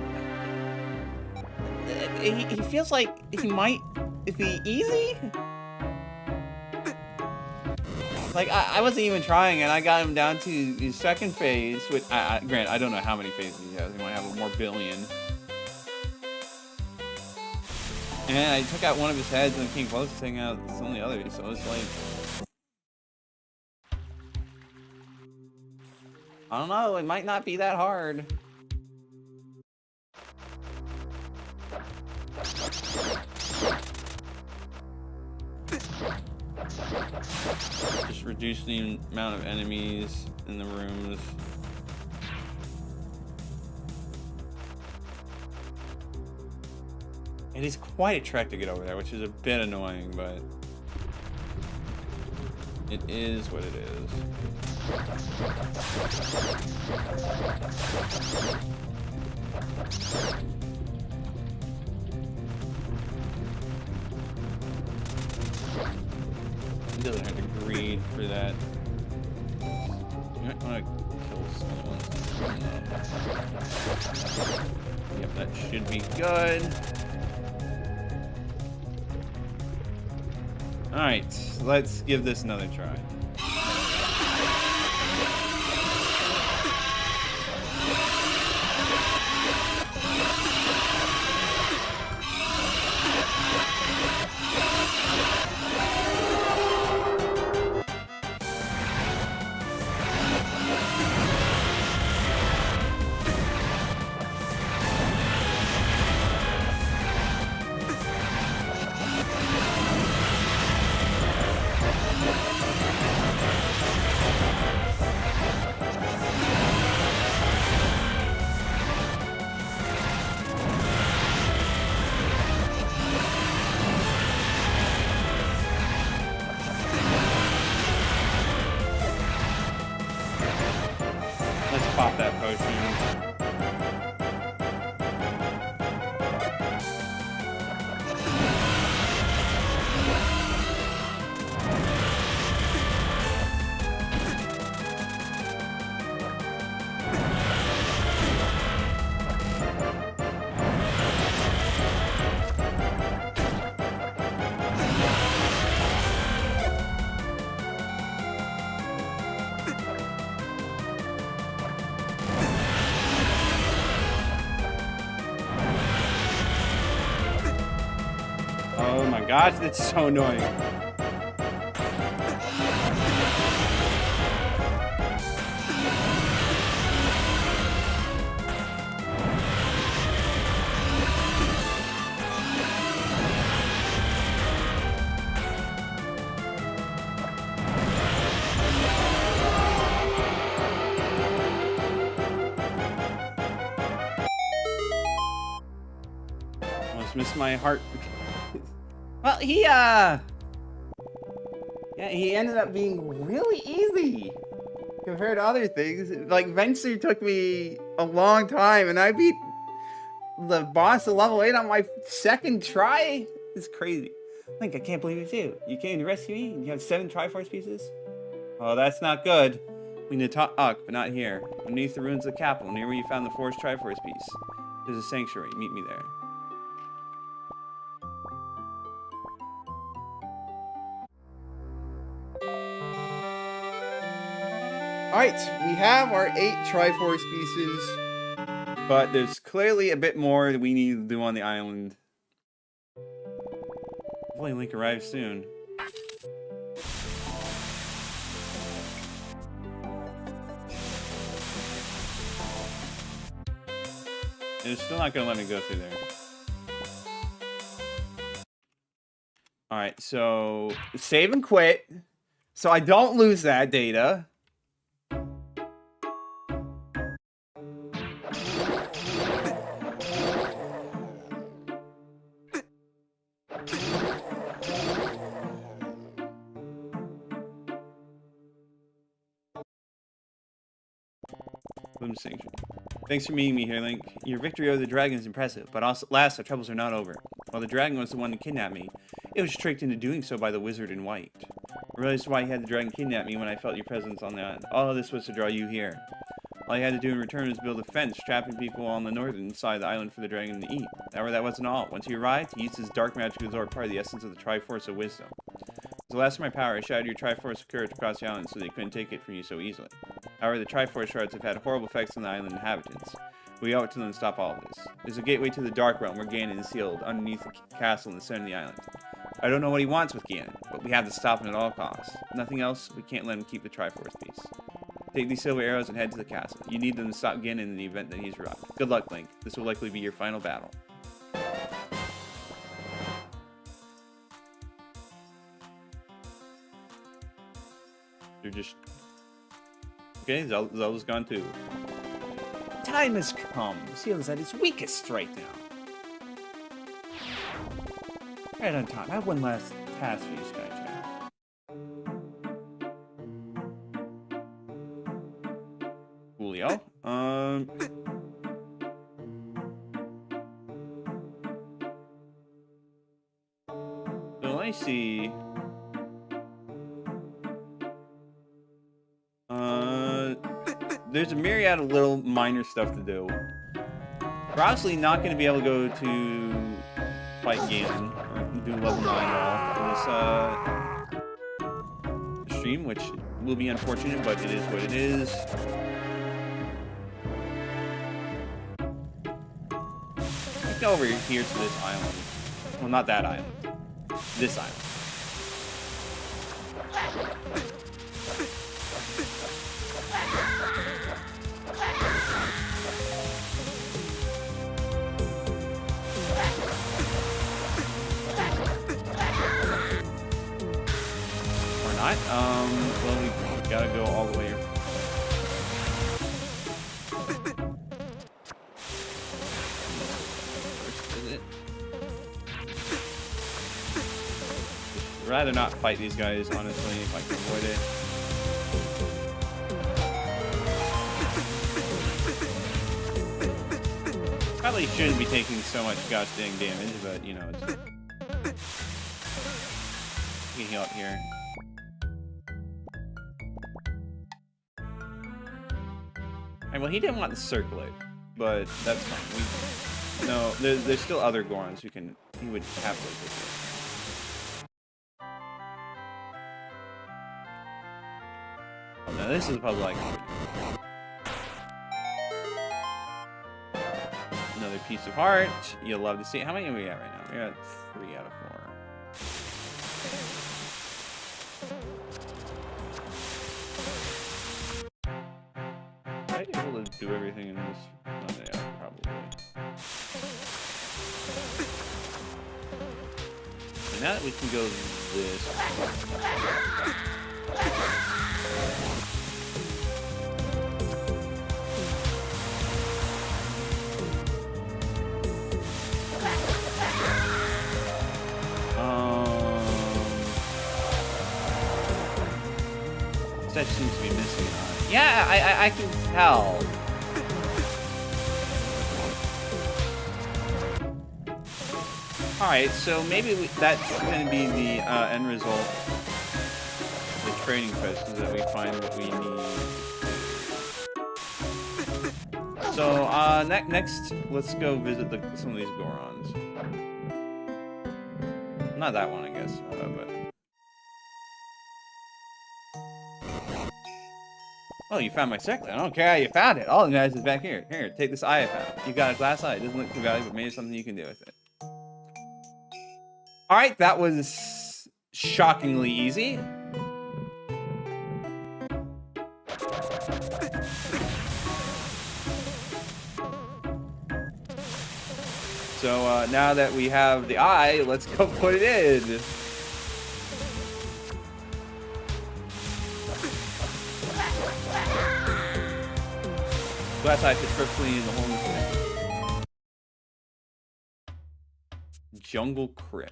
[SPEAKER 1] he feels like he might be easy? Like, I wasn't even trying, and I got him down to his second phase, which, granted, I don't know how many phases he has. He might have a more billion. And I took out one of his heads and came close to taking out some of the others, so it's like... I don't know, it might not be that hard. Just reduce the amount of enemies in the rooms. It is quite a trek to get over there, which is a bit annoying, but it is what it is. He doesn't have to greed for that. You might want to kill some ones. Yep, that should be good. Alright, let's give this another try. Let's pop that potion. Oh my gosh, that's so annoying. Almost missed my heart. Well, yeah, he ended up being really easy compared to other things. Like, Venture took me a long time, and I beat the boss of level 8 on my second try. It's crazy. Link, I can't believe it's you. You came to rescue me, and you have 7 Triforce pieces? Oh, that's not good. We need to talk, but not here. Beneath the ruins of the capital, near where you found the forged Triforce piece. There's a sanctuary. Meet me there. Alright, we have our 8 Triforce pieces, but there's clearly a bit more that we need to do on the island. Hopefully Link arrives soon. It's still not going to let me go through there. All right, so save and quit, so I don't lose that data. Thanks for meeting me here, Link. Your victory over the dragon is impressive, but also, alas, our troubles are not over. While the dragon was the one to kidnap me, it was tricked into doing so by the wizard in white. I realized why he had the dragon kidnap me when I felt your presence on the island. All of this was to draw you here. All you had to do in return was build a fence, trapping people on the northern side of the island for the dragon to eat. However, that wasn't all. Once he arrived, he used his dark magic to absorb part of the essence of the Triforce of Wisdom. As the last of my power, I shattered your Triforce courage across the island so they couldn't take it from you so easily. However, the Triforce shards have had horrible effects on the island inhabitants. We owe it to them to stop all of this. There's a gateway to the Dark Realm where Ganon is sealed underneath the castle in the center of the island. I don't know what he wants with Ganon, but we have to stop him at all costs. If nothing else, we can't let him keep the Triforce piece. Take these silver arrows and head to the castle. You need them to stop Ganon in the event that he's robbed. Good luck, Link. This will likely be your final battle. They're just... Okay, Zelda's gone too. Time has come. Zelda's at its weakest right now. Right on top. I have one last task for you, Skychat. Coolio. So let me see. There's a myriad of little minor stuff to do. We're obviously not going to be able to go to fight Ganon or do level 9 at all for this stream, which will be unfortunate, but it is what it is. Let's go over here to this island. Well, not that island. This island. Well, we gotta go all the way here. I'd rather not fight these guys, honestly, if I can avoid it. Probably shouldn't be taking so much gosh dang damage, but, you know, it's... You can heal up here. Well, he didn't want the circlet, but that's fine. No, there's still other Gorons who he would happily take it. Oh no, this is probably like another piece of heart. You'll love to see it. How many are we at right now? We're at 3 out of 4. Able to do everything in this. Oh, yeah, probably. And now that we can go this way. That seems to be missing. Yeah, I can tell. Alright, so maybe that's going to be the end result of the training quest, is that we find what we need. So, next, let's go visit some of these Gorons. Not that one, I guess, but... Oh, you found my circlet. I don't care how you found it. All the guys is back here. Here, take this eye I found. You got a glass eye. It doesn't look too valuable, but maybe something you can do with it. Alright, that was shockingly easy. So, now that we have the eye, let's go put it in. Glass eye fits perfectly in the hole in the jungle crypt.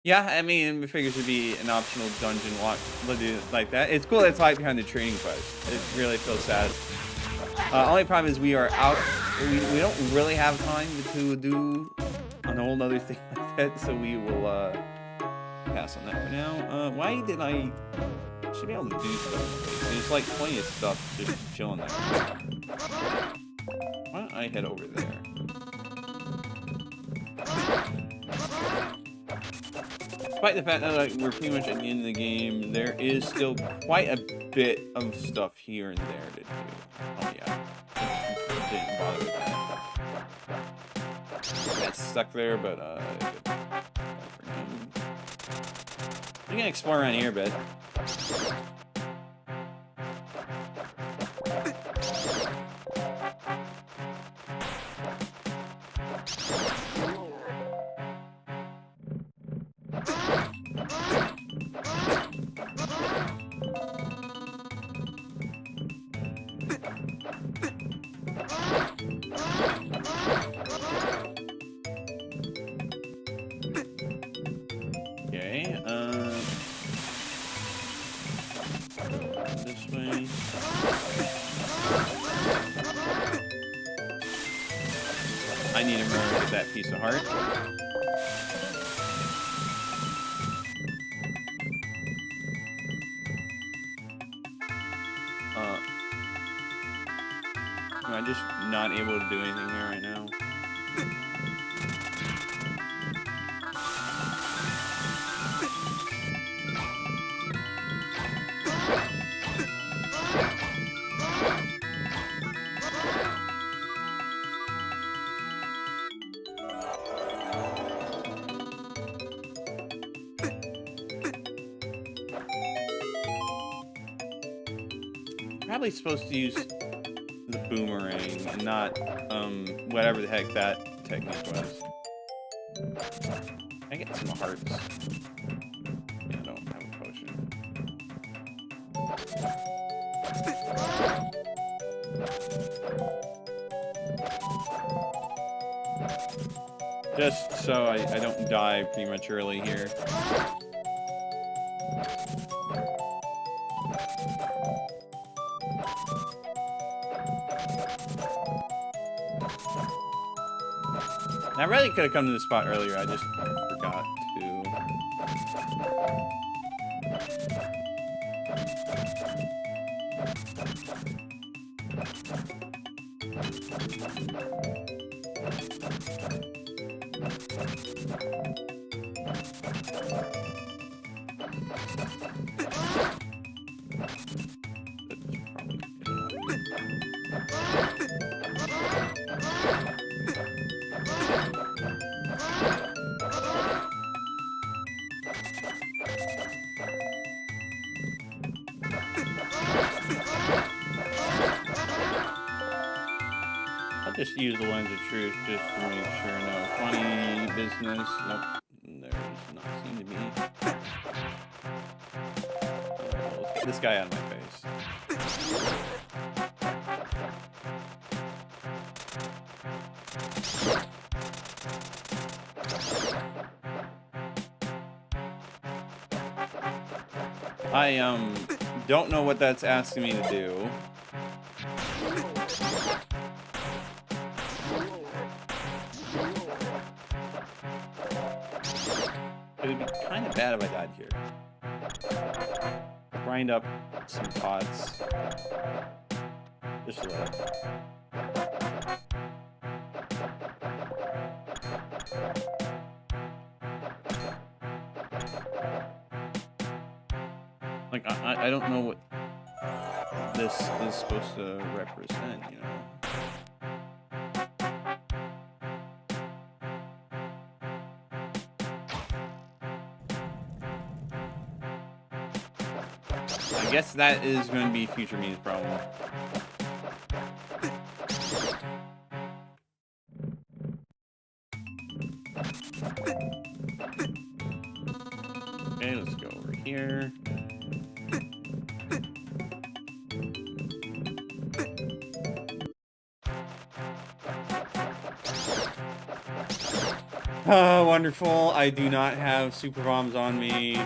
[SPEAKER 1] Yeah, I mean, it figures it'd be an optional dungeon walk like that. It's cool that it's like behind the training quest. It really feels sad. Only problem is we are out. We don't really have time to do an whole other thing like that, so we will pass on that for now. Why did I should be able to do stuff? There's like plenty of stuff just chilling there. Why don't I head over there? Despite the fact that like, we're pretty much at the end of the game, there is still quite a bit of stuff here and there to do. Oh yeah, didn't bother with that. Got stuck there, but we can explore around here a bit. This way. I need to remember to get that piece of heart. Am I just not able to do anything here right now? Probably supposed to use the boomerang and not whatever the heck that technique was. I get some hearts. Yeah, I don't have a potion. Just so I don't die prematurely here. I really could have come to this spot earlier, I just forgot to. Just use the lens of truth just to make sure. No funny business. Nope. There does not seem to be. Let's get this guy out of my face. I don't know what that's asking me to do. It would be kind of bad if I died here. Grind up some pots. Just a little. Like, I don't know what this is supposed to represent, you know? I guess that is going to be future me's problem. Okay, let's go over here. Oh, wonderful. I do not have super bombs on me.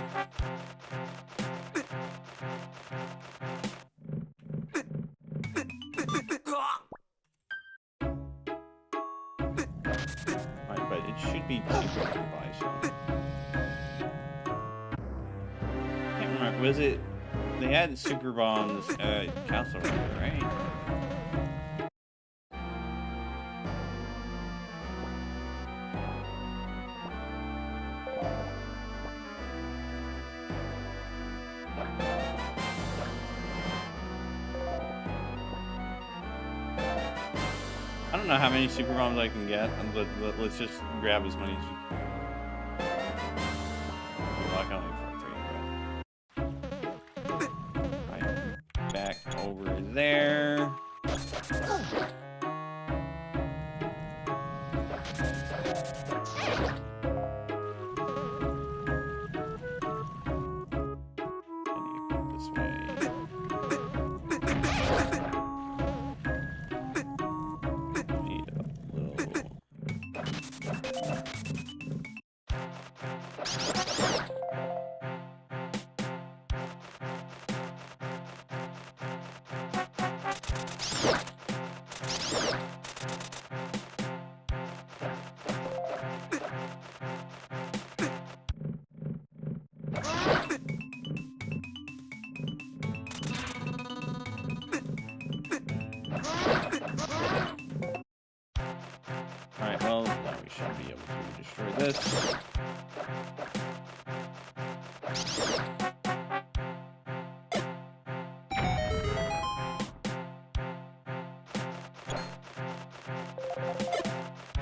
[SPEAKER 1] Alright, but it should be cheaper to buy some. Can't remember. Was it? They had super bombs at Castle Rock, right? I don't know how many super bombs I can get, but let's just grab as many as you can. Well, I can only afford 3, but... Right, back over there. Alright, well, now we shall be able to destroy this.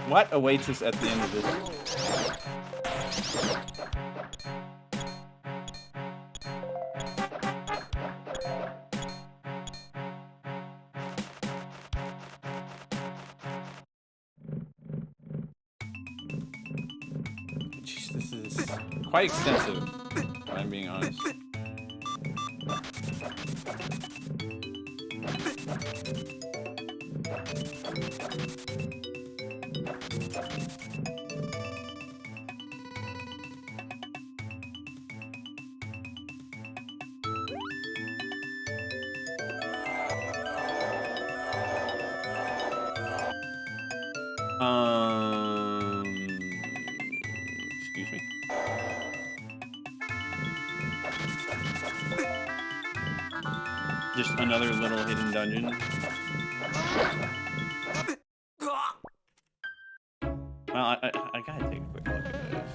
[SPEAKER 1] What awaits us at the end of this? Jeez, this is quite extensive, if I'm being honest. Excuse me. Just another little hidden dungeon. Well, I gotta take a quick look at this.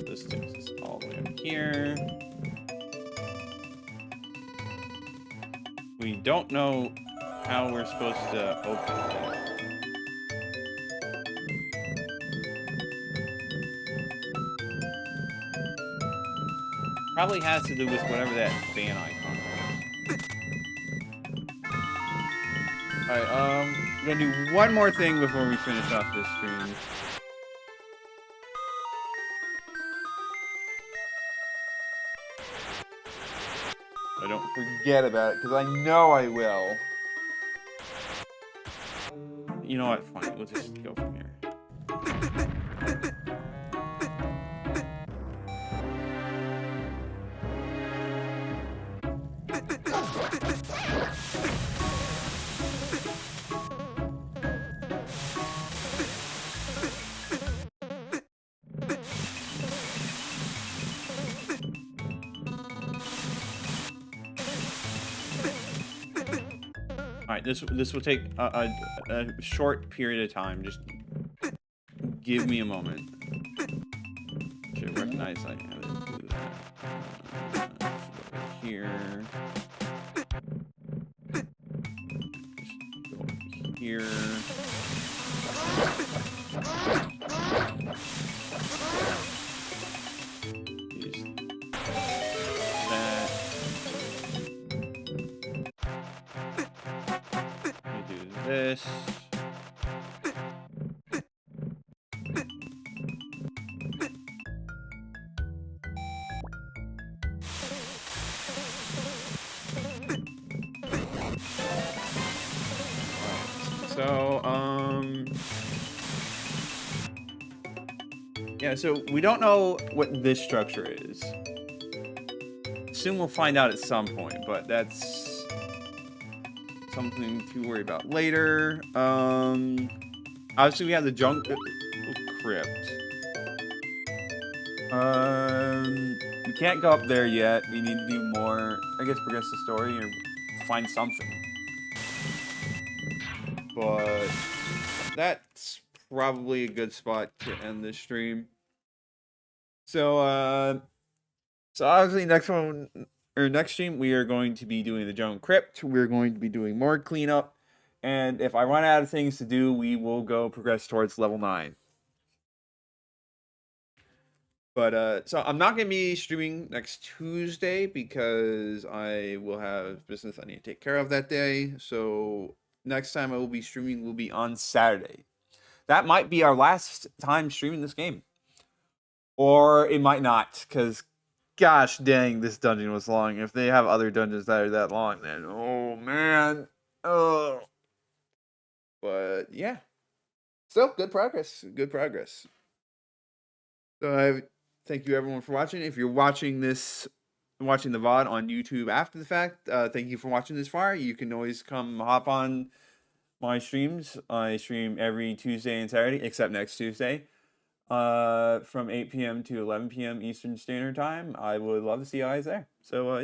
[SPEAKER 1] This takes us all the way up here. We don't know how we're supposed to open that. Probably has to do with whatever that fan icon is. Alright, I'm gonna do one more thing before we finish off this stream. I don't forget about it, because I know I will. You know what? Fine, we'll just go from here. Alright, this will take a short period of time. Just give me a moment. Should recognize I have to do that. here. Just go here. Use that. We do this. So, yeah, so we don't know what this structure is. Soon we'll find out at some point, but that's something to worry about later. Obviously we have the jungle crypt. We can't go up there yet. We need to do more, I guess, progress the story or find something. But that's probably a good spot to end this stream. So, so obviously next stream we are going to be doing the jungle crypt. We're going to be doing more cleanup, and if I run out of things to do, we will go progress towards level 9. But so I'm not gonna be streaming next Tuesday because I will have business I need to take care of that day. So next time I will be streaming will be on Saturday. That might be our last time streaming this game. Or it might not, because gosh dang, this dungeon was long. If they have other dungeons that are that long, then oh man. Oh. But yeah. So good progress. Good progress. So I thank you everyone for watching. If you're watching the VOD on YouTube after the fact, thank you for watching this far. You can always come hop on my streams. I stream every Tuesday and Saturday, except next Tuesday, from 8 p.m. to 11 p.m. Eastern Standard Time. I would love to see you guys there. So, yeah.